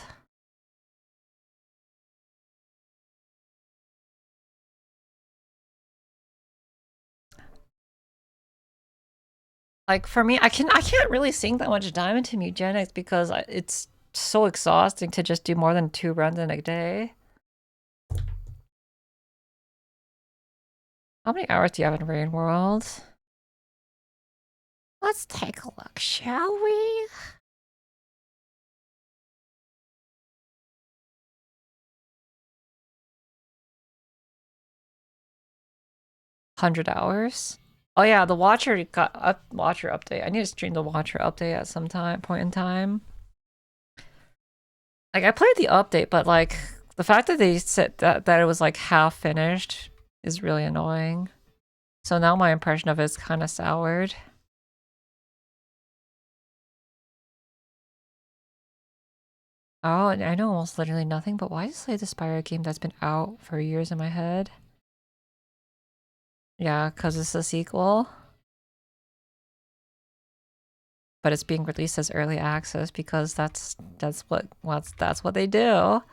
Speaker 1: Like for me, I can't really sink that much time into mewgenics because it's so exhausting to just do more than 2 runs in a day. How many hours do you have in Rain World? Let's take a look, shall we? $100. Oh yeah, the Watcher got Watcher update. I need to stream the Watcher update at some point in time. Like I played the update, but like the fact that they said that it was like half finished is really annoying. So now my impression of it is kind of soured. Oh, and I know almost literally nothing, but why is Slay the Spire game that's been out for years in my head? Yeah, because it's a sequel. But it's being released as early access because that's what they do.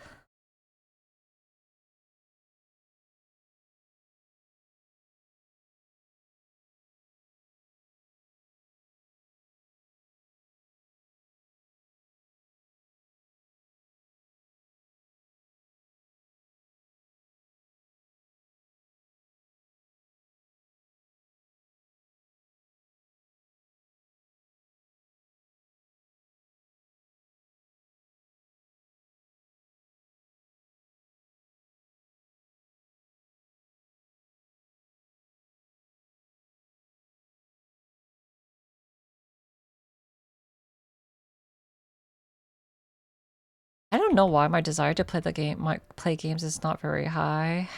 Speaker 1: I don't know why my desire to play games is not very high.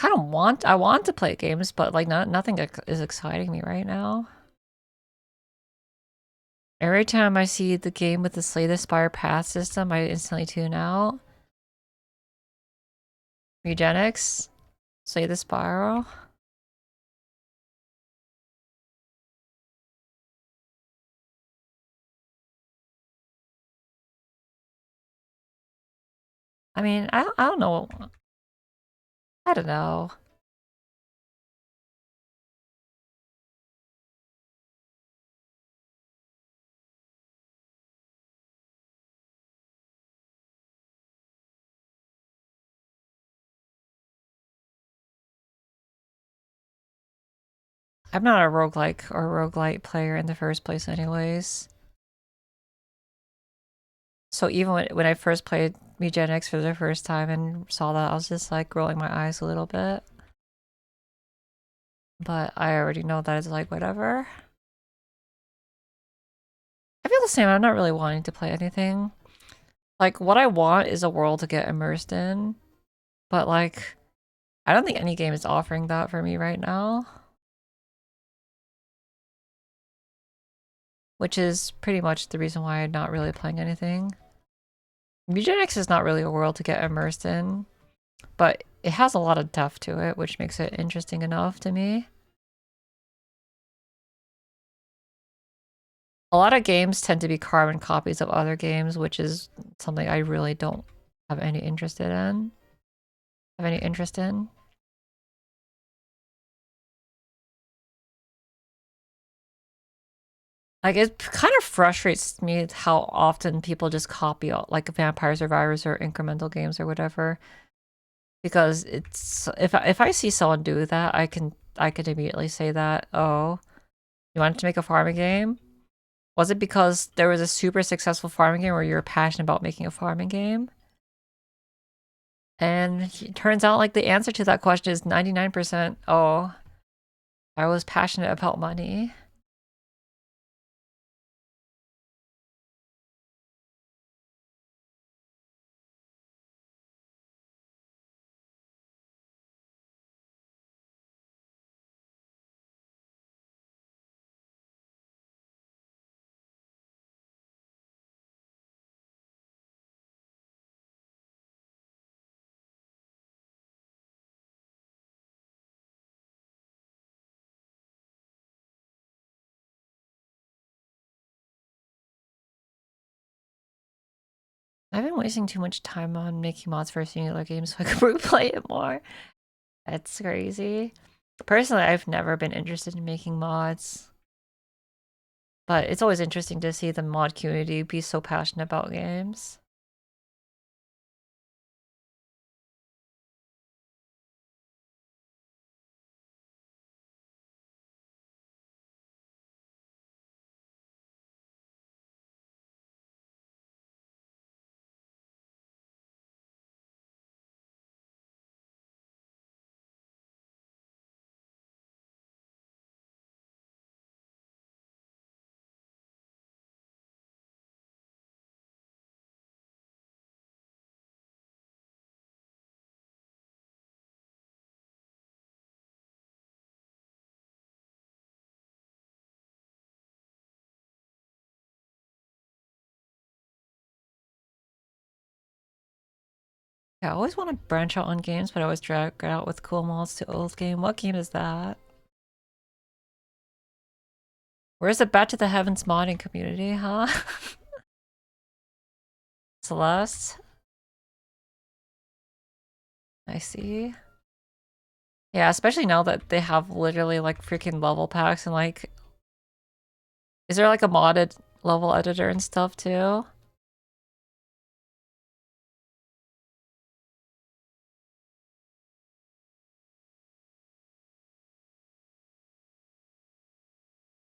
Speaker 1: I want to play games, but like nothing is exciting me right now. Every time I see the game with the Slay the Spire path system, I instantly tune out. Eugenics, Slay the Spiral. I mean, I don't know. I don't know. I'm not a roguelike or roguelite player in the first place anyways. So even when I first played Mewgenics for the first time and saw that, I was just like rolling my eyes a little bit. But I already know that it's like whatever. I feel the same. I'm not really wanting to play anything. Like what I want is a world to get immersed in. But like I don't think any game is offering that for me right now. Which is pretty much the reason why I'm not really playing anything. Mewgenics is not really a world to get immersed in, but it has a lot of depth to it, which makes it interesting enough to me. A lot of games tend to be carbon copies of other games, which is something I really don't have any interest in. Like it kind of frustrates me how often people just copy like Vampire Survivors or incremental games or whatever. Because it's if I see someone do that, I can immediately say that, oh, you wanted to make a farming game? Was it because there was a super successful farming game or you're passionate about making a farming game? And it turns out like the answer to that question is 99%, oh, I was passionate about money. I've been wasting too much time on making mods for a singular game so I can replay it more. That's crazy. Personally, I've never been interested in making mods. But it's always interesting to see the mod community be so passionate about games. Yeah, I always want to branch out on games, but I always drag out with cool mods to old game. What game is that? Where's the Back to the Heavens modding community, huh? Celeste? I see. Yeah, especially now that they have literally like freaking level packs and like... Is there like a modded level editor and stuff too?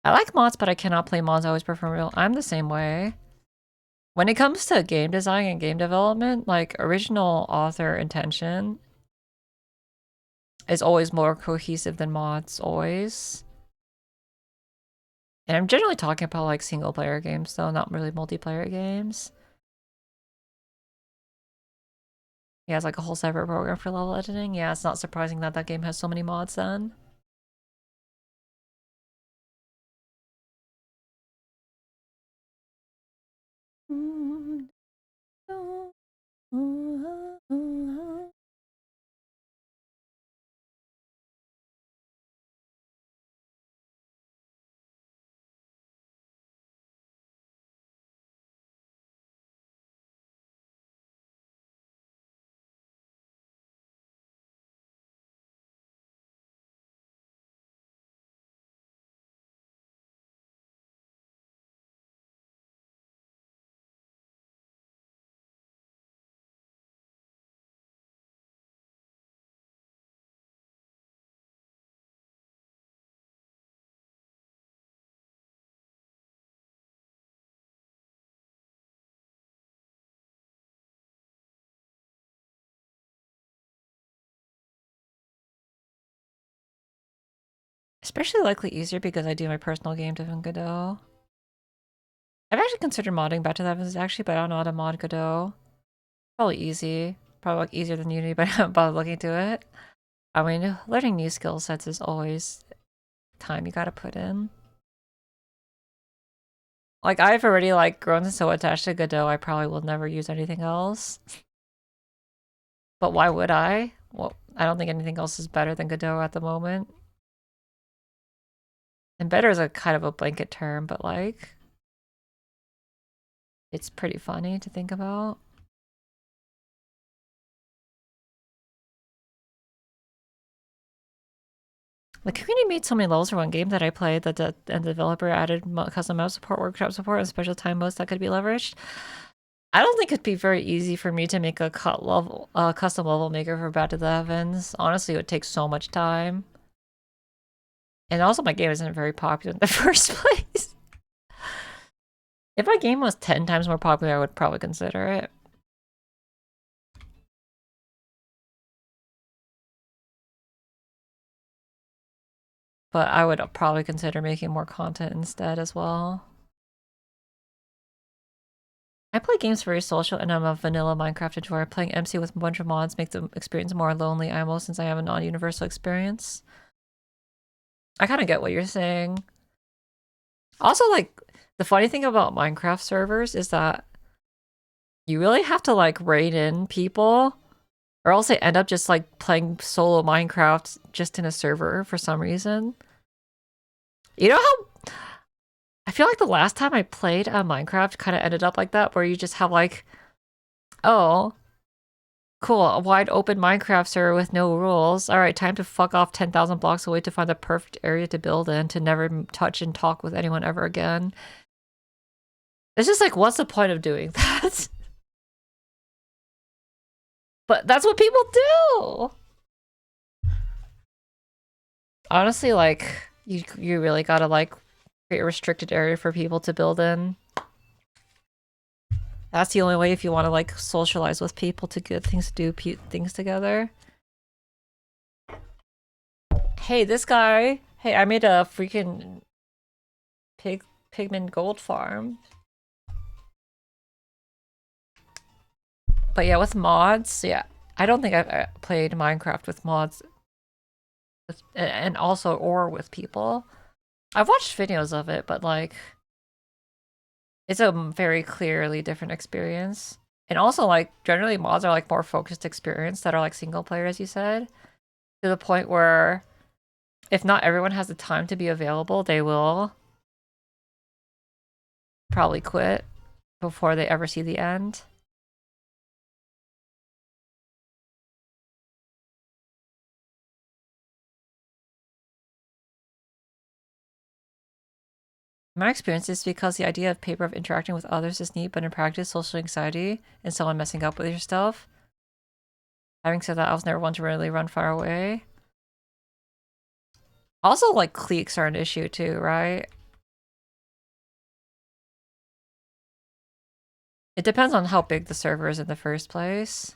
Speaker 1: I like mods, but I cannot play mods. I always prefer real. I'm the same way. When it comes to game design and game development, like original author intention is always more cohesive than mods, always. And I'm generally talking about like single player games though, not really multiplayer games. Yeah, it's like a whole separate program for level editing. Yeah, it's not surprising that that game has so many mods then. Especially likely easier because I do my personal game to Godot. I've actually considered modding Back to the Heavens actually, but I don't know how to mod Godot. Probably easy. Probably like easier than Unity, but I haven't bothered looking into it. I mean, learning new skill sets is always time you gotta put in. Like, I've already like grown so attached to Godot, I probably will never use anything else. But why would I? Well, I don't think anything else is better than Godot at the moment. And better is a kind of a blanket term, but like... It's pretty funny to think about. The community made so many levels for one game that I played that and the developer added custom mouse support, workshop support, and special time modes that could be leveraged. I don't think it'd be very easy for me to make a custom level maker for Back to the Heavens. Honestly, it would take so much time. And also my game isn't very popular in the first place. If my game was 10 times more popular, I would probably consider it. But I would probably consider making more content instead as well. I play games very social and I'm a vanilla Minecraft enjoyer. Playing MC with a bunch of mods makes the experience more lonely IMO since I have a non-universal experience. I kind of get what you're saying. Also, like, the funny thing about Minecraft servers is that you really have to, like, rein in people or else they end up just, like, playing solo Minecraft just in a server for some reason. You know how... I feel like the last time I played Minecraft kind of ended up like that, where you just have, like, Oh, cool. A wide open Minecraft server with no rules. All right, time to fuck off 10,000 blocks away to find the perfect area to build in to never touch and talk with anyone ever again. It's just like, what's the point of doing that? But that's what people do. Honestly, like, you really gotta, like, create a restricted area for people to build in. That's the only way if you want to, like, socialize with people to get things to do things together. Hey, this guy. Hey, I made a freaking pigment gold farm. But yeah, with mods, yeah. I don't think I've played Minecraft with mods. And also, or with people. I've watched videos of it, but like, it's a very clearly different experience. And also, like, generally mods are like more focused experience that are like single player, as you said, to the point where if not everyone has the time to be available, they will probably quit before they ever see the end. My experience is because the idea of paper of interacting with others is neat, but in practice, social anxiety and someone messing up with your stuff. Having said that, I was never one to really run far away. Also, like, cliques are an issue too, right? It depends on how big the server is in the first place.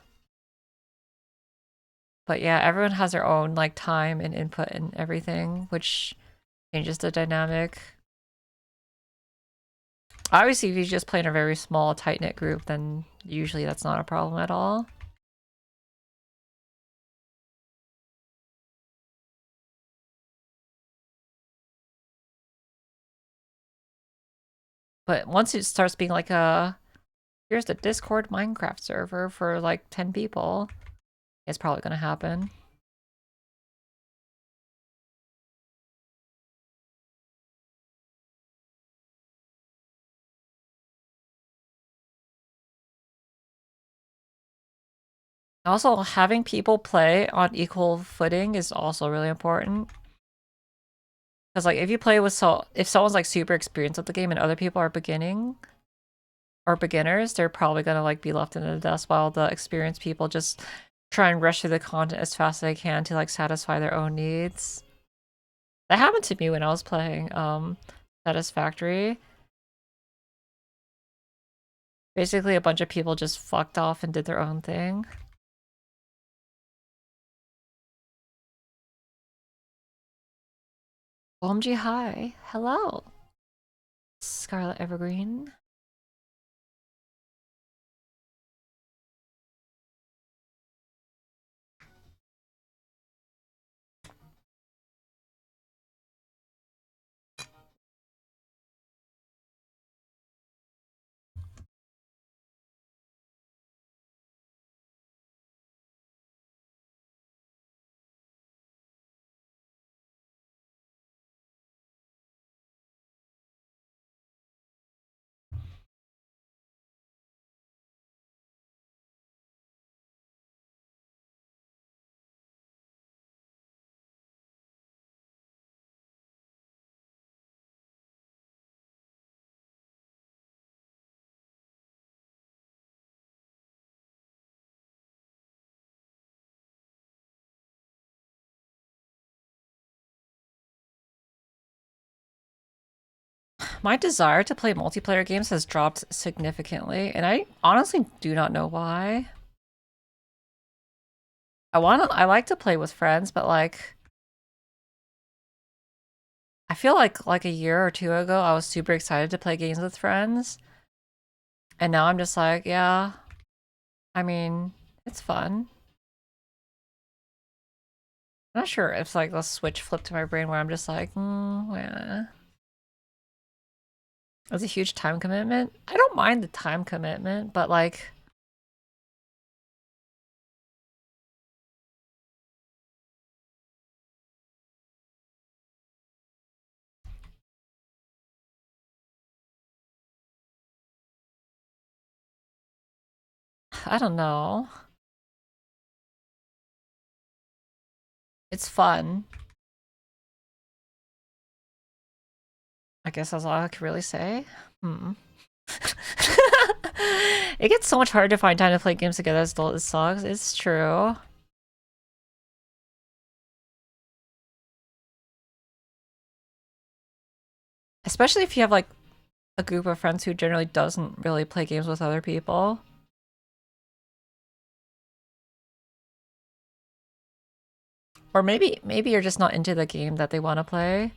Speaker 1: But yeah, everyone has their own, like, time and input and everything, which changes the dynamic. Obviously, if you just play in a very small, tight-knit group, then usually that's not a problem at all. But once it starts being like here's the Discord Minecraft server for like 10 people, it's probably gonna happen. Also, having people play on equal footing is also really important. Because like if you play with if someone's like super experienced with the game and other people are beginners, they're probably gonna like be left in the dust while the experienced people just try and rush through the content as fast as they can to like satisfy their own needs. That happened to me when I was playing Satisfactory. Basically a bunch of people just fucked off and did their own thing. OMG, hi. Hello. Scarlet Evergreen. My desire to play multiplayer games has dropped significantly, and I honestly do not know why. I like to play with friends, but like I feel like a year or two ago I was super excited to play games with friends. And now I'm just like, yeah, I mean, it's fun. I'm not sure if like the switch flipped to my brain where I'm just like, yeah. It's a huge time commitment. I don't mind the time commitment, but like I don't know. It's fun. I guess that's all I could really say. Hmm. It gets so much harder to find time to play games together as adult. It sucks. It's true. Especially if you have like a group of friends who generally doesn't really play games with other people. Or maybe you're just not into the game that they want to play.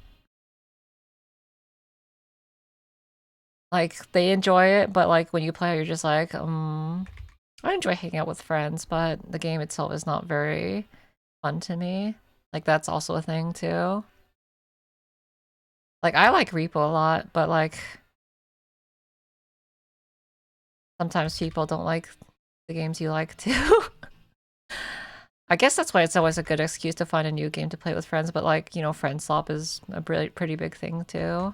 Speaker 1: Like they enjoy it, but like when you play you're just like, I enjoy hanging out with friends, but the game itself is not very fun to me. Like that's also a thing too. Like I like Repo a lot, but like sometimes people don't like the games you like too. I guess that's why it's always a good excuse to find a new game to play with friends, but like, you know, friend swap is a pretty big thing too.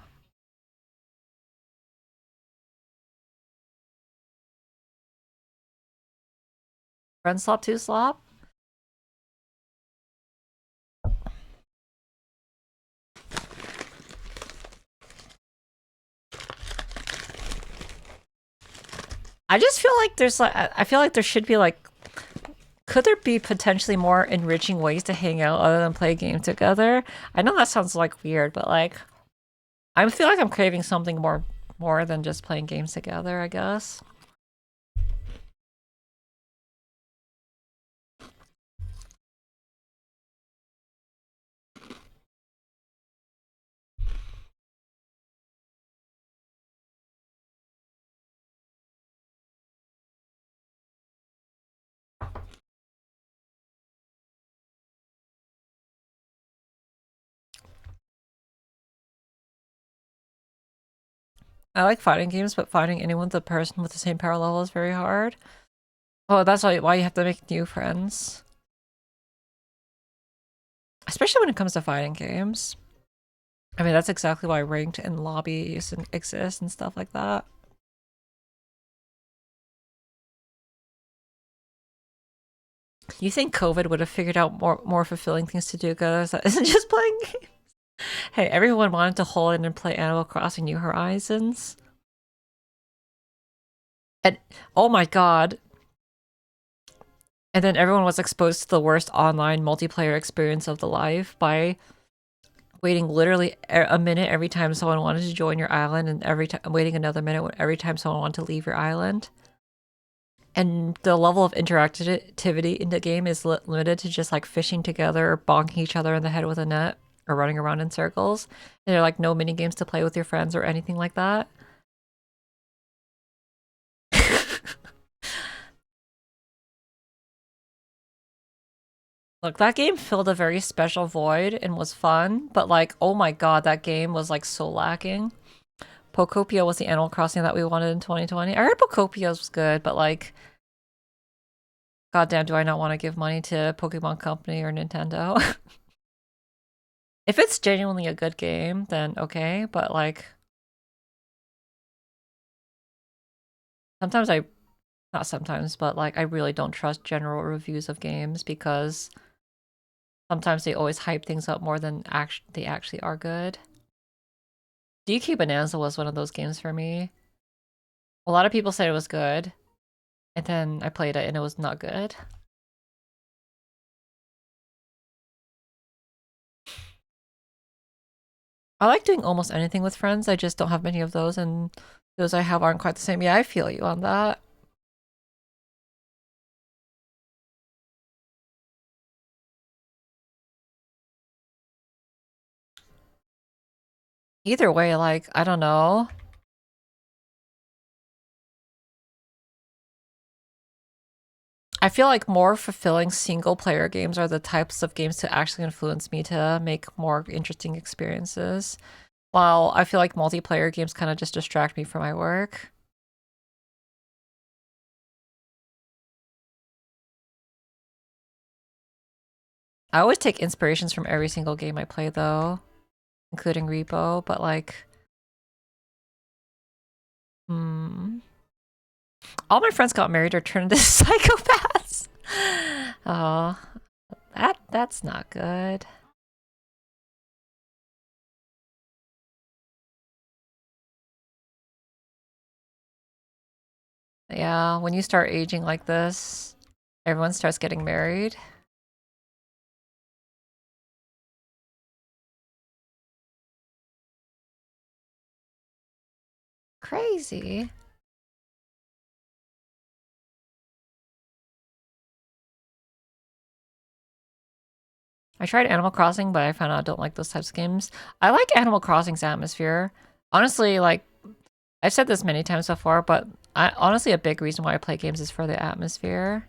Speaker 1: Friend swap to slop? I just feel like there's like I feel like there should be like could there be potentially more enriching ways to hang out other than play games together? I know that sounds like weird, but like I feel like I'm craving something more than just playing games together, I guess. I like fighting games, but finding anyone the person with the same power level is very hard. Oh, that's why you have to make new friends. Especially when it comes to fighting games. I mean, that's exactly why ranked and lobbies exist and stuff like that. You think COVID would have figured out more fulfilling things to do together that isn't just playing games? Hey, everyone wanted to hold in and play Animal Crossing New Horizons. And oh my god. And then everyone was exposed to the worst online multiplayer experience of the life by waiting literally a minute every time someone wanted to join your island and every time waiting another minute every time someone wanted to leave your island. And the level of interactivity in the game is limited to just like fishing together or bonking each other in the head with a net or running around in circles. And there are like no mini games to play with your friends or anything like that. Look, that game filled a very special void and was fun, but like, oh my god, that game was like so lacking. Pokopia was the Animal Crossing that we wanted in 2020. I heard Pokopia was good, but like, goddamn, do I not want to give money to Pokemon Company or Nintendo? If it's genuinely a good game, then okay, but like, sometimes not sometimes, but like, I really don't trust general reviews of games because sometimes they always hype things up more than they actually are good. DK Bonanza was one of those games for me. A lot of people said it was good, and then I played it and it was not good. I like doing almost anything with friends, I just don't have many of those, and those I have aren't quite the same. Yeah, I feel you on that. Either way, like, I don't know. I feel like more fulfilling single-player games are the types of games to actually influence me to make more interesting experiences. While I feel like multiplayer games kind of just distract me from my work. I always take inspirations from every single game I play though, including Repo, but like, All my friends got married or turned into psychopaths. Oh, that's not good. Yeah, when you start aging like this, everyone starts getting married. Crazy. I tried Animal Crossing, but I found out I don't like those types of games. I like Animal Crossing's atmosphere. Honestly, like, I've said this many times before, but honestly, a big reason why I play games is for the atmosphere.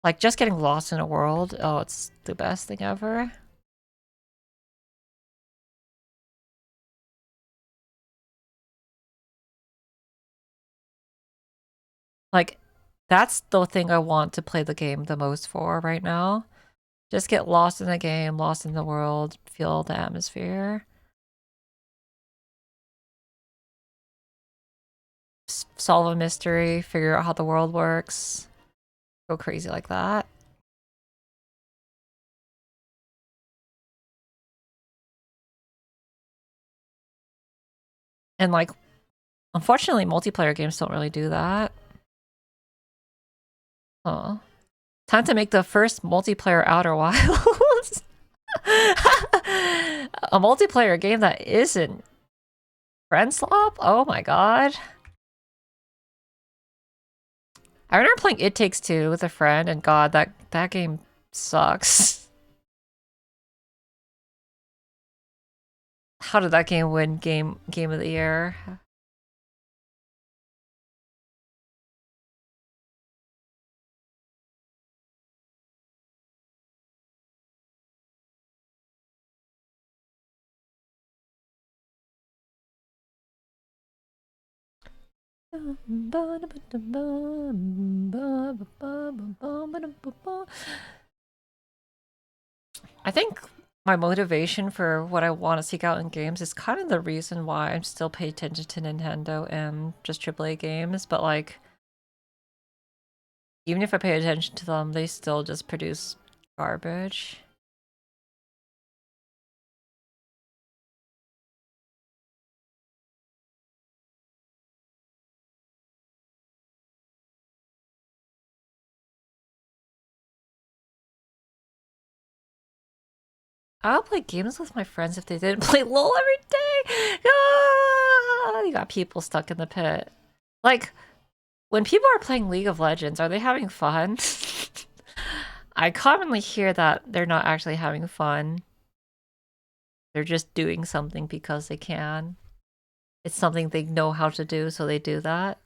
Speaker 1: Like, just getting lost in a world, oh, it's the best thing ever. Like, that's the thing I want to play the game the most for right now. Just get lost in the game, lost in the world, feel the atmosphere. Solve a mystery, figure out how the world works. Go crazy like that. And like, unfortunately, multiplayer games don't really do that. Oh. Time to make the first multiplayer Outer Wilds. A multiplayer game that isn't friend slop? Oh my god. I remember playing It Takes Two with a friend, and god, that game sucks. How did that game win game of the year? I think my motivation for what I want to seek out in games is kind of the reason why I'm still pay attention to Nintendo and just AAA games, but like, even if I pay attention to them, they still just produce garbage. I'll play games with my friends if they didn't play LOL every day. Ah, you got people stuck in the pit. Like, when people are playing League of Legends, are they having fun? I commonly hear that they're not actually having fun. They're just doing something because they can. It's something they know how to do, so they do that.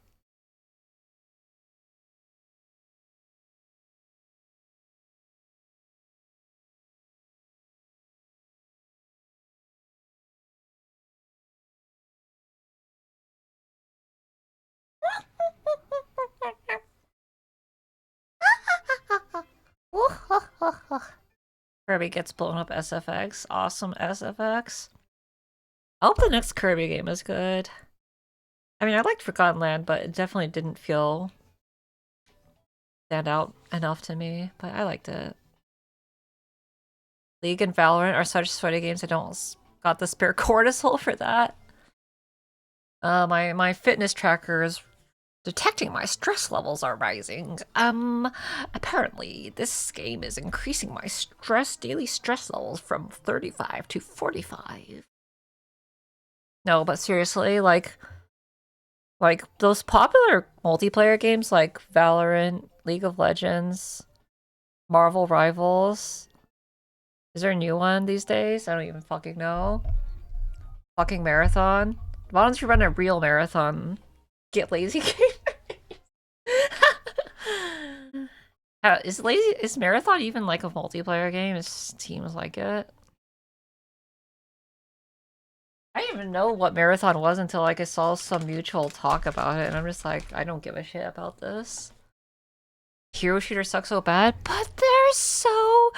Speaker 1: Kirby gets blown up SFX. Awesome SFX. I hope the next Kirby game is good. I mean, I liked Forgotten Land, but it definitely didn't feel stand out enough to me, but I liked it. League and Valorant are such sweaty games, I don't got the spare cortisol for that. My fitness tracker is detecting my stress levels are rising. Apparently this game is increasing my daily stress levels from 35 to 45. No, but seriously, like those popular multiplayer games like Valorant, League of Legends, Marvel Rivals. Is there a new one these days? I don't even fucking know. Fucking marathon. Why don't you run a real marathon? Get lazy game. Is marathon even like a multiplayer game? It seems like it. I didn't even know what marathon was until like I saw some mutual talk about it, and I'm just like, I don't give a shit about this. Hero shooters suck so bad, but they're so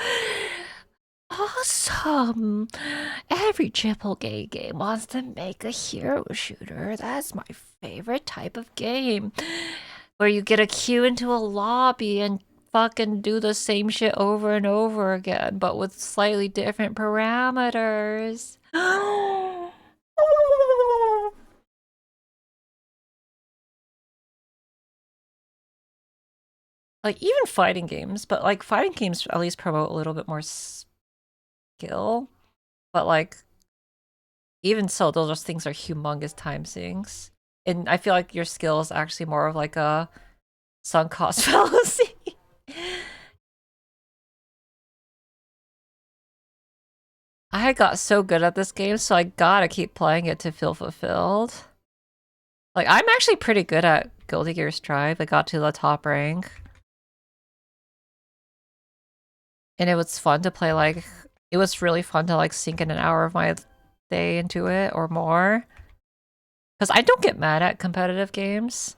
Speaker 1: awesome. Every triple gay game wants to make a hero shooter. That's my favorite type of game. where you get a queue into a lobby and fucking do the same shit over and over again, but with slightly different parameters. Like, even fighting games, but like fighting games at least promote a little bit more skill. But like, even so, those things are humongous time sinks. And I feel like your skill is actually more of like a sunk cost fallacy. I got so good at this game, so I gotta keep playing it to feel fulfilled. Like, I'm actually pretty good at Guilty Gear Strive. I got to the top rank. And it was fun to play, like, it was really fun to, like, sink in an hour of my day into it or more. Because I don't get mad at competitive games.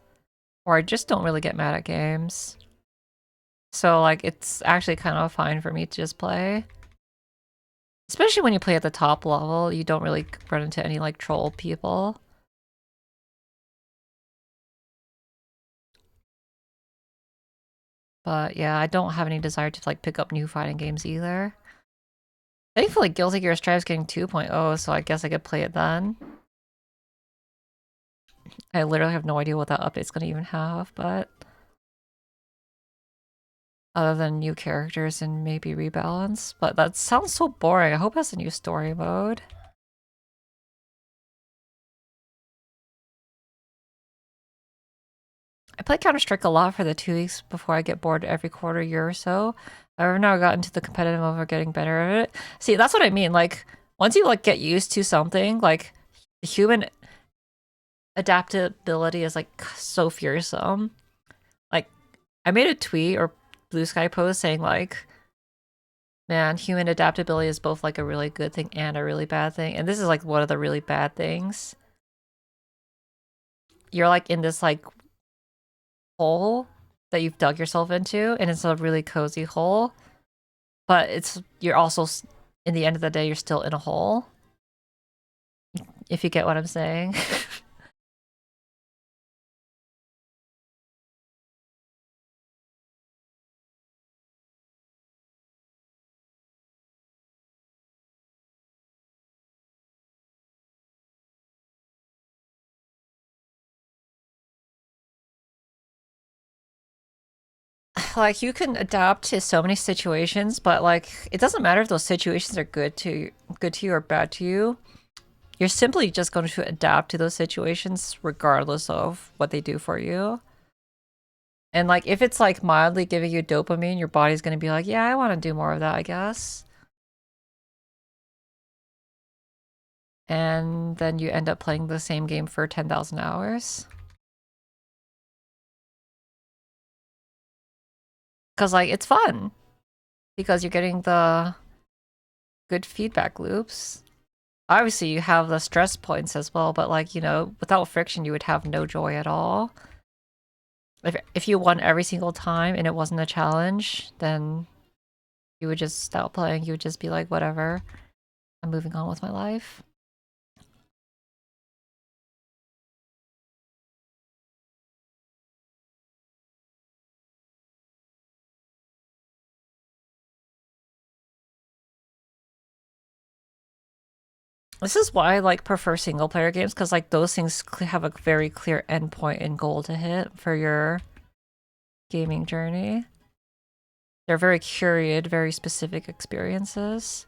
Speaker 1: Or I just don't really get mad at games. So, like, it's actually kind of fine for me to just play. Especially when you play at the top level, you don't really run into any, like, troll people. But yeah, I don't have any desire to, like, pick up new fighting games either. Thankfully, Guilty Gear Strive is getting 2.0, so I guess I could play it then. I literally have no idea what that update's gonna even have, but... Other than new characters and maybe rebalance. But that sounds so boring. I hope it has a new story mode. I play Counter-Strike a lot for the 2 weeks before I get bored every quarter year or so. I've now gotten into the competitive mode of getting better at it. See, that's what I mean. Like, once you like get used to something, like human adaptability is like so fearsome. Like, I made a tweet or Blue Sky post saying like, man, human adaptability is both like a really good thing and a really bad thing. And this is like one of the really bad things. You're like in this like hole that you've dug yourself into, and it's a really cozy hole. But you're also, in the end of the day, you're still in a hole. If you get what I'm saying. Like, you can adapt to so many situations, but like, it doesn't matter if those situations are good to you or bad to you. You're simply just going to adapt to those situations regardless of what they do for you. And like, if it's like mildly giving you dopamine, your body's going to be like, yeah, I want to do more of that, I guess. And then you end up playing the same game for 10,000 hours. Because like, it's fun. Because you're getting the good feedback loops. Obviously, you have the stress points as well, but like, you know, without friction, you would have no joy at all. If you won every single time and it wasn't a challenge, then you would just stop playing. You would just be like, whatever, I'm moving on with my life. This is why I like prefer single player games, because like those things have a very clear endpoint and goal to hit for your gaming journey. They're very curated, very specific experiences.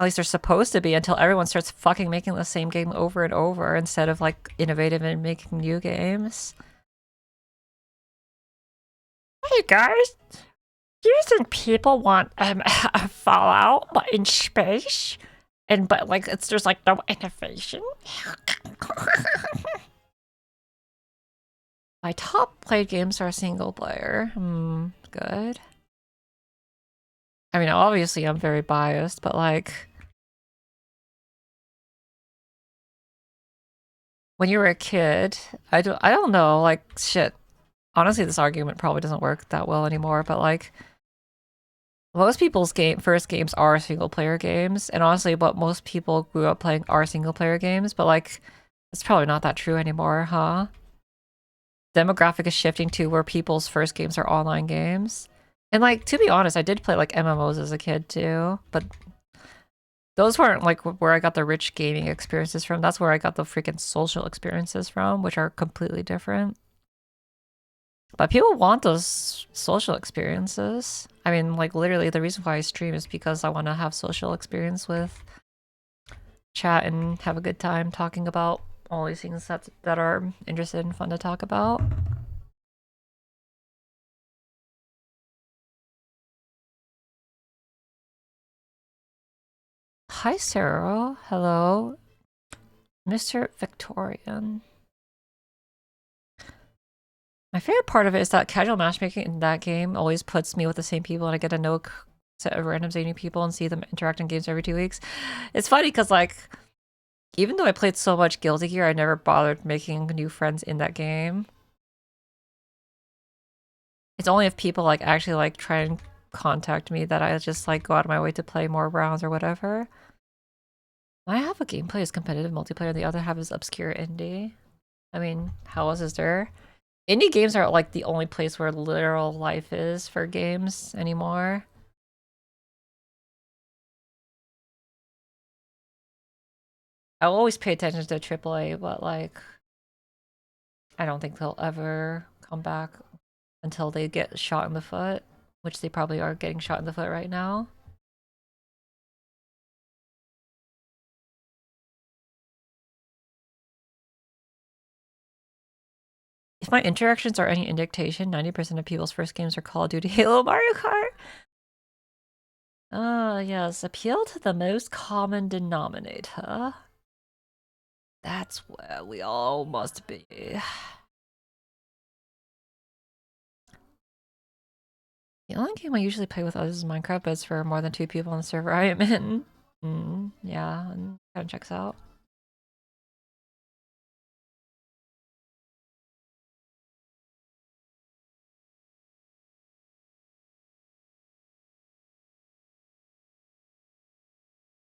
Speaker 1: At least they're supposed to be, until everyone starts fucking making the same game over and over instead of like innovative and making new games. Hey guys, do you think people want a Fallout but in space? But like there's like no innovation? My top played games are single player. Good. I mean, obviously I'm very biased, but like, when you were a kid, I don't know, like, shit. Honestly, this argument probably doesn't work that well anymore, but like, most people's first games are single player games, and honestly, what most people grew up playing are single player games, but like, it's probably not that true anymore, huh? demographic is shifting to where people's first games are online games. And like, to be honest, I did play like MMOs as a kid too, but those weren't like where I got the rich gaming experiences from. That's where I got the freaking social experiences from, which are completely different. But people want those social experiences. I mean, like literally the reason why I stream is because I want to have social experience with chat and have a good time talking about all these things that are interesting and fun to talk about. Hi, Sarah. Hello. Mr. Victorian. My favorite part of it is that casual matchmaking in that game always puts me with the same people and I get to know a set of random zany people and see them interact in games every 2 weeks. It's funny because, like, even though I played so much Guilty Gear, I never bothered making new friends in that game. It's only if people, like, actually, like, try and contact me that I just, like, go out of my way to play more rounds or whatever. I have a gameplay is competitive multiplayer, the other half is obscure indie. I mean, how else is there? Indie games are like the only place where literal life is for games anymore. I'll always pay attention to AAA, but like, I don't think they'll ever come back until they get shot in the foot, which they probably are getting shot in the foot right now. If my interactions are any indication, 90% of people's first games are Call of Duty, Halo, Mario Kart. Yes, appeal to the most common denominator. That's where we all must be. The only game I usually play with others is Minecraft, but it's for more than 2 people on the server I am in. Yeah, and kind of checks out.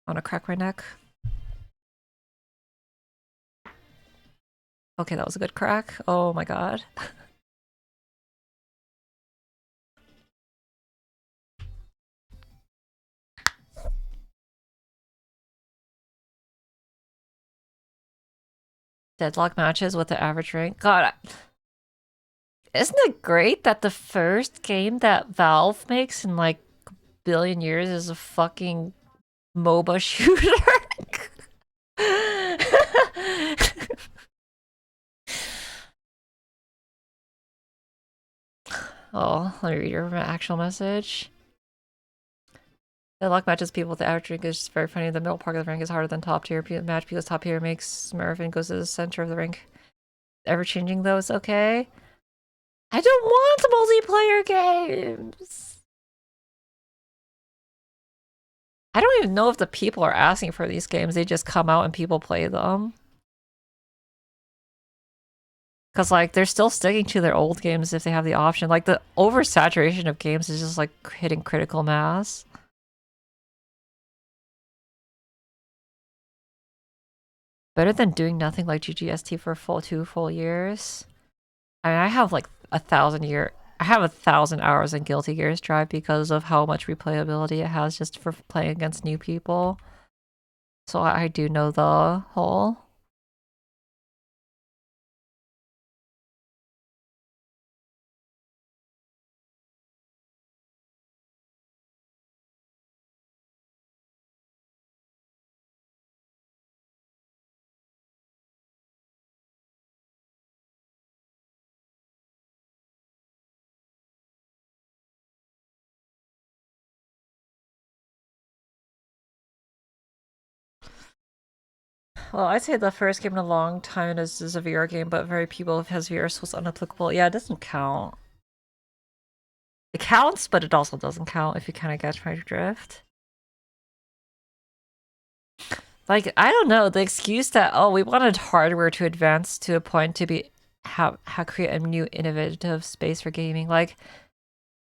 Speaker 1: I wanna crack my neck. Okay, that was a good crack. Oh my god. Deadlock matches with the average rank. God, isn't it great that the first game that Valve makes in like a billion years is a fucking MOBA shooter? Oh, let me read your actual message. Deadlock matches people with the average rank is very funny. The middle part of the rank is harder than top tier match because top tier makes Smurf and goes to the center of the rank. Ever changing those, okay? I don't want multiplayer games! I don't even know if the people are asking for these games. They just come out and people play them. Because, like, they're still sticking to their old games if they have the option. Like, the oversaturation of games is just, like, hitting critical mass. Better than doing nothing like GGST for 2 full years. I mean, I have, like, I have 1,000 hours in Guilty Gear's Drive because of how much replayability it has just for playing against new people. So I do know the whole. Well, I'd say the first game in a long time is a VR game, but very people has VR, so it's unapplicable. Yeah, it doesn't count. It counts, but it also doesn't count if you kind of catch my drift. Like, I don't know, the excuse that, oh, we wanted hardware to advance to a point to be create a new innovative space for gaming. Like,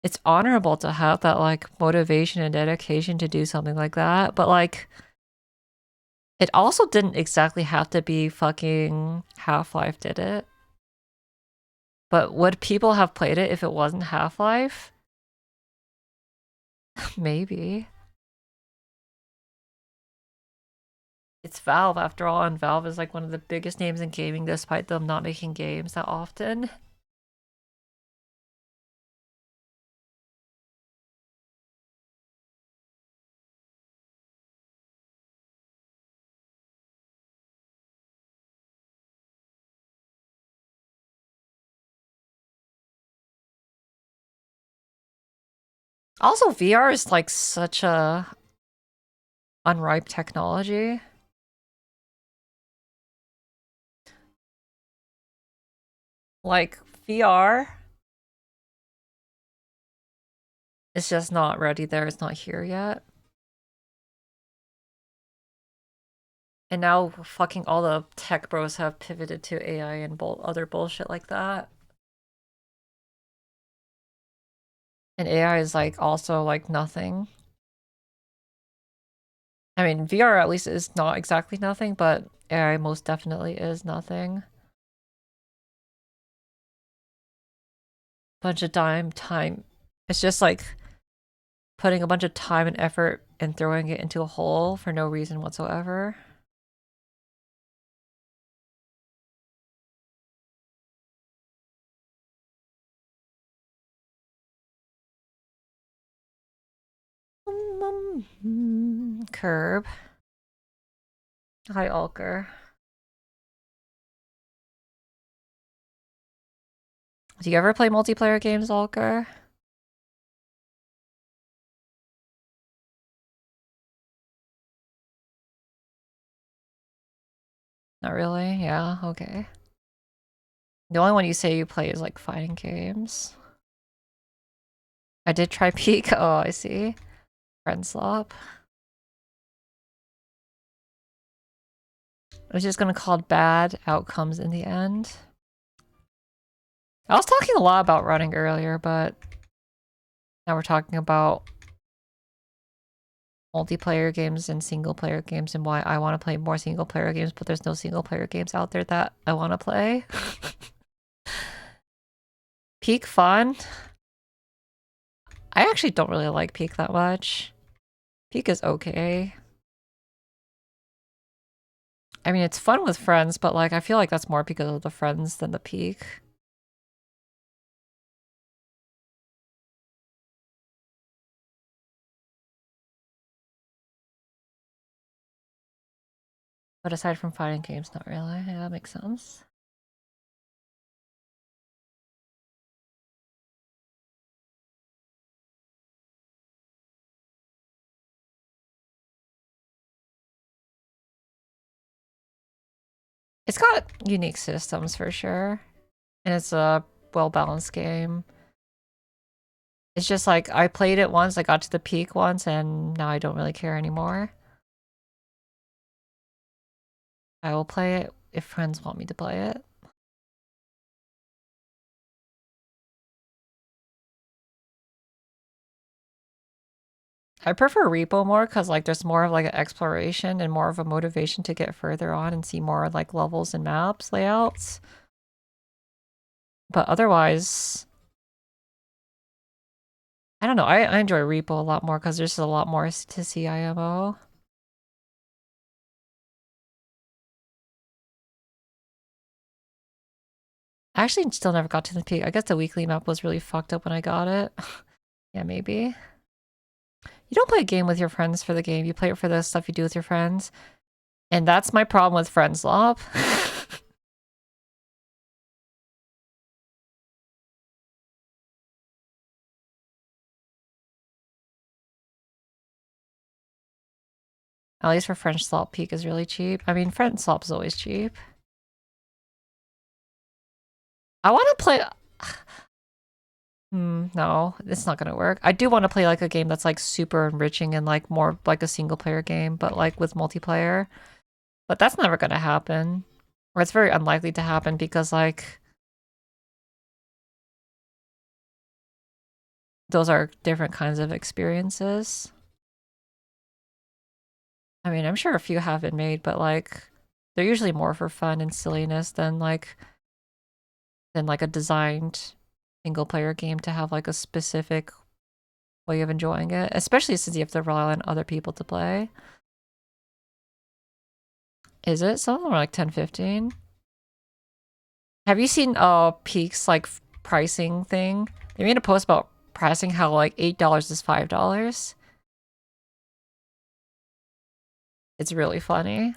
Speaker 1: it's honorable to have that, like, motivation and dedication to do something like that, but, like, it also didn't exactly have to be fucking Half-Life, did it? But would people have played it if it wasn't Half-Life? Maybe. It's Valve after all, and Valve is like one of the biggest names in gaming despite them not making games that often. Also, VR is like such a unripe technology. Like VR is just not ready there. It's not here yet. And now fucking all the tech bros have pivoted to AI and other bullshit like that. And AI is like also like nothing. I mean, VR at least is not exactly nothing, but AI most definitely is nothing. Bunch of time. It's just like putting a bunch of time and effort and throwing it into a hole for no reason whatsoever. Curb. Hi, Ulker. Do you ever play multiplayer games, Ulker? Not really? Yeah, okay. The only one you say you play is like fighting games. I did try Peak. Oh, I see. Friend swap. I was just gonna call it bad outcomes in the end. I was talking a lot about running earlier, but now we're talking about multiplayer games and single player games and why I want to play more single player games, but there's no single player games out there that I want to play. Peak fun. I actually don't really like Peak that much. Peak is okay. I mean, it's fun with friends, but like I feel like that's more because of the friends than the Peak. But aside from fighting games, not really. Yeah, that makes sense. It's got unique systems for sure. And it's a well-balanced game. It's just like I played it once, I got to the Peak once, and now I don't really care anymore. I will play it if friends want me to play it. I prefer Repo more because like there's more of like an exploration and more of a motivation to get further on and see more like levels and maps layouts. But otherwise, I don't know. I enjoy Repo a lot more because there's a lot more to see IMO. I actually still never got to the Peak. I guess the weekly map was really fucked up when I got it. Yeah, maybe. You don't play a game with your friends for the game. You play it for the stuff you do with your friends. And that's my problem with Friends Lop. At least for French Slop, Peak is really cheap. I mean, French Slop is always cheap. I want to play... no, it's not gonna work. I do want to play like a game that's like super enriching and like more like a single player game, but like with multiplayer. But that's never gonna happen. Or it's very unlikely to happen because like... those are different kinds of experiences. I mean, I'm sure a few have been made, but like... they're usually more for fun and silliness than like than like a designed single player game to have like a specific way of enjoying it, especially since you have to rely on other people to play. Is it? Some of them are like 10, 15. Have you seen Peak's like pricing thing? They made a post about pricing how like $8 is $5. It's really funny.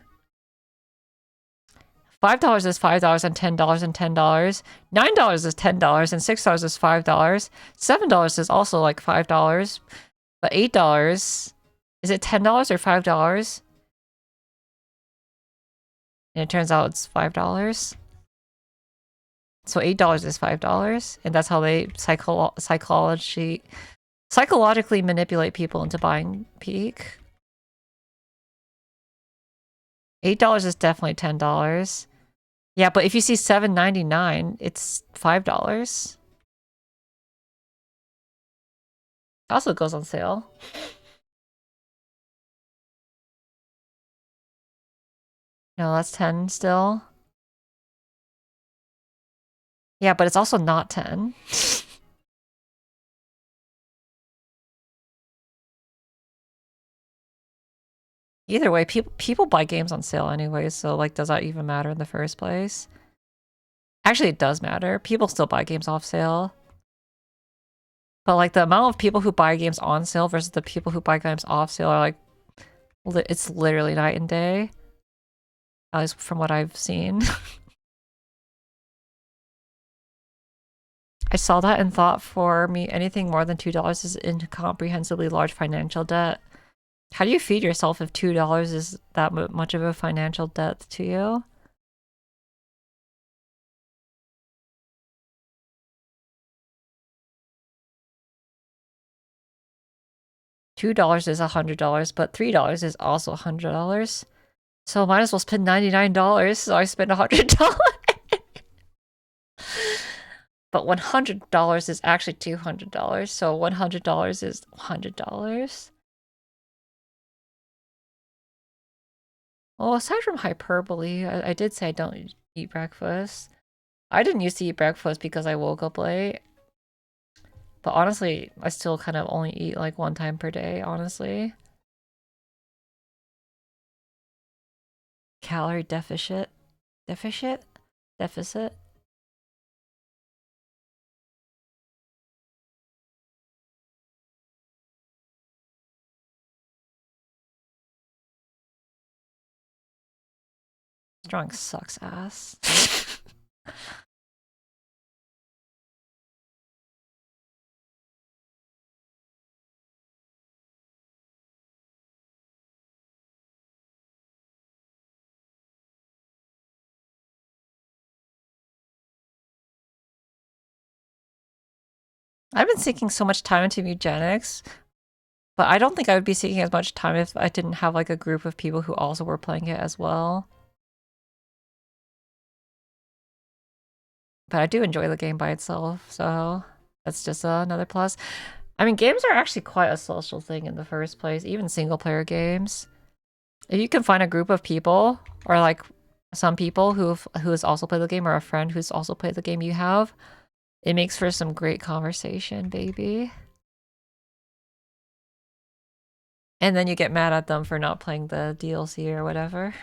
Speaker 1: $5 is $5 and $10 and $10. $9 is $10 and $6 is $5. $7 is also like $5. But $8, is it $10 or $5? And it turns out it's $5. So $8 is $5, and that's how they psychologically manipulate people into buying Peak. $8 is definitely $10. Yeah, but if you see $7.99, it's $5. It also goes on sale. No, that's 10 still. Yeah, but it's also not 10. Either way, people buy games on sale anyway, so like, does that even matter in the first place? Actually, it does matter. People still buy games off sale. But like, the amount of people who buy games on sale versus the people who buy games off sale are like, it's literally night and day. At least from what I've seen. I saw that and thought, for me, anything more than $2 is incomprehensibly large financial debt. How do you feed yourself if $2 is that much of a financial debt to you? $2 is $100, but $3 is also $100. So I might as well spend $99, so I spend $100. But $100 is actually $200, so $100 is $100. Well, aside from hyperbole, I did say I don't eat breakfast. I didn't used to eat breakfast because I woke up late. But honestly, I still kind of only eat like one time per day, honestly. Calorie deficit? Deficit? Deficit? Strong sucks ass. I've been sinking so much time into mewgenics, but I don't think I would be sinking as much time if I didn't have like a group of people who also were playing it as well. But I do enjoy the game by itself, so that's just another plus. I mean, games are actually quite a social thing in the first place, even single player games. If you can find a group of people, or like some people who's also played the game, or a friend who's also played the game you have, it makes for some great conversation, baby. And then you get mad at them for not playing the DLC or whatever.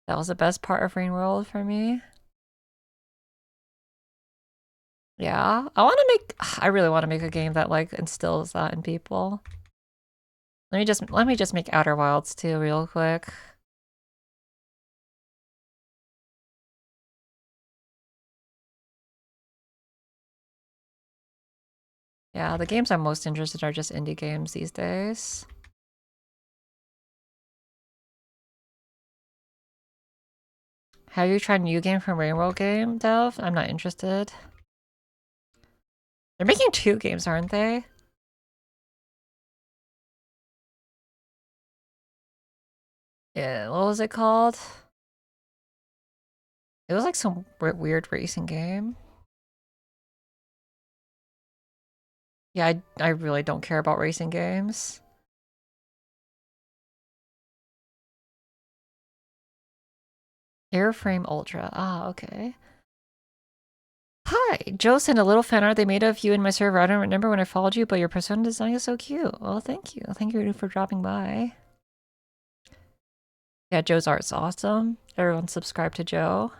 Speaker 1: That was the best part of Rain World for me. Yeah, I really want to make a game that like instills that in people. Let me just make Outer Wilds too real quick. Yeah, the games I'm most interested in are just indie games these days. Have you tried New Game from Rain World game, Dev? I'm not interested. They're making 2 games, aren't they? Yeah, what was it called? It was like some weird racing game. Yeah, I really don't care about racing games. Airframe Ultra. Ah, okay. Hi, Joe sent a little fan art they made of you in my server. I don't remember when I followed you, but your persona design is so cute. Well, thank you. Thank you for dropping by. Yeah, Joe's art's awesome. Everyone subscribe to Joe.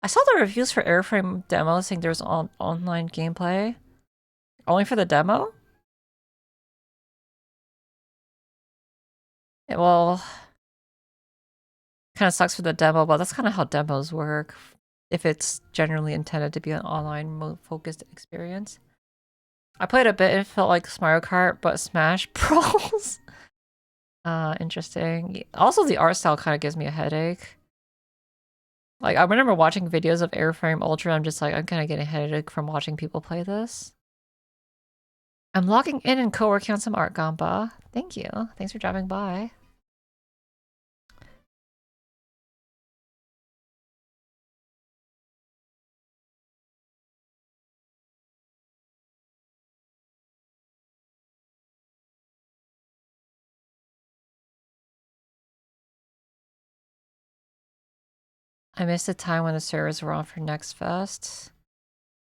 Speaker 1: I saw the reviews for Airframe demo saying there's online gameplay. Only for the demo? Yeah, well, kind of sucks for the demo, but that's kind of how demos work. If it's generally intended to be an online focused experience. I played a bit, it felt like Mario Kart, but Smash Bros. Interesting. Also, the art style kind of gives me a headache. Like, I remember watching videos of Airframe Ultra, I'm just like, I'm kind of getting a headache from watching people play this. I'm logging in and co-working on some art, Gamba. Thank you. Thanks for dropping by. I missed the time when the servers were on for Next Fest.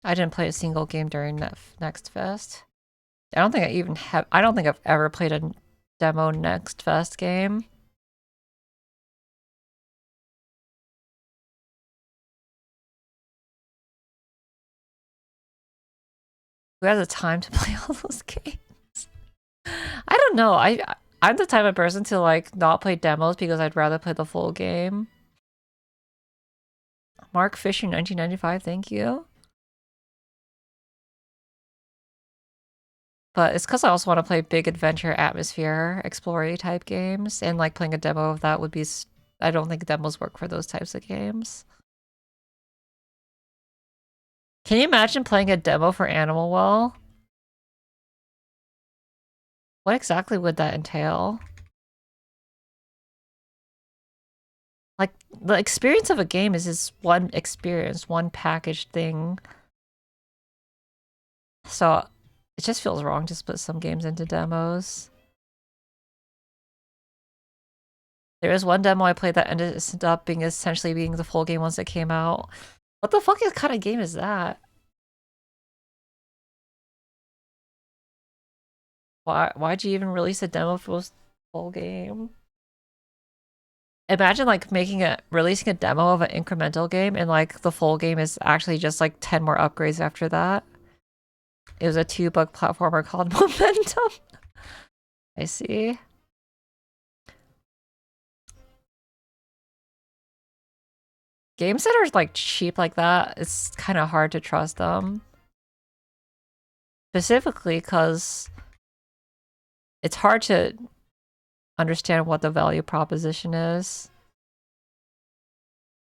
Speaker 1: I didn't play a single game during Next Fest. I don't think I even have. I don't think I've ever played a demo Next Fest game. Who has the time to play all those games? I don't know. I'm the type of person to like not play demos because I'd rather play the full game. Mark Fisher 1995, thank you. But it's because I also want to play big adventure, atmosphere, explory type games, and like playing a demo of that would be. I don't think demos work for those types of games. Can you imagine playing a demo for Animal Well? What exactly would that entail? Like, the experience of a game is just one experience, one packaged thing. So, it just feels wrong to split some games into demos. There is one demo I played that ended up being essentially being the full game once it came out. What the fuck kind of game is that? Why'd you even release a demo for the full game? Imagine like releasing a demo of an incremental game and like the full game is actually just like 10 more upgrades after that. It was a 2-bug platformer called Momentum. I see. Games that are like cheap like that, it's kind of hard to trust them. Specifically because it's hard to understand what the value proposition is.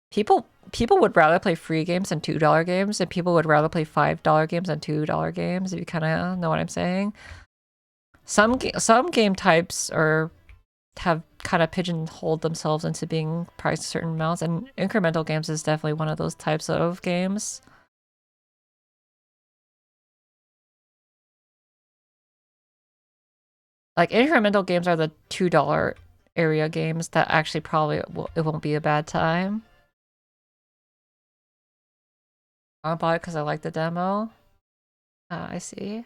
Speaker 1: People would rather play free games than $2 games, and people would rather play $5 games than $2 games, if you kind of know what I'm saying. Some game types have kind of pigeonholed themselves into being priced certain amounts, and incremental games is definitely one of those types of games. Like, incremental games are the $2 area games that actually probably it won't be a bad time. I bought it because I like the demo. I see.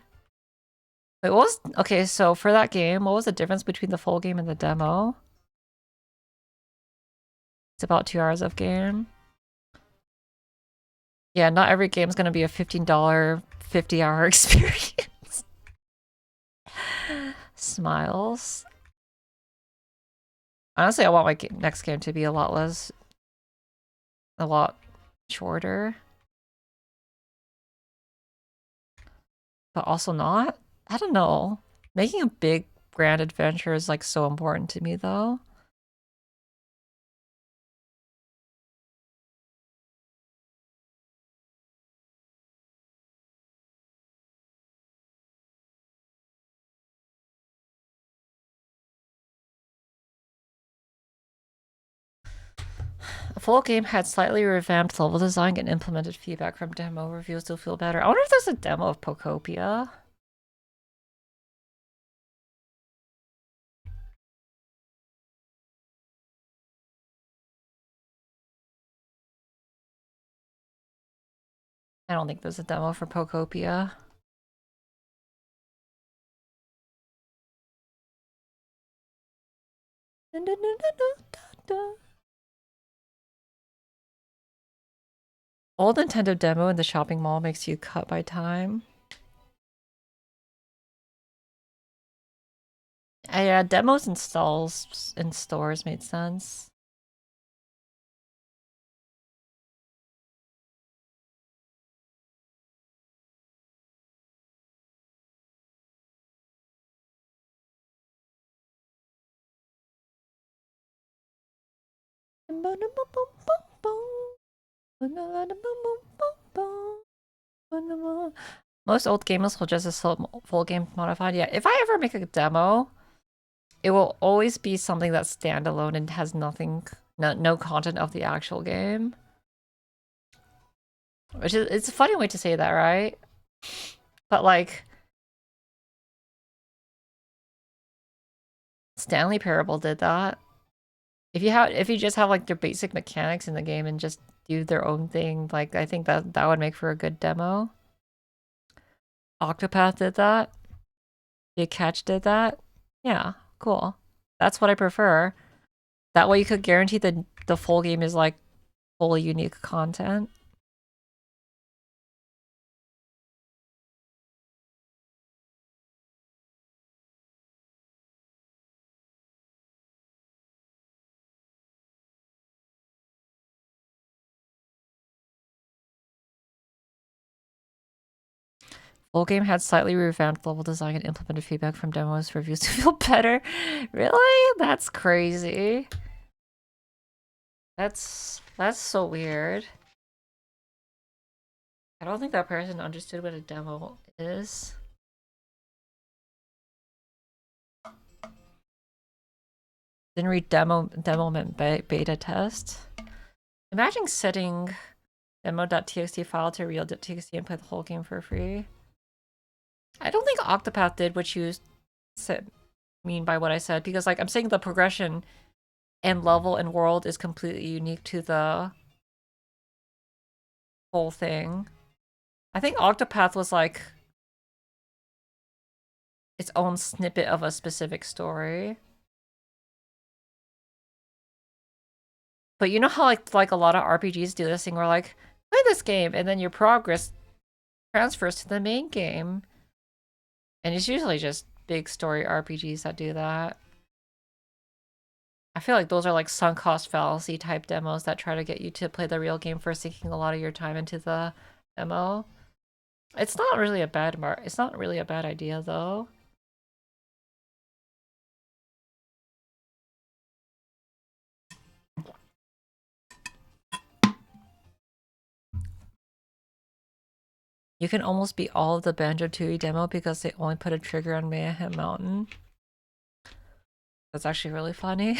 Speaker 1: Wait, what was... Okay, so for that game, what was the difference between the full game and the demo? It's about 2 hours of game. Yeah, not every game's gonna be a $15, 50-hour experience. Smiles. Honestly, I want my next game to be a lot shorter. But also not? I don't know. Making a big, grand adventure is like so important to me though. Full game had slightly revamped level design and implemented feedback from demo reviews to feel better. I wonder if there's a demo of Pokopia. I don't think there's a demo for Pokopia. Old Nintendo demo in the shopping mall makes you cut by time. Yeah, demos in stalls in stores made sense. Most old games will just full game modified. Yeah, if I ever make a demo, it will always be something that's standalone and has nothing, no content of the actual game. Which is, it's a funny way to say that, right? But like, Stanley Parable did that. If you just have like their basic mechanics in the game and just do their own thing, like I think that would make for a good demo. Octopath did that. Big Catch did that. Yeah, cool. That's what I prefer. That way you could guarantee that the full game is like fully unique content. Full game had slightly revamped level design and implemented feedback from demos reviews to feel better. Really? That's crazy. That's so weird. I don't think that person understood what a demo is. Didn't read demo meant beta test. Imagine setting demo.txt file to real.txt and play the whole game for free. I don't think Octopath did what you said, mean by what I said, because like I'm saying the progression and level and world is completely unique to the whole thing. I think Octopath was like its own snippet of a specific story. But you know how like a lot of RPGs do this thing where like play this game and then your progress transfers to the main game. And it's usually just big story RPGs that do that. I feel like those are like sunk cost fallacy type demos that try to get you to play the real game first, sinking a lot of your time into the demo. It's not really a bad it's not really a bad idea though. You can almost beat all of the Banjo-Tooie demo because they only put a trigger on Mayhem Mountain. That's actually really funny.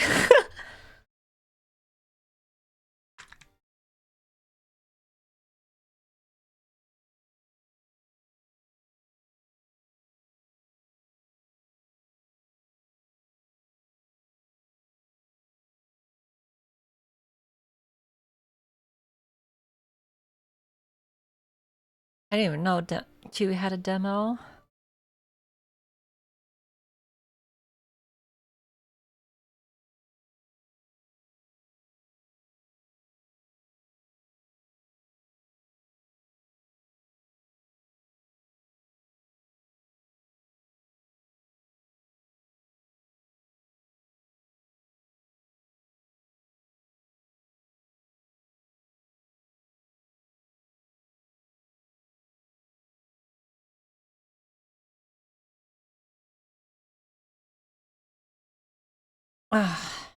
Speaker 1: I didn't even know Chewie had a demo. Ah.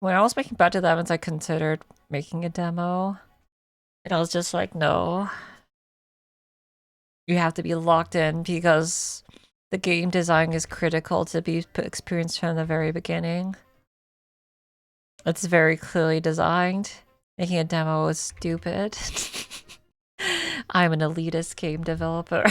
Speaker 1: When I was making Bad to Elevens, I considered making a demo. And I was just like, no. You have to be locked in because the game design is critical to be experienced from the very beginning. It's very clearly designed. Making a demo is stupid. I'm an elitist game developer.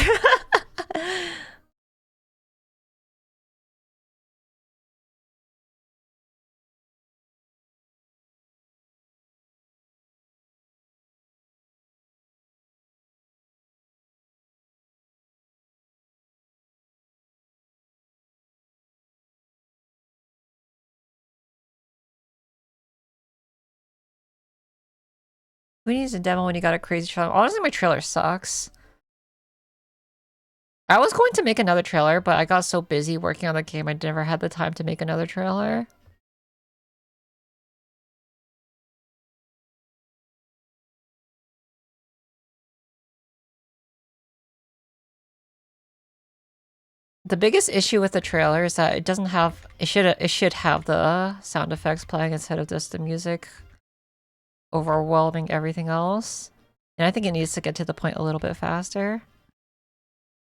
Speaker 1: Who needs a demo when you got a crazy trailer? Honestly, my trailer sucks. I was going to make another trailer, but I got so busy working on the game, I never had the time to make another trailer. The biggest issue with the trailer is that it doesn't have it should have the sound effects playing instead of just the music overwhelming everything else. And I think it needs to get to the point a little bit faster.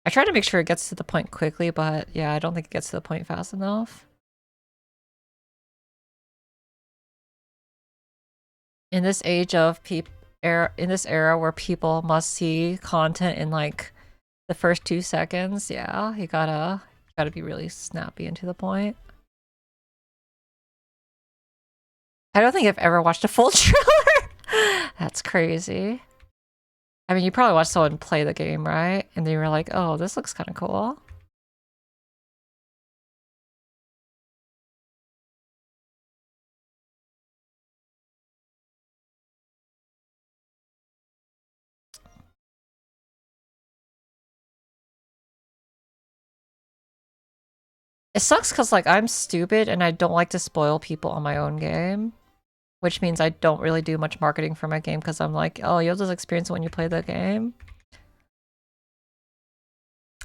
Speaker 1: I try to make sure it gets to the point quickly, but yeah, I don't think it gets to the point fast enough. In this age of in this era where people must see content in like the first 2 seconds, yeah, you gotta be really snappy and to the point. I don't think I've ever watched a full trailer. That's crazy. I mean, you probably watched someone play the game, right? And they were like, oh, this looks kind of cool. It sucks because, like, I'm stupid and I don't like to spoil people on my own game. Which means I don't really do much marketing for my game because I'm like, oh, you'll just experience it when you play the game.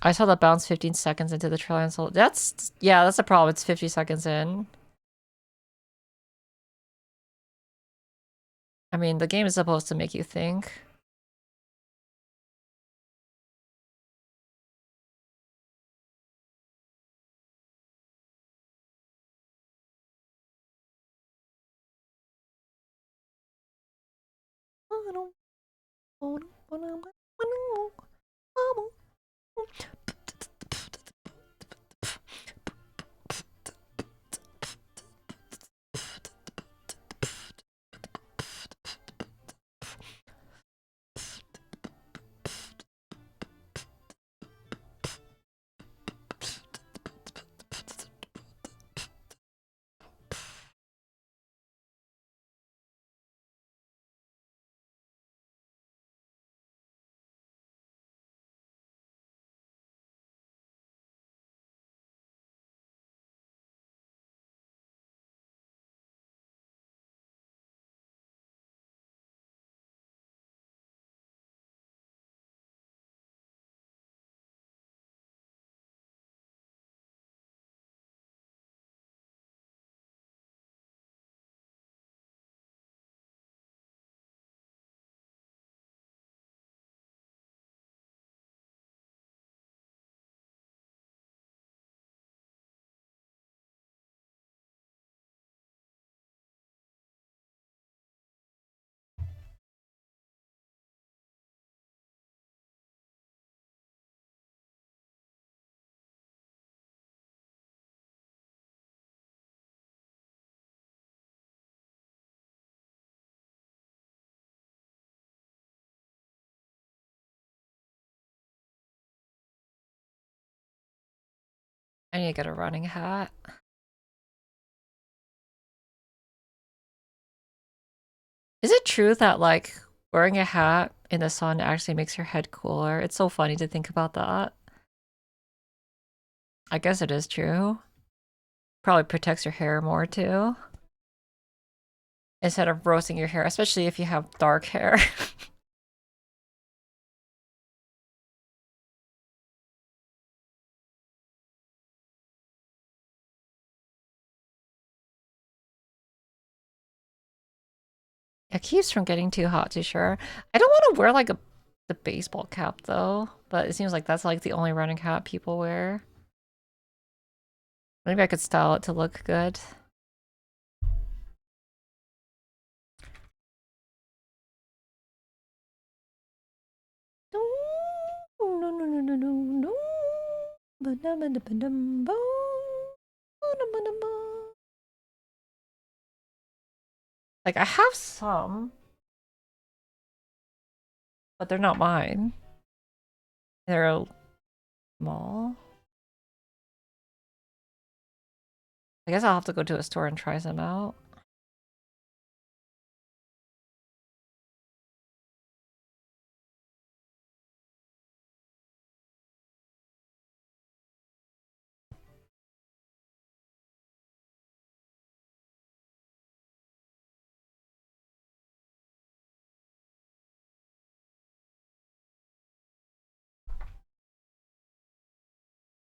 Speaker 1: I saw that bounce 15 seconds into the trailer and so yeah, that's a problem. It's 50 seconds in. I mean, the game is supposed to make you think. I need to get a running hat. Is it true that, like, wearing a hat in the sun actually makes your head cooler? It's so funny to think about that. I guess it is true. Probably protects your hair more too. Instead of roasting your hair, especially if you have dark hair. It keeps from getting too hot, too sure. I don't want to wear like the baseball cap though, but it seems like that's like the only running cap people wear. Maybe I could style it to look good. Like I have some, but they're not mine. They're small. I guess I'll have to go to a store and try some out.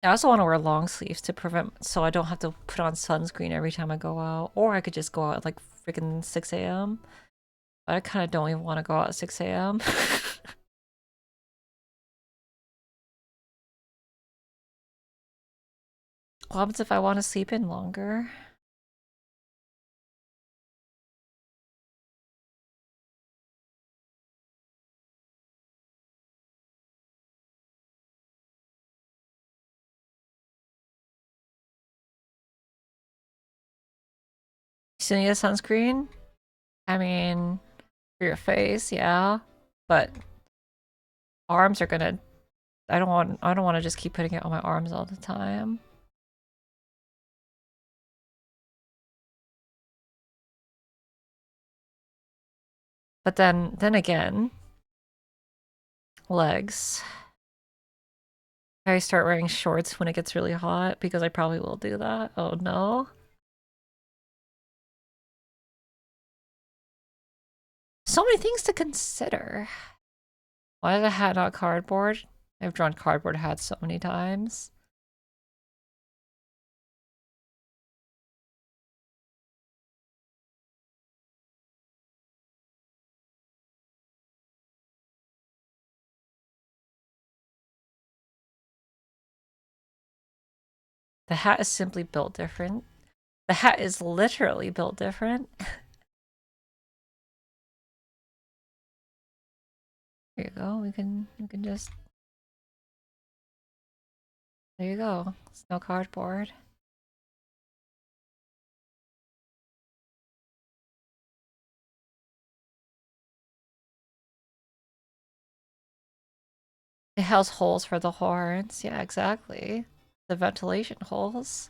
Speaker 1: I also want to wear long sleeves to prevent, so I don't have to put on sunscreen every time I go out. Or I could just go out at like freaking 6 a.m. But I kind of don't even want to go out at 6 a.m. What happens if I want to sleep in longer? You still need a sunscreen? I mean, for your face, yeah. But arms are gonna. I don't want to just keep putting it on my arms all the time. But then again, legs. I start wearing shorts when it gets really hot because I probably will do that. Oh no. So many things to consider. Why is a hat not cardboard? I've drawn cardboard hats so many times. The hat is simply built different. The hat is literally built different. Here you go. We can just there you go. It's no cardboard. It has holes for the horns. Yeah, exactly. The ventilation holes.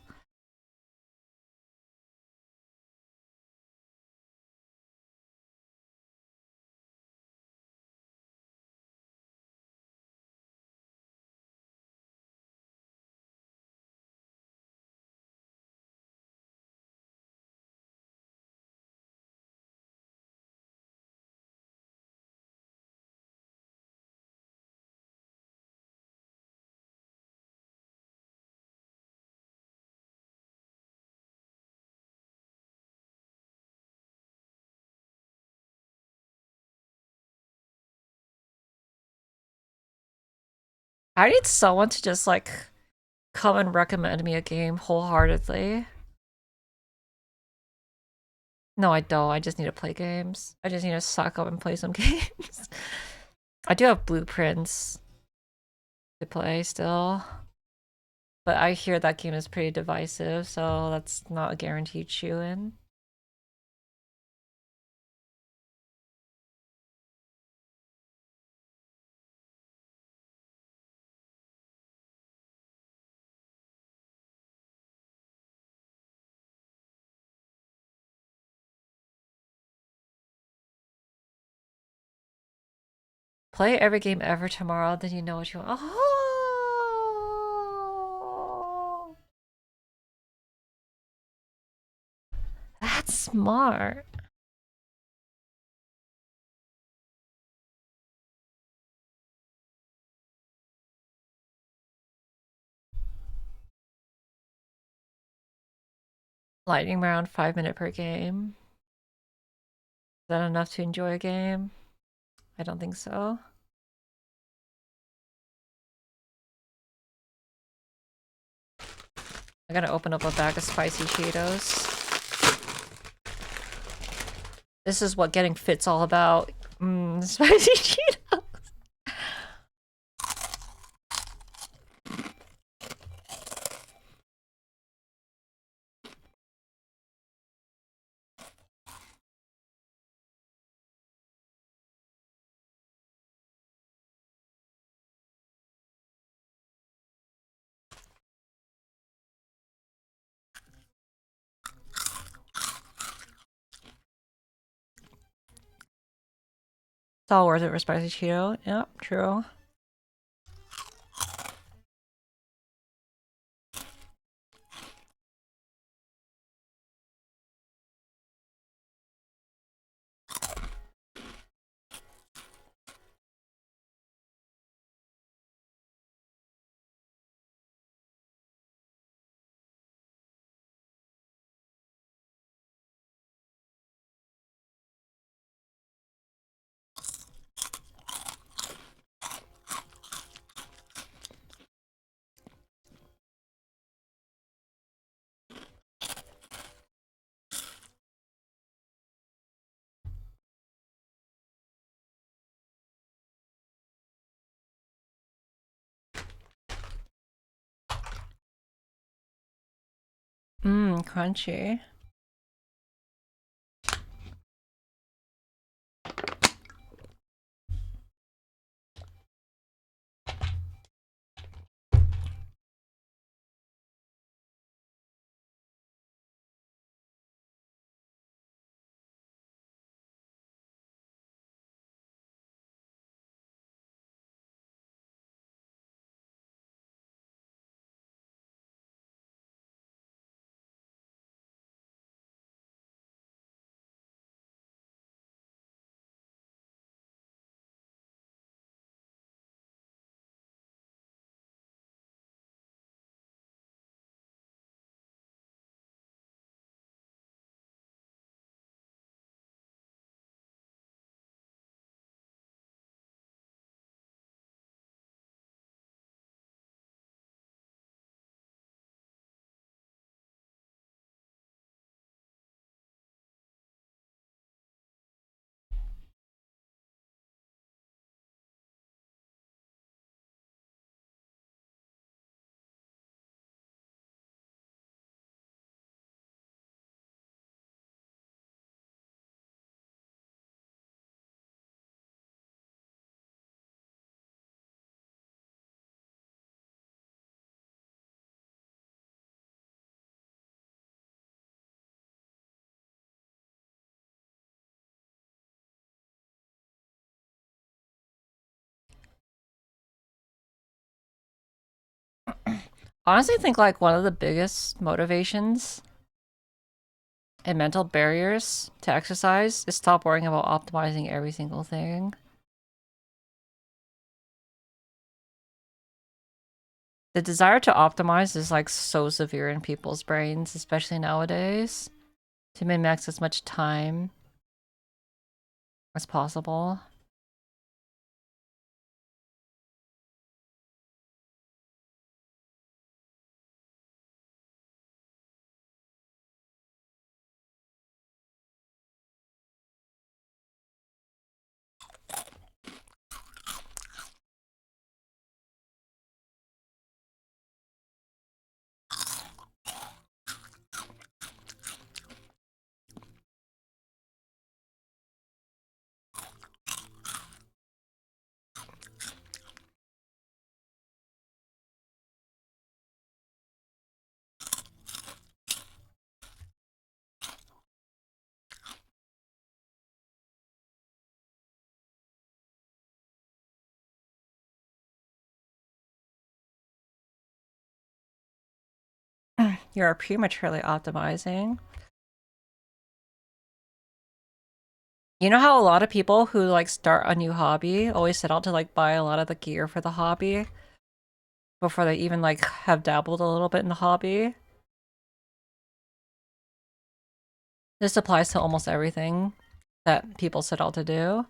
Speaker 1: I need someone to just like come and recommend me a game wholeheartedly. No, I don't. I just need to play games. I just need to suck up and play some games. I do have blueprints to play still. But I hear that game is pretty divisive, so that's not a guaranteed shoe-in. Play every game ever tomorrow, then you know what you want. Oh, that's smart. Lightning round, 5 minute per game. that enough to enjoy a game? I don't think so. I gotta open up a bag of spicy Cheetos. This is what getting fit's all about. Spicy Cheetos. It's all worth it for spicy Cheeto. Yep, true. Crunchy. Honestly, think like one of the biggest motivations and mental barriers to exercise is stop worrying about optimizing every single thing. The desire to optimize is like so severe in people's brains, especially nowadays, to min-max as much time as possible. You're prematurely optimizing. You know how a lot of people who like start a new hobby always set out to like buy a lot of the gear for the hobby before they even like have dabbled a little bit in the hobby? This applies to almost everything that people set out to do.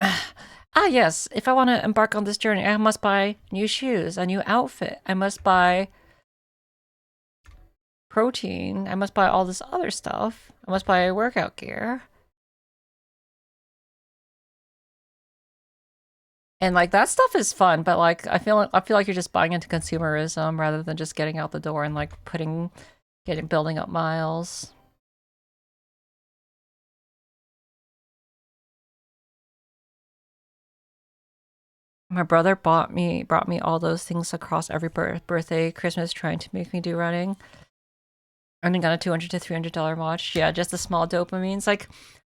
Speaker 1: Ah, yes, if I want to embark on this journey, I must buy new shoes, a new outfit. I must buy protein. I must buy all this other stuff. I must buy workout gear. And like that stuff is fun, but like I feel like you're just buying into consumerism rather than just getting out the door and like building up miles. My brother brought me all those things across every birthday, Christmas, trying to make me do running. Earning on a $200 to $300 watch. Yeah, just the small dopamines. Like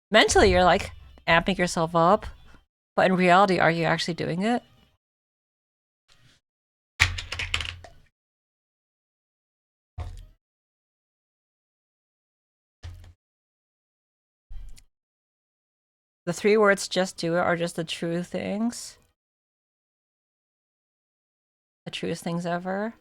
Speaker 1: mentally, you're like amping yourself up, but in reality, are you actually doing it? The 3 words "just do it" are just the true things. The truest things ever.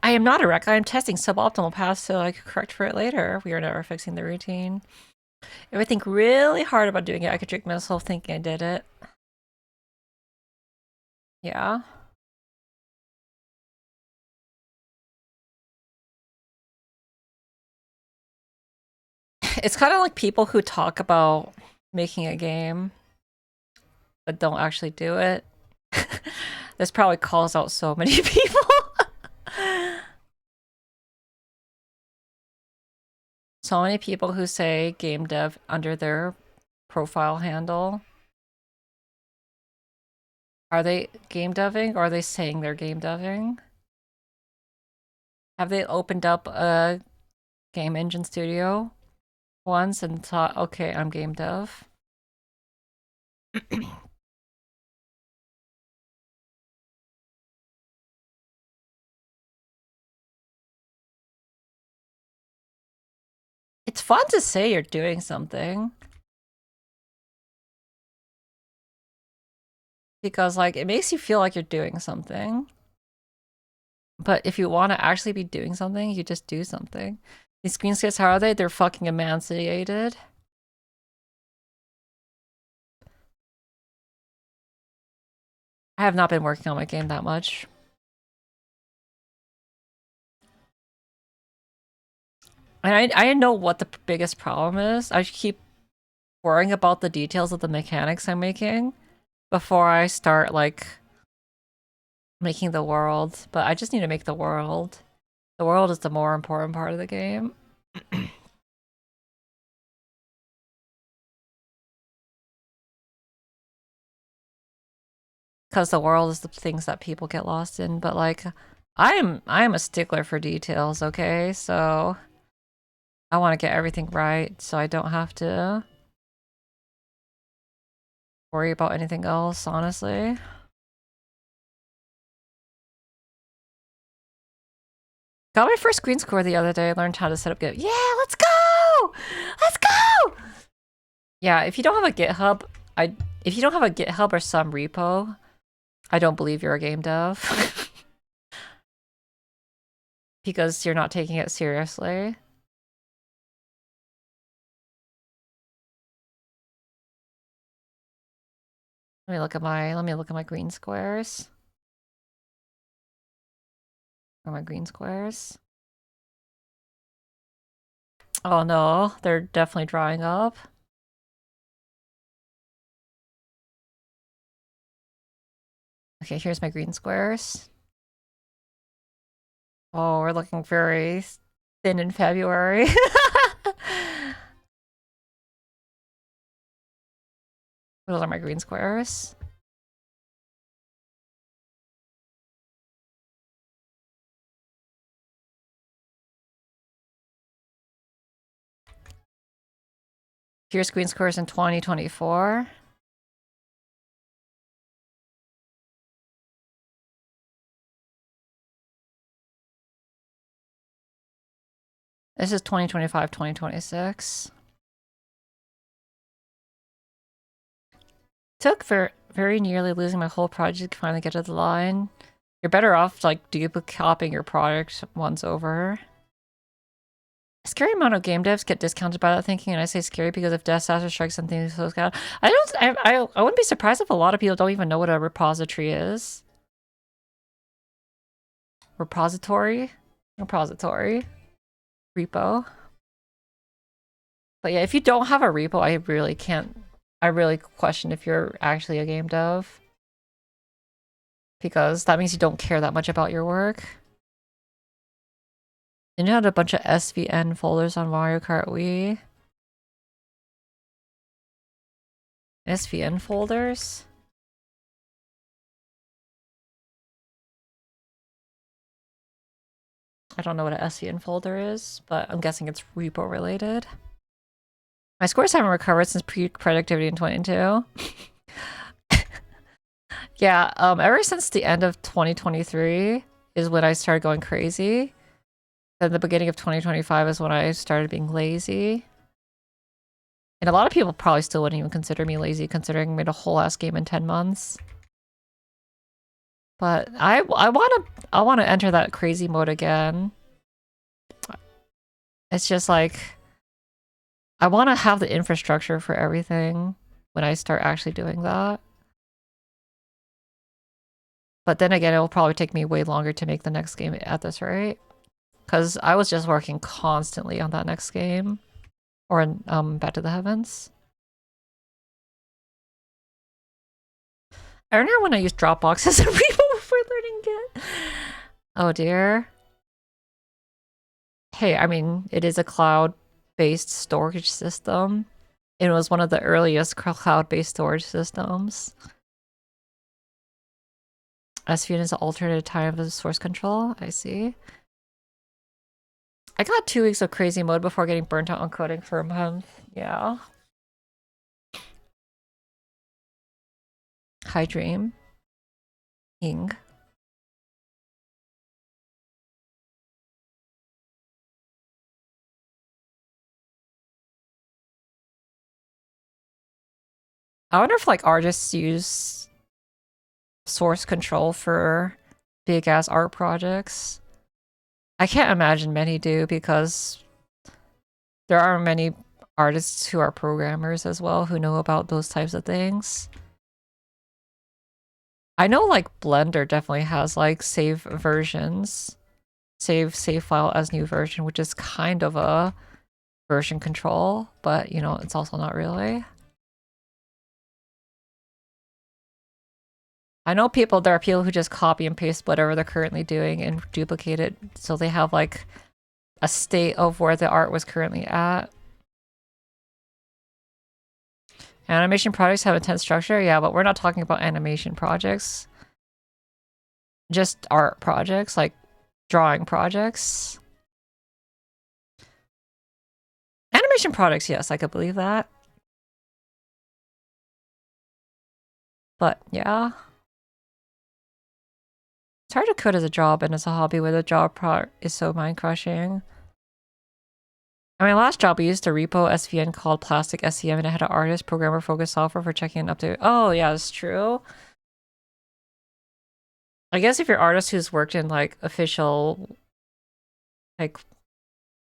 Speaker 1: I am not a wreck. I am testing suboptimal paths so I could correct for it later. We are never fixing the routine. If I think really hard about doing it, I could trick myself thinking I did it. Yeah. It's kind of like people who talk about making a game but don't actually do it. This probably calls out so many people. So many people who say game dev under their profile handle. Are they game deving or are they saying they're game deving? Have they opened up a game engine studio once and thought, okay, I'm game dev? It's fun to say you're doing something. Because, like, it makes you feel like you're doing something. But if you want to actually be doing something, you just do something. These screenscapes, how are they? They're fucking emancipated. I have not been working on my game that much. And I know what the biggest problem is. I keep worrying about the details of the mechanics I'm making before I start, like, making the world. But I just need to make the world. The world is the more important part of the game. Because the world is the things that people get lost in. But, like, I'm a stickler for details, okay? So I want to get everything right so I don't have to worry about anything else, honestly. Got my first green score the other day. I learned how to set up Git. Yeah, let's go! Let's go! Yeah, if you don't have a GitHub, if you don't have a GitHub or some repo, I don't believe you're a game dev. Because you're not taking it seriously. Let me look at my green squares. Where are my green squares? Oh no, they're definitely drying up. Okay, here's my green squares. Oh, we're looking very thin in February. Those are my green squares. Here's green squares in 2024. This is 2025, 2026. Took very nearly losing my whole project to finally get to the line. You're better off like copying your product once over. A scary amount of game devs get discounted by that thinking, and I say scary because if disaster strikes something so scary. I wouldn't be surprised if a lot of people don't even know what a repository is. Repository? Repo. But yeah, if you don't have a repo, I really question if you're actually a game dev. Because that means you don't care that much about your work. And you had a bunch of SVN folders on Mario Kart Wii. SVN folders? I don't know what an SVN folder is, but I'm guessing it's repo related. My scores haven't recovered since pre-productivity in 22. Yeah, ever since the end of 2023 is when I started going crazy. Then the beginning of 2025 is when I started being lazy. And a lot of people probably still wouldn't even consider me lazy, considering I made a whole ass game in 10 months. But I wanna enter that crazy mode again. It's just like I wanna have the infrastructure for everything when I start actually doing that. But then again, it will probably take me way longer to make the next game at this rate. Because I was just working constantly on that next game. Or in Back to the Heavens. I remember when I used Dropbox as a repo before learning Git. Oh dear. Hey, I mean, it is a cloud-based storage system. It was one of the earliest cloud-based storage systems. SVN is an alternate time of the source control. I see. I got 2 weeks of crazy mode before getting burnt out on coding for a month. Yeah. Hi, Dream. Ing. I wonder if like artists use source control for big ass art projects. I can't imagine many do because there are many artists who are programmers as well who know about those types of things. I know like Blender definitely has like save versions. Save file as new version, which is kind of a version control, but you know, it's also not really. I know there are people who just copy and paste whatever they're currently doing and duplicate it so they have like a state of where the art was currently at. Animation projects have intense structure, yeah, but we're not talking about animation projects. Just art projects, like drawing projects. Animation projects, yes, I could believe that. But yeah. It's hard to code as a job and as a hobby where the job part is so mind-crushing. At my last job, we used a repo SVN called Plastic SCM, and it had an artist programmer focused software for checking and update. Oh, yeah, that's true. I guess if you're an artist who's worked in like official, like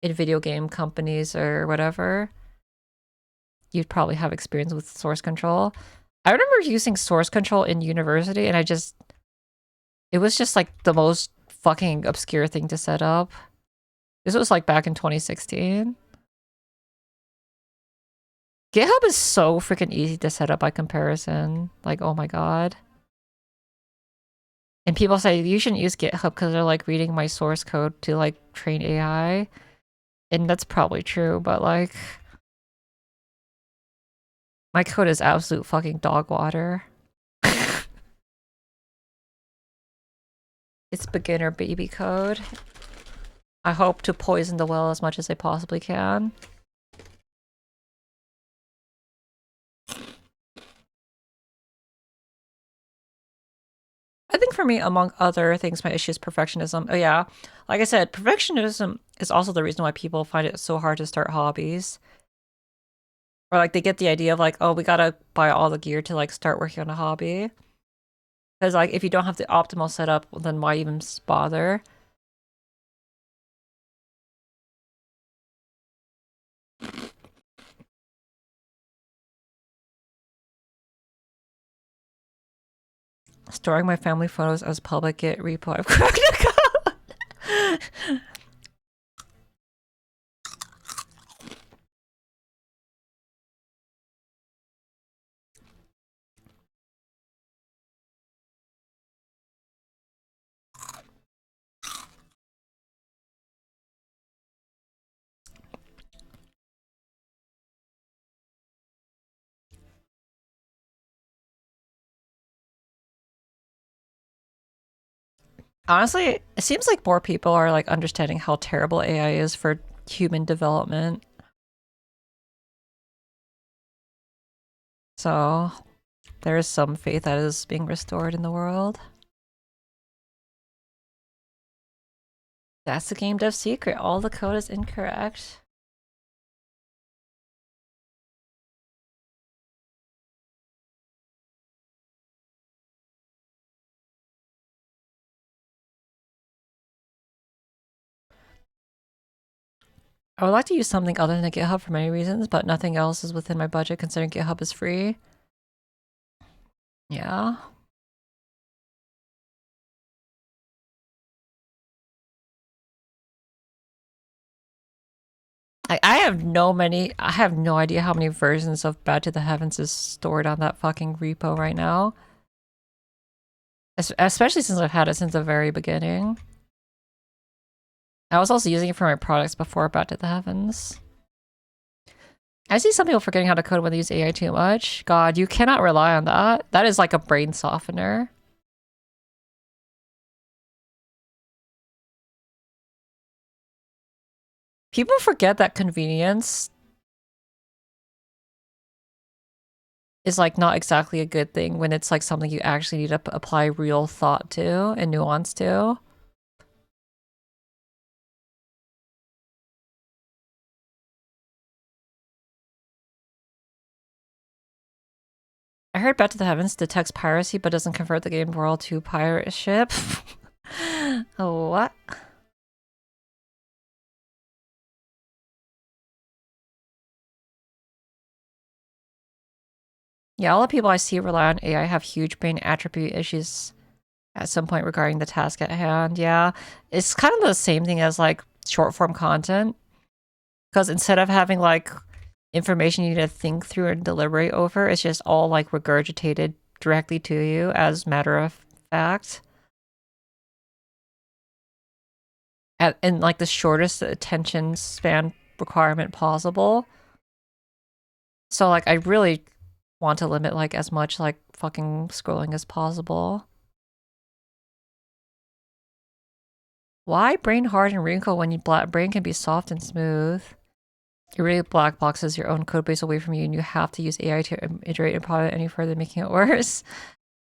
Speaker 1: in video game companies or whatever, you'd probably have experience with source control. I remember using source control in university, and it was just like the most fucking obscure thing to set up. This was like back in 2016. GitHub is so freaking easy to set up by comparison. Like, oh my god. And people say you shouldn't use GitHub because they're like reading my source code to like train AI. And that's probably true, but like My code is absolute fucking dog water. It's beginner baby code. I hope to poison the well as much as I possibly can. I think for me, among other things, my issue is perfectionism. Oh yeah, like I said, perfectionism is also the reason why people find it so hard to start hobbies. Or like they get the idea of like, oh, we gotta buy all the gear to like start working on a hobby. Because like if you don't have the optimal setup, then why even bother? Storing my family photos as public Git repo. I've cracked a code. Honestly, it seems like more people are like understanding how terrible AI is for human development. So there is some faith that is being restored in the world. That's the game dev secret. All the code is incorrect. I would like to use something other than GitHub for many reasons, but nothing else is within my budget considering GitHub is free. Yeah. I have no idea how many versions of Bad to the Heavens is stored on that fucking repo right now. Especially since I've had it since the very beginning. I was also using it for my products before Bad to the Heavens. I see some people forgetting how to code when they use AI too much. God, you cannot rely on that. That is like a brain softener. People forget that convenience is like not exactly a good thing when it's like something you actually need to apply real thought to and nuance to. I heard Back to the Heavens detects piracy but doesn't convert the game world to pirate ship. Oh, what? Yeah, all the people I see rely on AI have huge brain attribute issues at some point regarding the task at hand. Yeah, it's kind of the same thing as like short form content. Because instead of having like information you need to think through and deliberate over, it's just all like regurgitated directly to you as matter of fact. In like the shortest attention span requirement possible. So like I really want to limit like as much like fucking scrolling as possible. Why brain hard and wrinkle when your brain can be soft and smooth? It really black boxes your own code base away from you and you have to use AI to iterate and product any further, making it worse.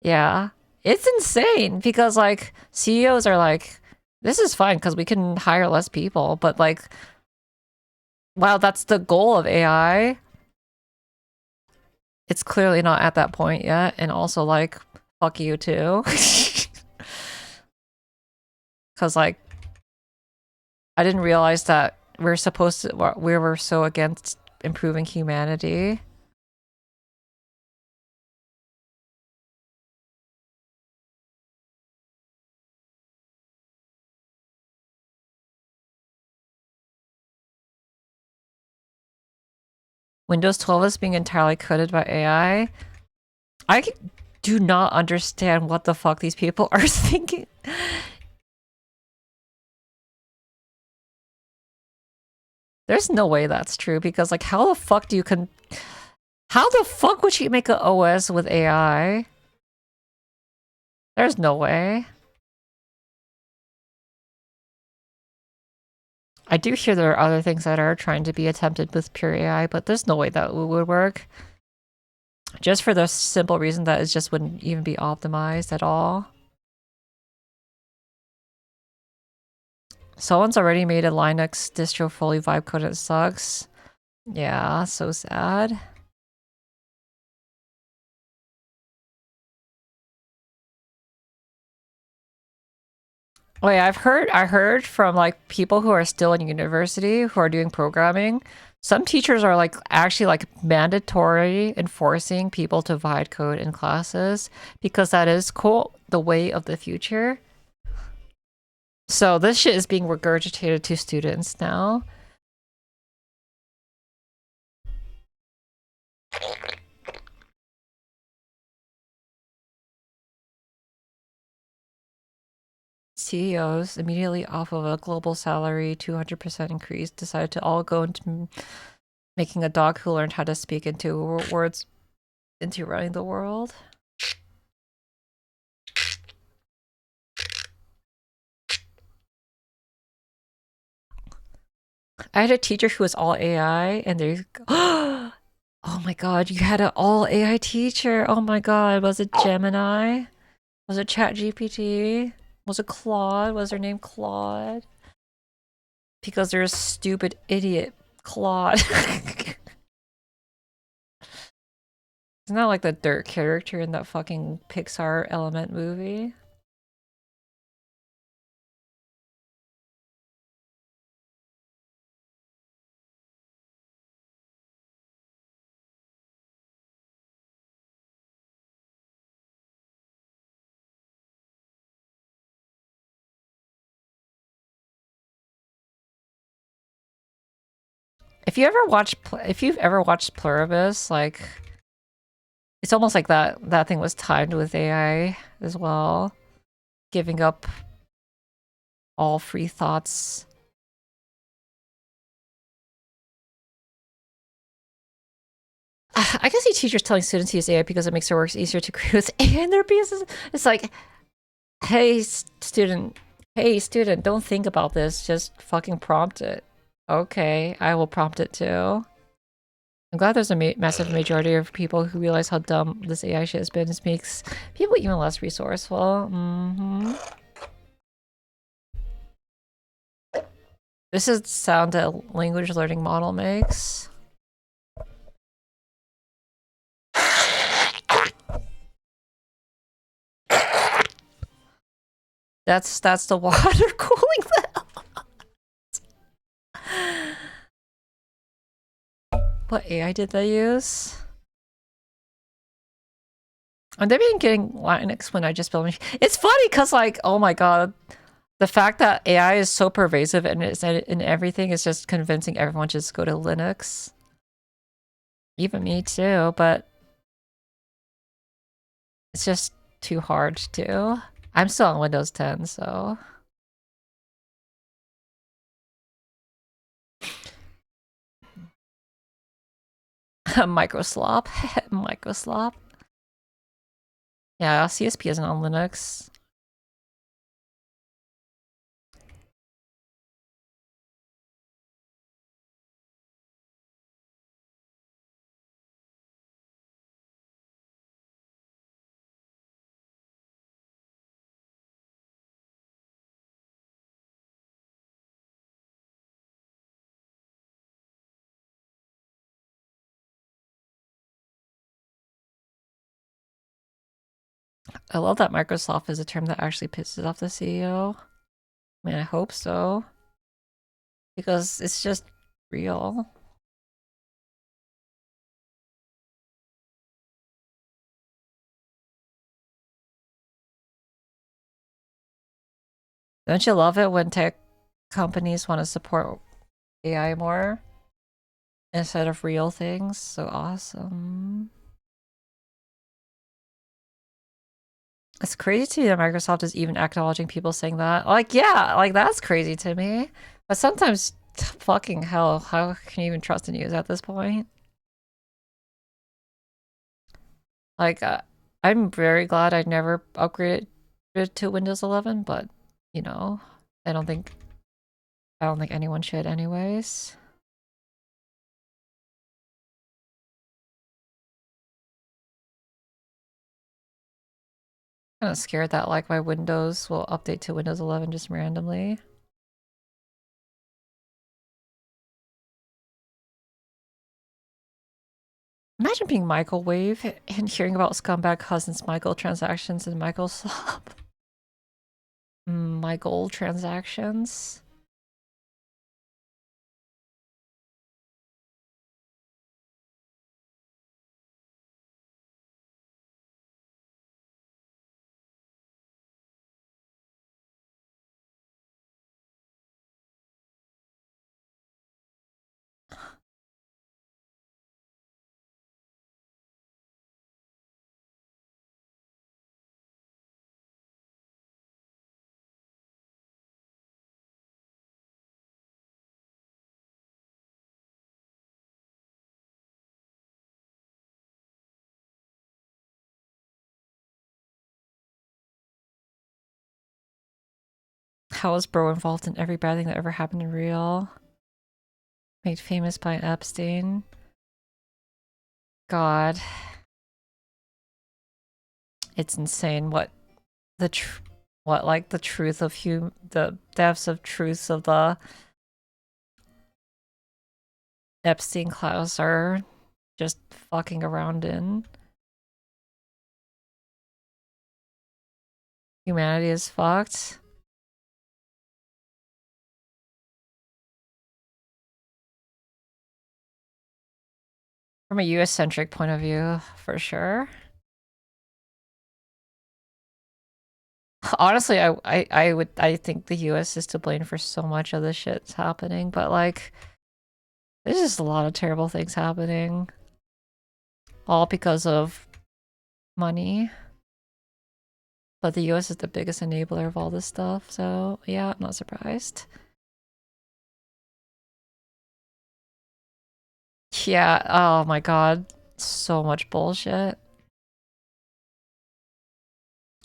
Speaker 1: Yeah. It's insane because like CEOs are like, this is fine because we can hire less people, but like, wow, that's the goal of AI. It's clearly not at that point yet, and also like, fuck you too. Because like, I didn't realize that we were so against improving humanity. Windows 12 is being entirely coded by AI. I do not understand what the fuck these people are thinking. There's no way that's true because like how the fuck do you How the fuck would she make an OS with AI? There's no way. I do hear there are other things that are trying to be attempted with pure AI, but there's no way that would work. Just for the simple reason that it just wouldn't even be optimized at all. Someone's already made a Linux distro fully vibe coded. It sucks. Yeah, so sad. Wait, I heard from like people who are still in university who are doing programming. Some teachers are like actually like mandatory enforcing people to vibe code in classes because that is cool, the way of the future. So this shit is being regurgitated to students now. CEOs immediately off of a global salary 200% increase decided to all go into making a dog who learned how to speak into words into running the world. I had a teacher who was all AI and they oh my god, you had an all AI teacher. Oh my god, was it Gemini? Was it ChatGPT? Was it Claude? Was her name Claude? Because there's a stupid idiot Claude. Isn't that like the dirt character in that fucking Pixar Element movie? If you've ever watched Pluribus, like it's almost like that thing was timed with AI as well, giving up all free thoughts. I can see teachers telling students to use AI because it makes their work easier to create with AI in their pieces. It's like, hey student, don't think about this. Just fucking prompt it. Okay, I will prompt it too. I'm glad there's a massive majority of people who realize how dumb this AI shit has been. It makes people even less resourceful. This is the sound a language learning model makes. That's the water cooling them. What AI did they use? And they've been getting Linux when I just built. It's funny because, like, oh my god, the fact that AI is so pervasive and it's in everything is just convincing everyone to just go to Linux. Even me too, but it's just too hard to. I'm still on Windows 10, so. Microslop. Microslop. Yeah, CSP isn't on Linux. I love that Microsoft is a term that actually pisses off the CEO. I mean, I hope so. Because it's just real. Don't you love it when tech companies want to support AI more instead of real things? So awesome. It's crazy to me that Microsoft is even acknowledging people saying that. Like, yeah, like that's crazy to me. But sometimes, fucking hell, how can you even trust the news at this point? Like, I'm very glad I never upgraded it to Windows 11, but you know, I don't think I don't think anyone should anyways. Kind of scared that like my Windows will update to Windows 11 just randomly. Imagine being Michaelwave and hearing about scumbag cousins Michael transactions in Microsoft. Michael transactions. How was bro involved in every bad thing that ever happened in real? Made famous by Epstein. God. It's insane what the what like the truth of the depths of truths of the Epstein clouds are just fucking around in. Humanity is fucked. From a US-centric point of view, for sure. Honestly, I think the US is to blame for so much of the shit's happening, but like there's just a lot of terrible things happening. All because of money. But the US is the biggest enabler of all this stuff, so yeah, I'm not surprised. Yeah, oh my god. So much bullshit.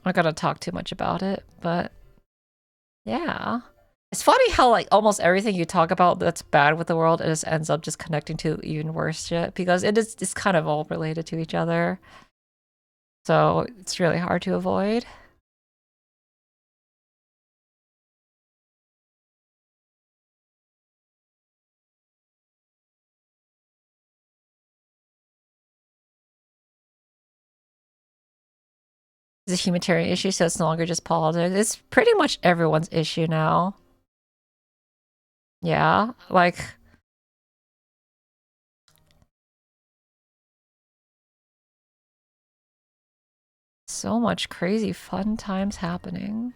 Speaker 1: I gotta talk too much about it, but yeah. It's funny how like almost everything you talk about that's bad with the world it just ends up just connecting to even worse shit because it's kind of all related to each other. So it's really hard to avoid. It's a humanitarian issue, so it's no longer just politics. It's pretty much everyone's issue now. Yeah, like so much crazy fun times happening.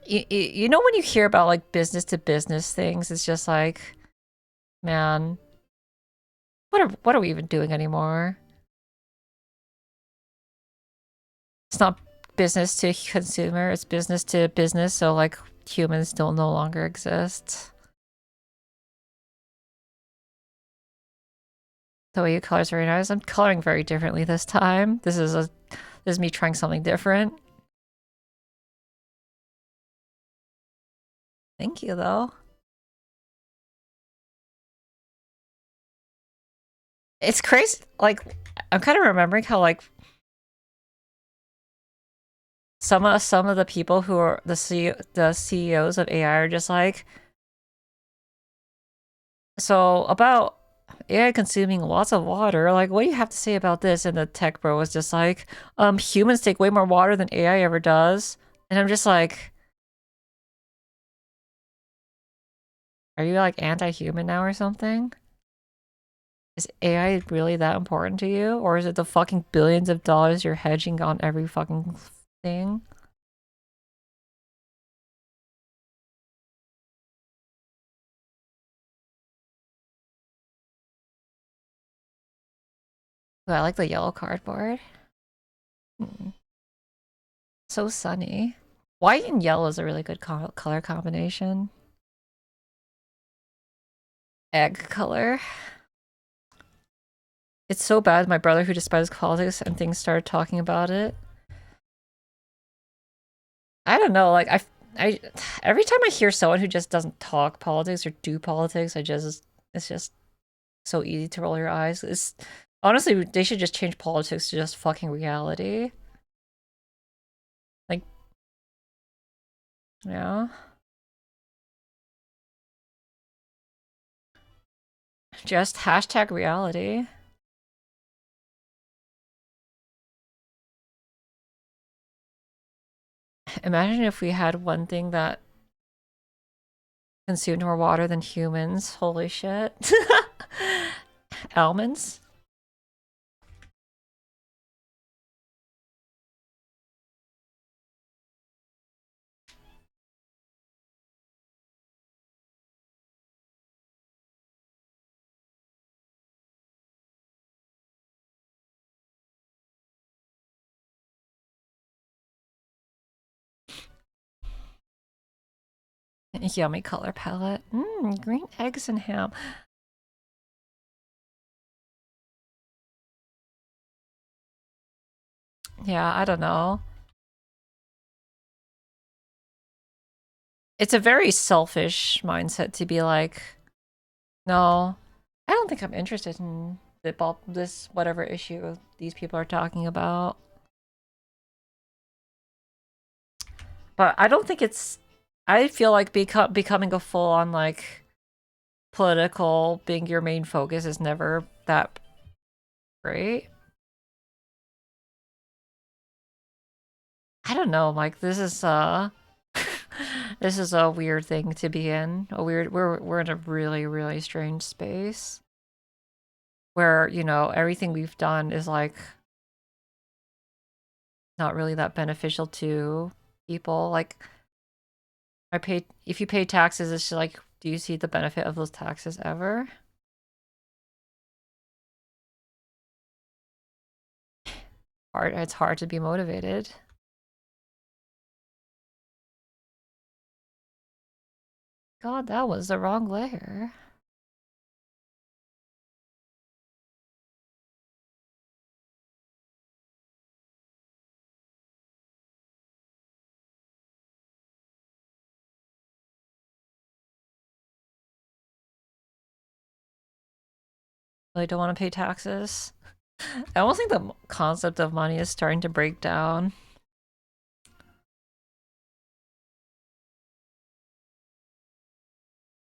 Speaker 1: You know when you hear about like business to business things, it's just like, man, what are we even doing anymore? It's not business to consumer, it's business to business, so like humans don't no longer exist. The way you color is very nice. I'm coloring very differently this time. This is me trying something different. Thank you though. It's crazy. Like I'm kind of remembering how like some of the people who are the CEOs of AI are just like, so about AI consuming lots of water, like what do you have to say about this? And the tech bro was just like, humans take way more water than AI ever does. And I'm just like, are you like anti-human now or something? Is AI really that important to you? Or is it the fucking billions of dollars you're hedging on every fucking thing? Ooh, I like the yellow cardboard. Hmm. So sunny. White and yellow is a really good color combination. Egg color. It's so bad. My brother, who despises politics and things, started talking about it. I don't know. Like I, every time I hear someone who just doesn't talk politics or do politics, it's just so easy to roll your eyes. It's honestly, they should just change politics to just fucking reality. Like, yeah. Just hashtag reality. Imagine if we had one thing that consumed more water than humans. Holy shit. Almonds? Yummy color palette. Green eggs and ham. Yeah, I don't know. It's a very selfish mindset to be like, no, I don't think I'm interested in this whatever issue these people are talking about. But I don't think it's. I feel like becoming a full on like political being your main focus is never that great. I don't know, like this is this is a weird thing to be in. We're in a really, really strange space where, you know, everything we've done is like not really that beneficial to people. Like if you pay taxes, it's just like, do you see the benefit of those taxes ever? It's hard to be motivated. God, that was the wrong layer. Really don't want to pay taxes. I almost think the concept of money is starting to break down.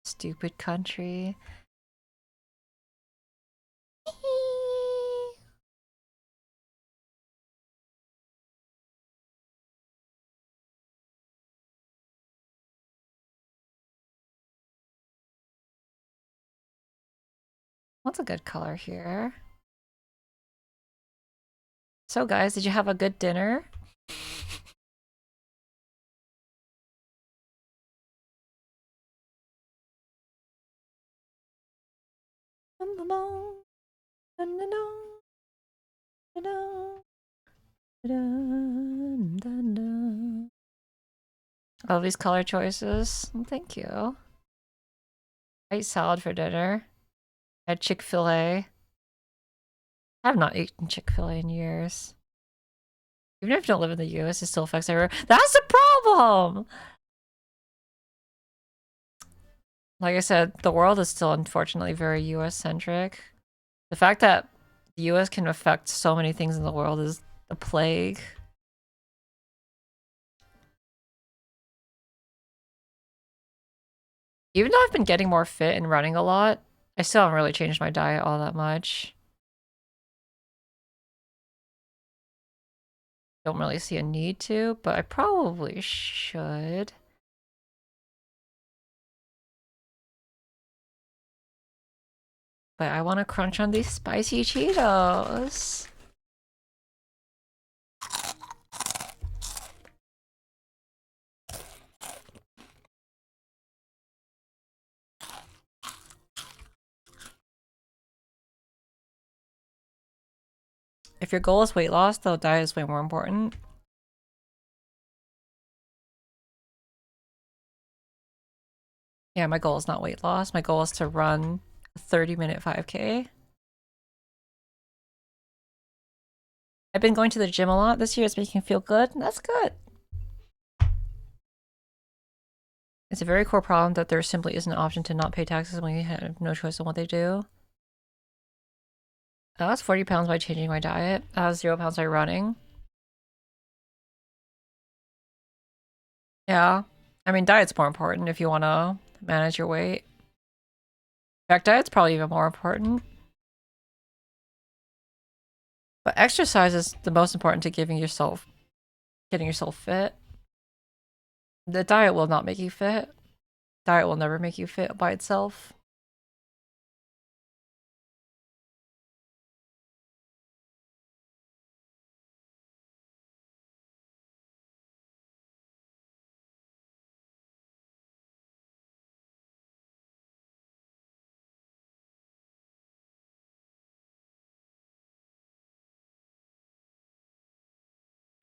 Speaker 1: Stupid country. What's a good color here? So guys, did you have a good dinner? All these color choices. Thank you. I ate salad for dinner. I had Chick-fil-A. I have not eaten Chick-fil-A in years. Even if you don't live in the US, it still affects everywhere. That's the problem! Like I said, the world is still unfortunately very US-centric. The fact that the US can affect so many things in the world is a plague. Even though I've been getting more fit and running a lot, I still haven't really changed my diet all that much. Don't really see a need to, but I probably should. But I want to crunch on these spicy Cheetos. If your goal is weight loss, though, diet is way more important. Yeah, my goal is not weight loss. My goal is to run A 30-minute 5K. I've been going to the gym a lot this year. It's making me feel good. That's good. It's a very core problem that there simply isn't an option to not pay taxes when you have no choice in what they do. I lost 40 pounds by changing my diet. I lost 0 pounds by running. Yeah. I mean, diet's more important if you want to manage your weight. In fact, diet's probably even more important. But exercise is the most important to getting yourself fit. The diet will not make you fit. Diet will never make you fit by itself.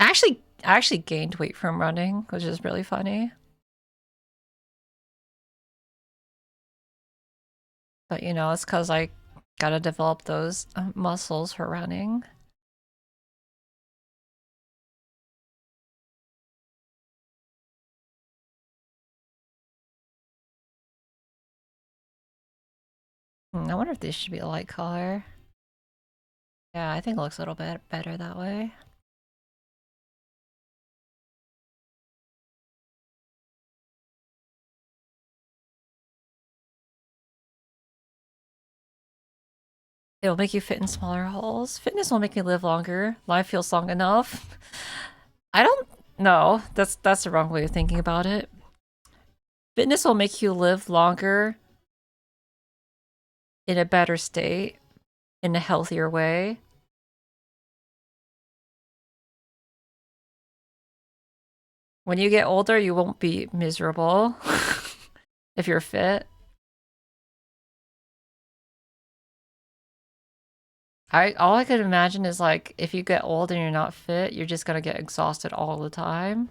Speaker 1: I actually gained weight from running, which is really funny. But you know, it's because I gotta develop those muscles for running. I wonder if this should be a light color. Yeah, I think it looks a little bit better that way. It'll make you fit in smaller holes. Fitness will make me live longer. Life feels long enough. I don't know. That's the wrong way of thinking about it. Fitness will make you live longer in a better state, in a healthier way. When you get older, you won't be miserable if you're fit. All I could imagine is like if you get old and you're not fit, you're just gonna get exhausted all the time.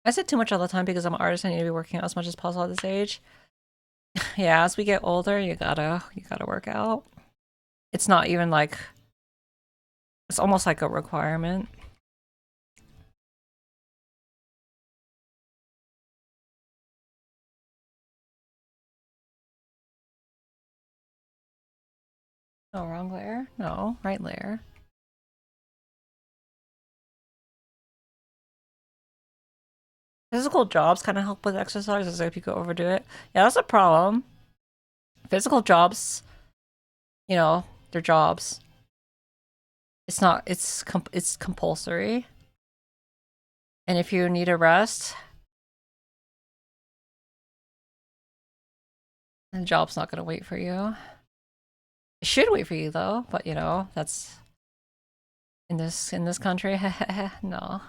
Speaker 1: I said too much all the time because I'm an artist. I need to be working out as much as possible at this age. Yeah, as we get older, you gotta work out. It's not even like it's almost like a requirement. No, wrong layer. No, right layer. Physical jobs kind of help with exercise, as if you could overdo it. Yeah, that's a problem. Physical jobs, you know, they're jobs. It's not. It's compulsory. And if you need a rest, the job's not gonna wait for you. It should wait for you though, but you know, that's in this country. No.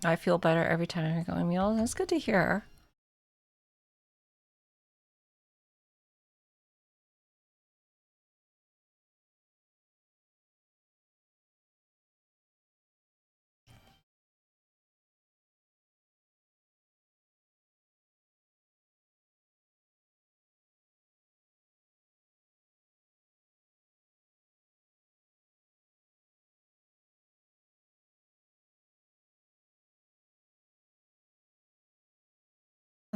Speaker 1: I feel better every time I'm going meals. That's good to hear.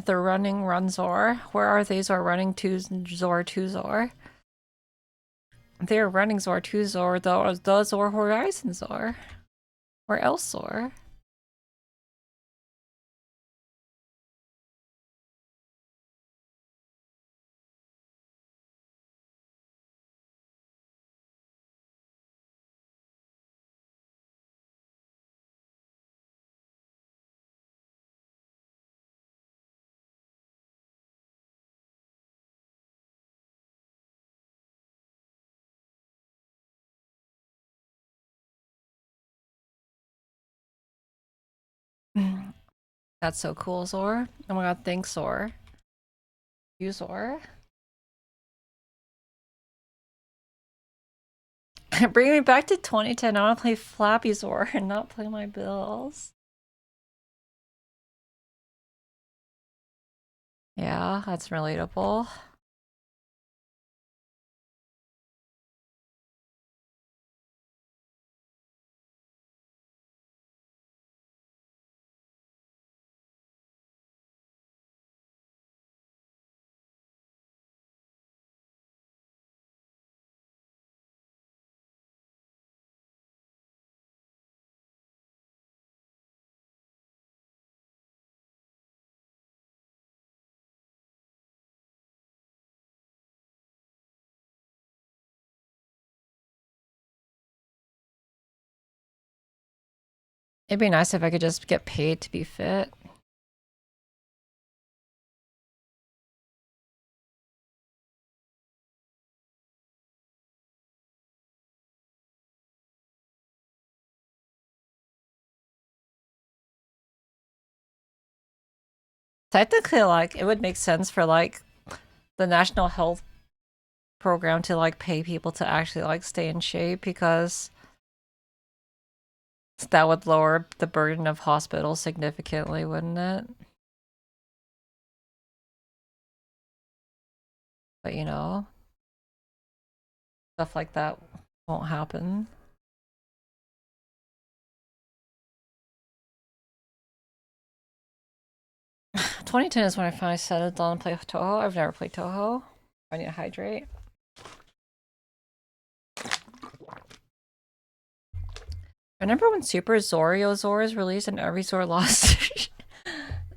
Speaker 1: The running run Zor. Where are they? Zor running to Zor to Zor. They're running Zor to Zor, the Zor Horizon Zor. Where else Zor? That's so cool, Zor. Oh my god, thanks, Zor. You, Zor. Bring me back to 2010. I want to play Flappy Zor and not play my bills. Yeah, that's relatable. It'd be nice if I could just get paid to be fit. Technically, like, it would make sense for, like, the National Health Program to, like, pay people to actually, like, stay in shape because that would lower the burden of hospitals significantly, wouldn't it? But, you know, stuff like that won't happen. (2010) is when I finally settled on play Toho. I've never played Toho. I need to hydrate. Remember when Super Zorio Zors released and every Zor lost?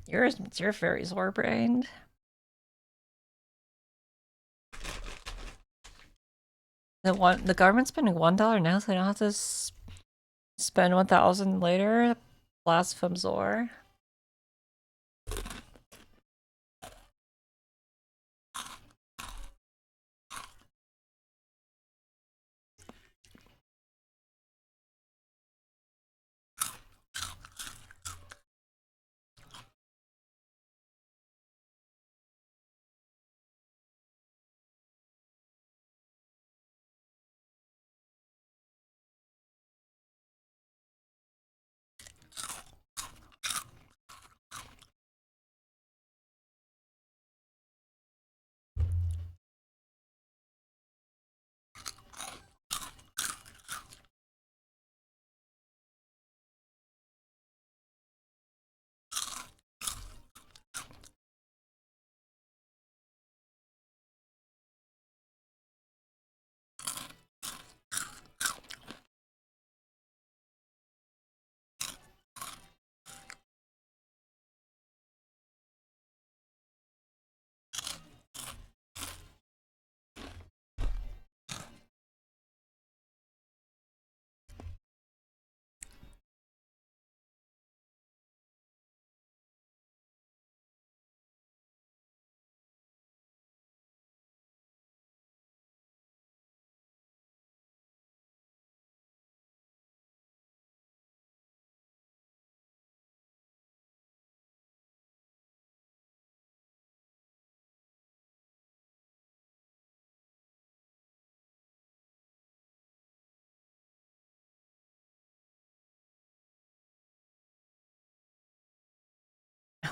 Speaker 1: You're very Zor brained. The government's spending $1 now, so they don't have to spend 1,000 later. Blaspheme Zor.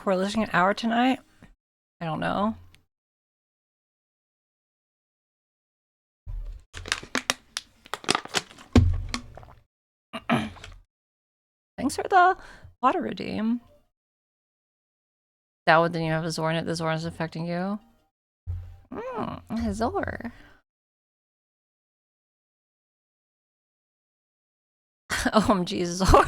Speaker 1: We're losing an hour tonight? I don't know. Thanks for the water redeem. That one didn't even have a Zor in it. The Zor is affecting you. Zor. OMG, Zor.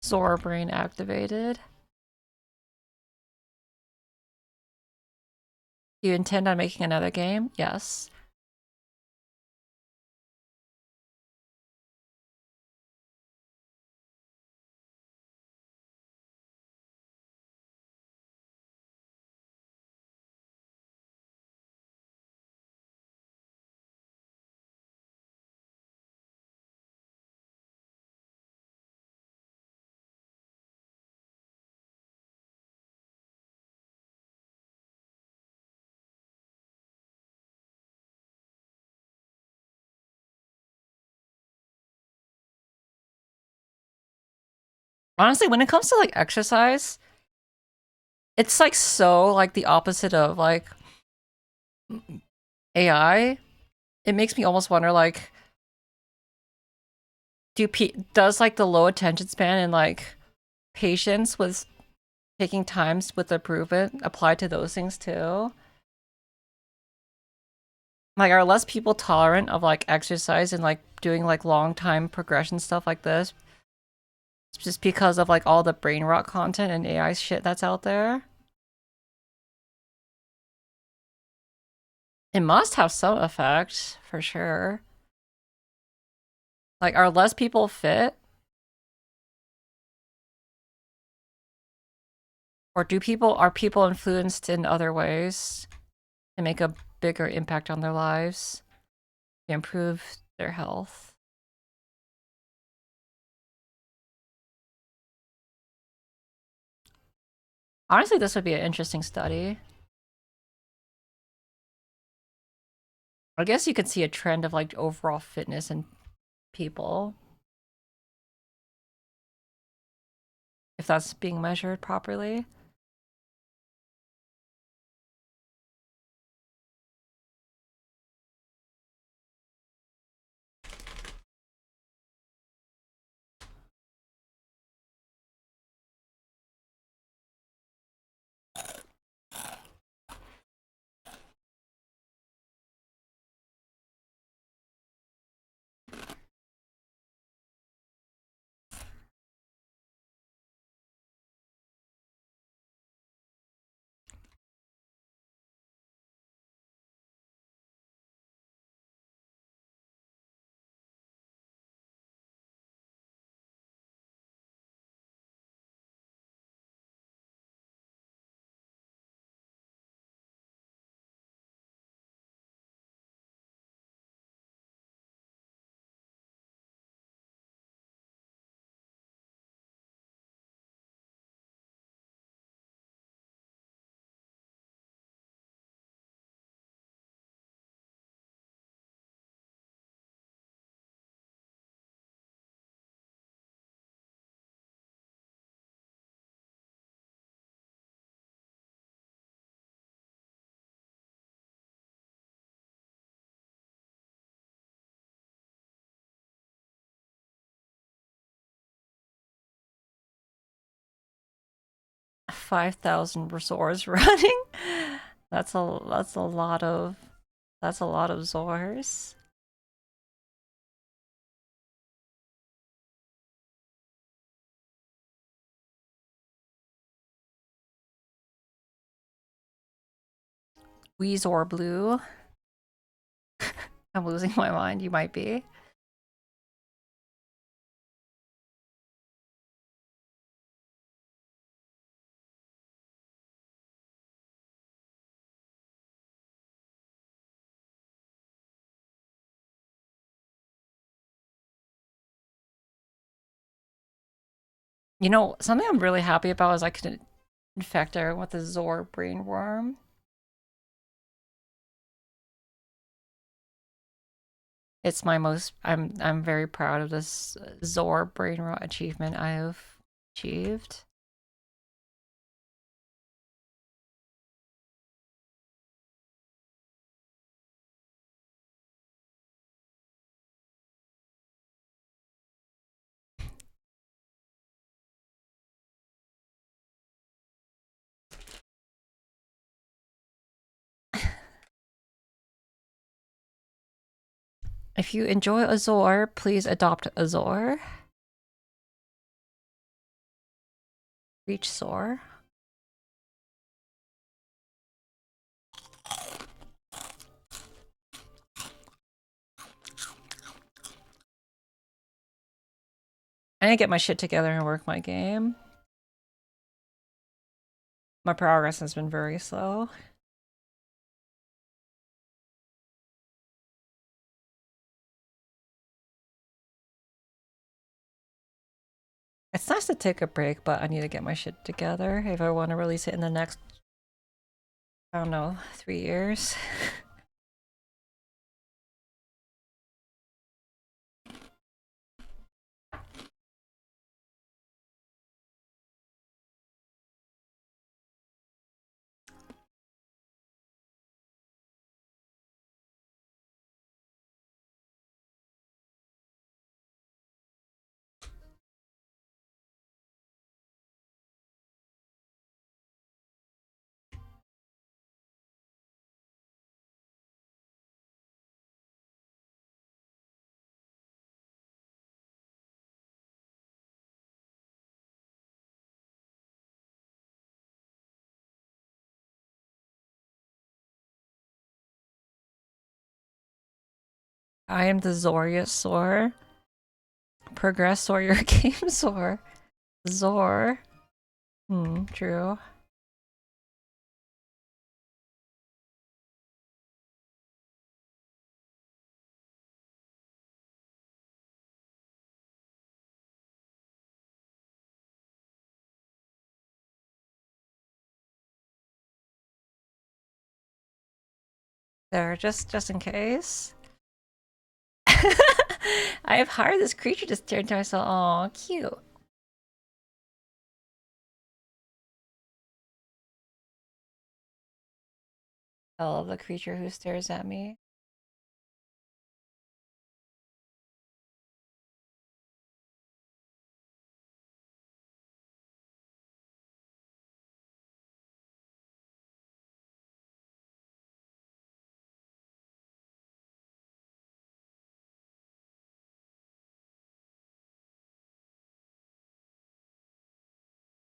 Speaker 1: Zor brain activated. Do you intend on making another game? Yes. Honestly, when it comes to like exercise, it's like so like the opposite of like AI. It makes me almost wonder like does like the low attention span and like patience with taking times with improvement apply to those things too? Like, are less people tolerant of like exercise and like doing like long time progression stuff like this just because of like all the brain rot content and AI shit that's out there? It must have some effect for sure. Like, are less people fit? Or are people influenced in other ways to make a bigger impact on their lives, to improve their health? Honestly, this would be an interesting study. I guess you could see a trend of like overall fitness in people if that's being measured properly. $5,000 resource running. That's a lot of Zors. Weezor blue. I'm losing my mind. You might be. You know, something I'm really happy about is I could infect everyone with the Zor brain worm. It's my most I'm very proud of this Zor brain rot achievement I have achieved. If you enjoy Azor, please adopt Azor. Reach Soar. I need to get my shit together and work my game. My progress has been very slow. It's nice to take a break, but I need to get my shit together if I want to release it in the next, I don't know, 3 years. I am the Zoriosaur. Progress or your game Zor. Zor. True. There, just in case. I have hired this creature to stare into myself. Aw, cute. I love the creature who stares at me.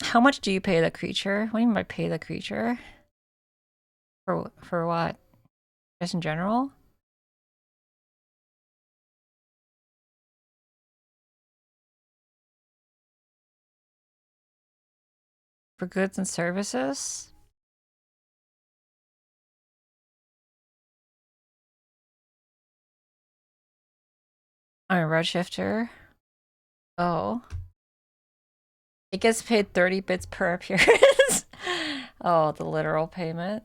Speaker 1: How much do you pay the creature? What do you mean by pay the creature? For what? Just in general? For goods and services? I'm a redshifter. Oh. It gets paid 30 bits per appearance. Oh, the literal payment.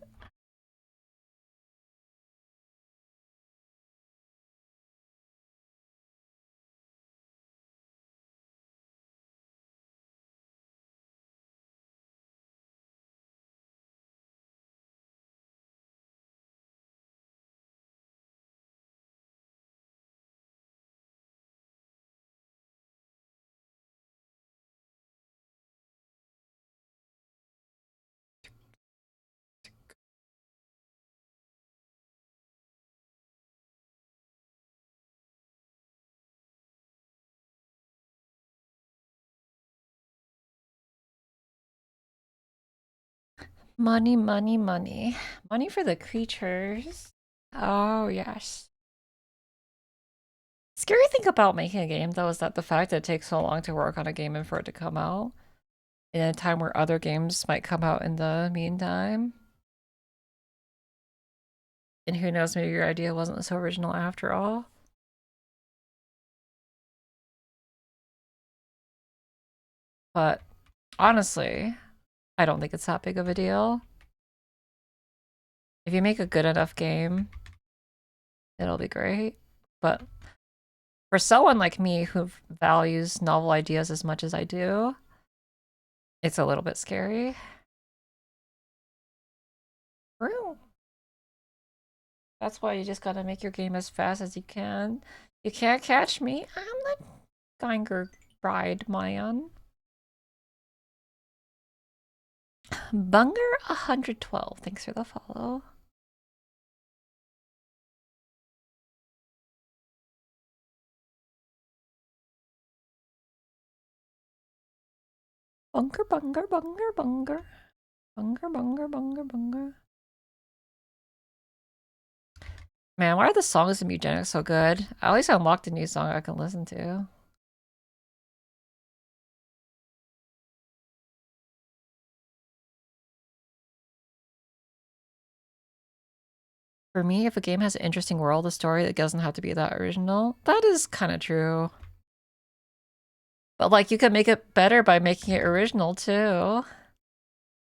Speaker 1: Money, money, money. Money for the creatures. Oh, yes. Scary thing about making a game, though, is that the fact that it takes so long to work on a game and for it to come out in a time where other games might come out in the meantime. And who knows, maybe your idea wasn't so original after all. But honestly, I don't think it's that big of a deal. If you make a good enough game, it'll be great. But for someone like me who values novel ideas as much as I do, it's a little bit scary. True. That's why you just gotta make your game as fast as you can. You can't catch me. I'm the Geiger Bride man. Bunger 112. Thanks for the follow. Bunker, bunker, bunker, bunker. Bunker, bunker, bunker, bunker. Man, why are the songs in mewgenics so good? At least I unlocked a new song I can listen to. For me, if a game has an interesting world, a story, it doesn't have to be that original. That is kind of true. But like, you can make it better by making it original too.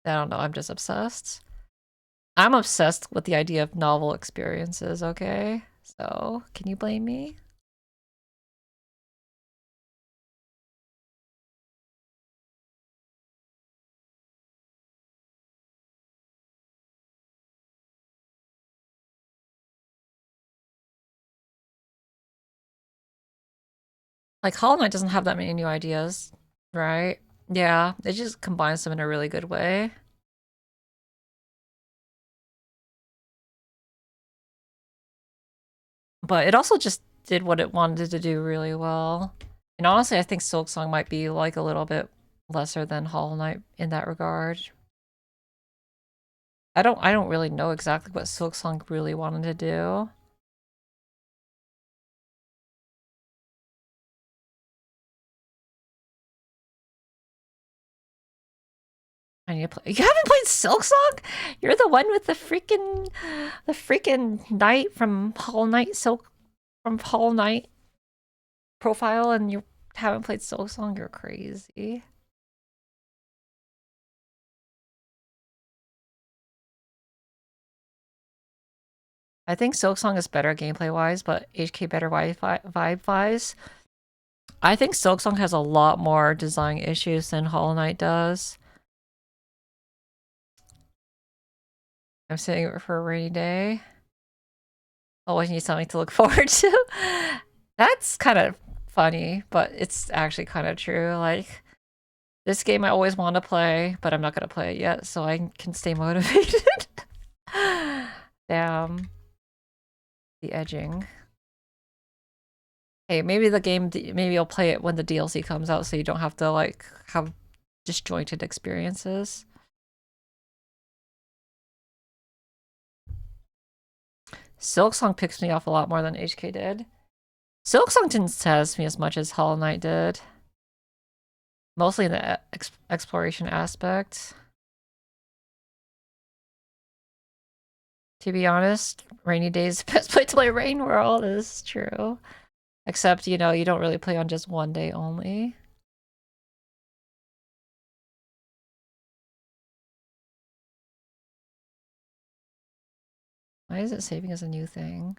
Speaker 1: I don't know, I'm just obsessed. I'm obsessed with the idea of novel experiences, okay? So, can you blame me? Like, Hollow Knight doesn't have that many new ideas, right? Yeah, it just combines them in a really good way. But it also just did what it wanted to do really well. And honestly, I think Silksong might be like a little bit lesser than Hollow Knight in that regard. I don't really know exactly what Silksong really wanted to do. I need to play. You haven't played Silksong? You're the one with the freaking knight from Hollow Knight from Hollow Knight profile, and you haven't played Silksong. You're crazy. I think Silksong is better gameplay wise, but HK better vibe wise. I think Silksong has a lot more design issues than Hollow Knight does. I'm saving it for a rainy day. Always need something to look forward to. That's kind of funny, but it's actually kind of true. Like, this game I always want to play, but I'm not going to play it yet, so I can stay motivated. Damn. The edging. Hey, maybe maybe I'll play it when the DLC comes out so you don't have to, like, have disjointed experiences. Silksong picks me off a lot more than HK did. Silksong didn't test me as much as Hollow Knight did. Mostly in the exploration aspect. To be honest, Rainy Day's the best place to play Rain World is true. Except, you know, you don't really play on just one day only. Why is it saving as a new thing?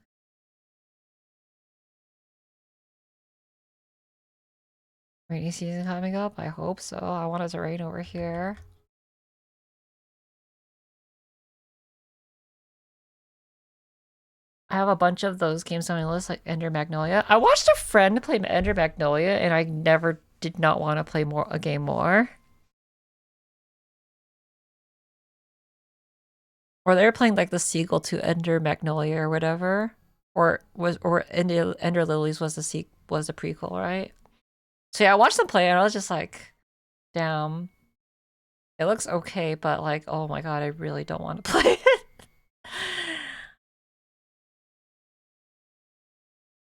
Speaker 1: Rainy season coming up? I hope so. I want it to rain over here. I have a bunch of those games on my list, like Ender Magnolia. I watched a friend play Ender Magnolia, and I never did not want to play a game more. Or they were playing like the sequel to Ender Magnolia or whatever. Or Ender Lilies was was the prequel, right? So yeah, I watched them play and I was just like, damn. It looks okay, but like, oh my god, I really don't want to play it.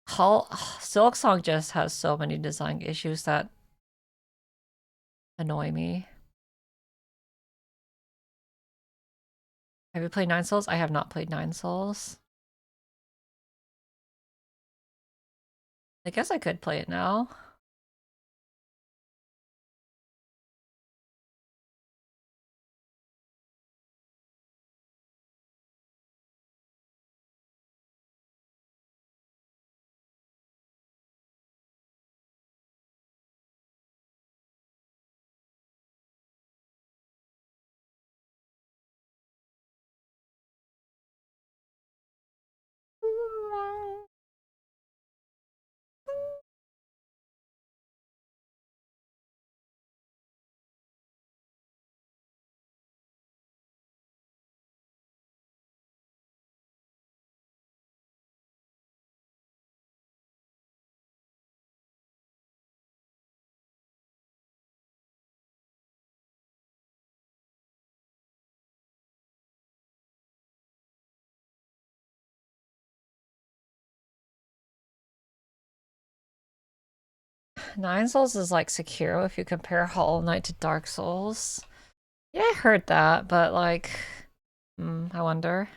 Speaker 1: Silksong just has so many design issues that annoy me. Have you played Nine Souls? I have not played Nine Souls. I guess I could play it now. Nine Souls is like Sekiro if you compare Hollow Knight to Dark Souls. Yeah, I heard that, but like, I wonder.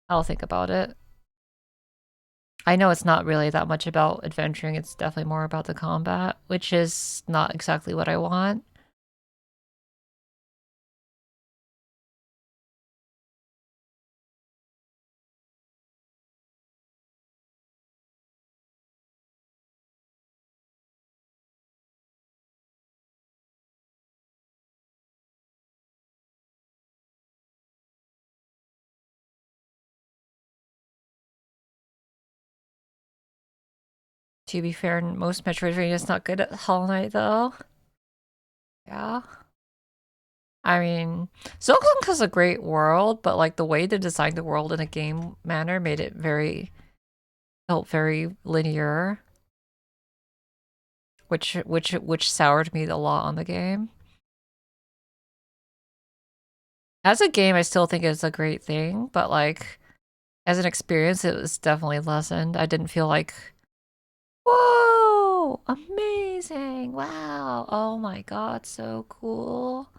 Speaker 1: I'll think about it. I know it's not really that much about adventuring, it's definitely more about the combat, which is not exactly what I want. To be fair, most Metroidvania is not good at Hollow Knight though. Yeah. I mean, Silksong has a great world, but like the way they designed the world in a game manner made it felt very linear, which soured me a lot on the game. As a game, I still think it's a great thing, but like as an experience, it was definitely lessened. I didn't feel like, whoa, amazing, wow, oh my god, so cool.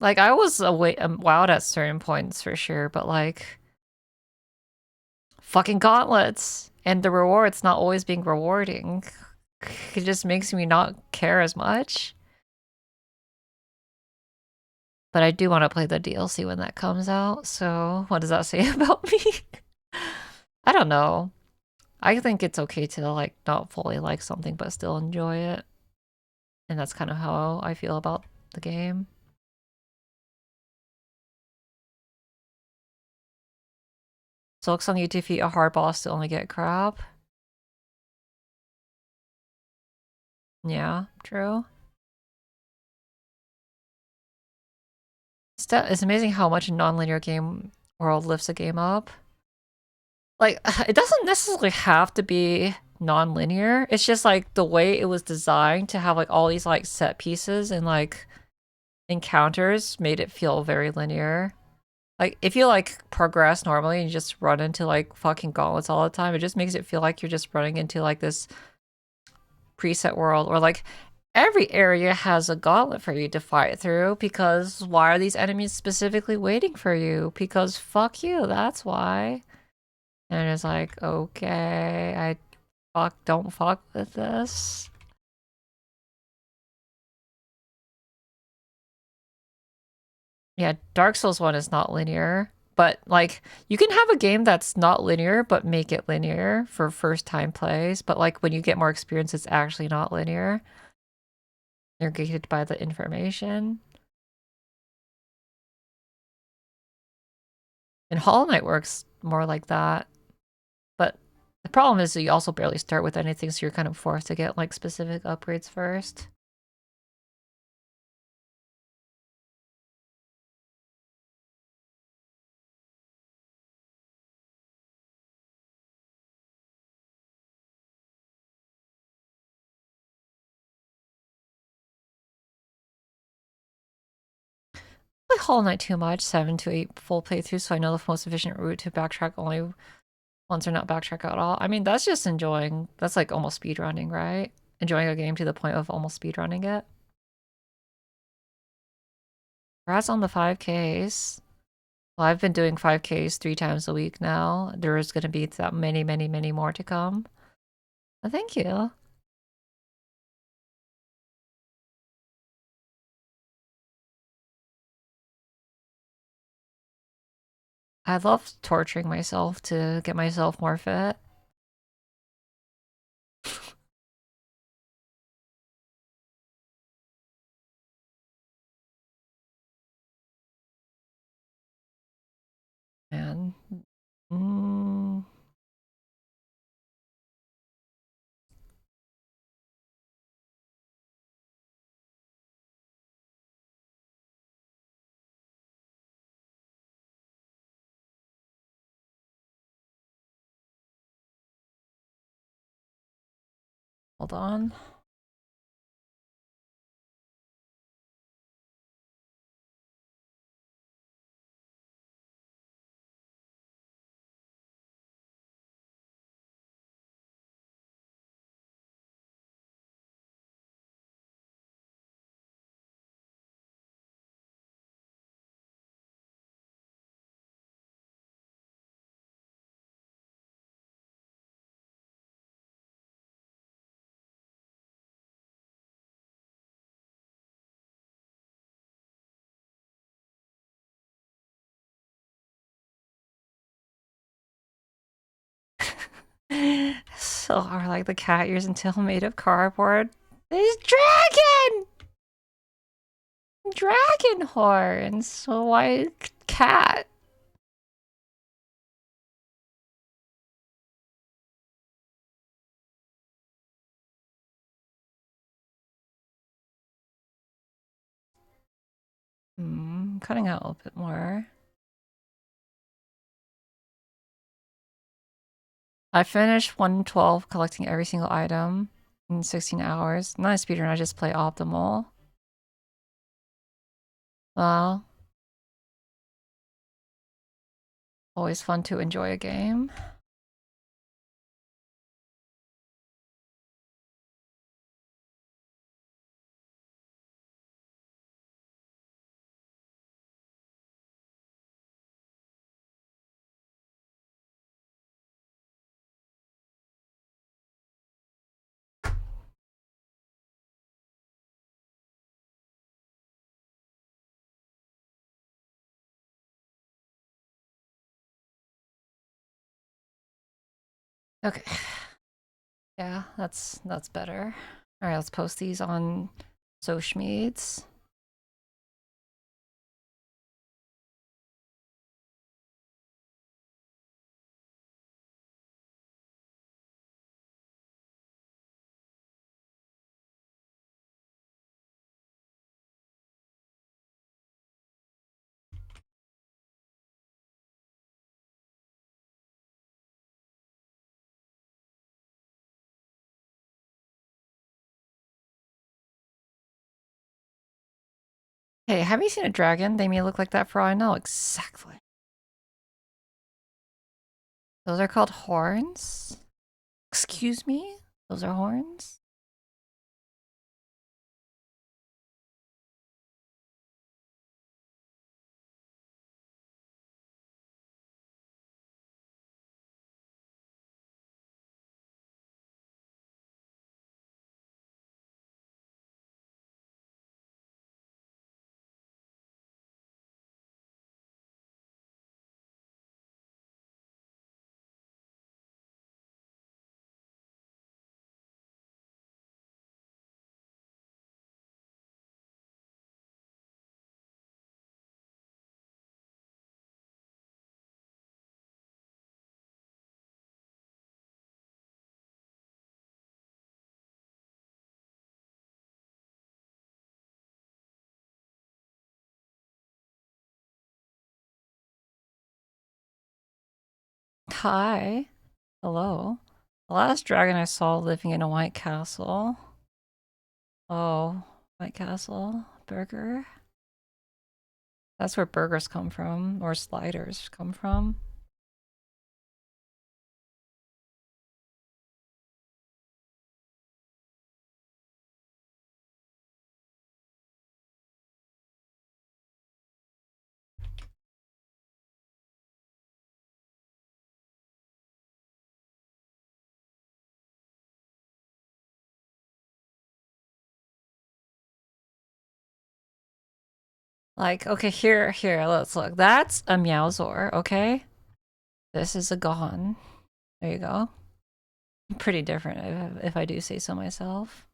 Speaker 1: Like I was wowed at certain points for sure, but like fucking gauntlets and the reward's not always being rewarding. It just makes me not care as much. But I do want to play the DLC when that comes out, so what does that say about me? I don't know. I think it's okay to like not fully like something but still enjoy it. And that's kind of how I feel about the game. Silksong, you defeat a hard boss to only get crab. Yeah, true. It's amazing how much a non-linear game world lifts a game up. Like, it doesn't necessarily have to be non-linear. It's just like the way it was designed to have like all these like set pieces and like encounters made it feel very linear. Like if you like progress normally and you just run into like fucking gauntlets all the time, it just makes it feel like you're just running into like this preset world, or like every area has a gauntlet for you to fight through, because why are these enemies specifically waiting for you? Because fuck you, that's why. And it's like, okay, don't fuck with this. Yeah, Dark Souls 1 is not linear, but like you can have a game that's not linear but make it linear for first time plays, but like when you get more experience it's actually not linear. You're gated by the information. And Hollow Knight works more like that. But the problem is that you also barely start with anything, so you're kind of forced to get like specific upgrades first. I play Hollow Knight too much, 7 to 8 full playthroughs, so I know the most efficient route to backtrack only once or not backtrack at all. I mean, that's just enjoying, that's like almost speedrunning, right? Enjoying a game to the point of almost speedrunning it. Congrats on the 5Ks. Well, I've been doing 5Ks 3 times a week now. There is going to be that many, many, many more to come. Well, thank you. I love torturing myself to get myself more fit. Man. Mm. Hold on. Or like the cat ears and tail made of cardboard. There's dragon! Dragon horns. So why cat? Cutting out a little bit more. I finished 112 collecting every single item in 16 hours. Not a speedrun, I just play optimal. Well, always fun to enjoy a game. Okay. Yeah, that's better. All right, let's post these on Socialmedias. Hey, have you seen a dragon? They may look like that for all I know. Exactly. Those are called horns? Excuse me? Those are horns? Hi. Hello. The last dragon I saw living in a White Castle. Oh, White Castle burger. That's where burgers come from, or sliders come from. Like, okay, here, let's look. That's a Meowzor, okay? This is a Gohan. There you go. Pretty different, if I do say so myself.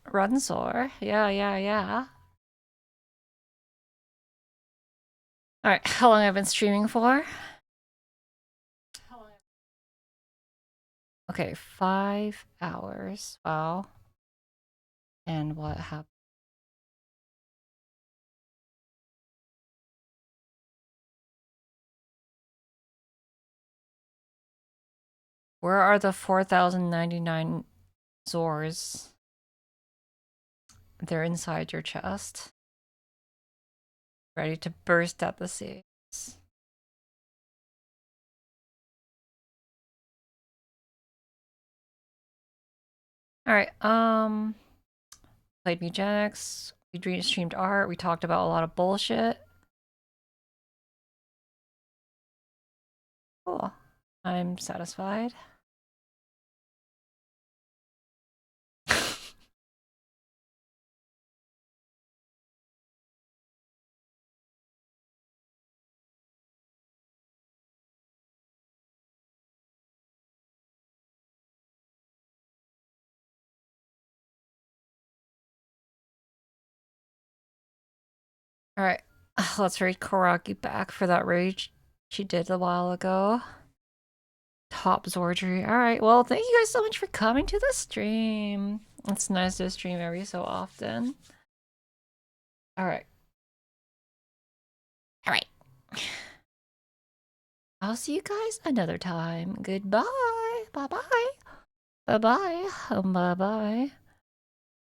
Speaker 1: Runzor. Yeah. Alright, how long have I been streaming for? Okay, 5 hours. Wow. And what happened? Where are the 4,099 Zors? They're inside your chest. Ready to burst at the seams. Alright, played mewgenics. We streamed art. We talked about a lot of bullshit. Cool. I'm satisfied. Alright, let's read Karaki back for that rage she did a while ago. Top Zordry. Alright, well, thank you guys so much for coming to the stream. It's nice to stream every so often. Alright. Alright. I'll see you guys another time. Goodbye. Bye-bye. Bye-bye. Bye-bye.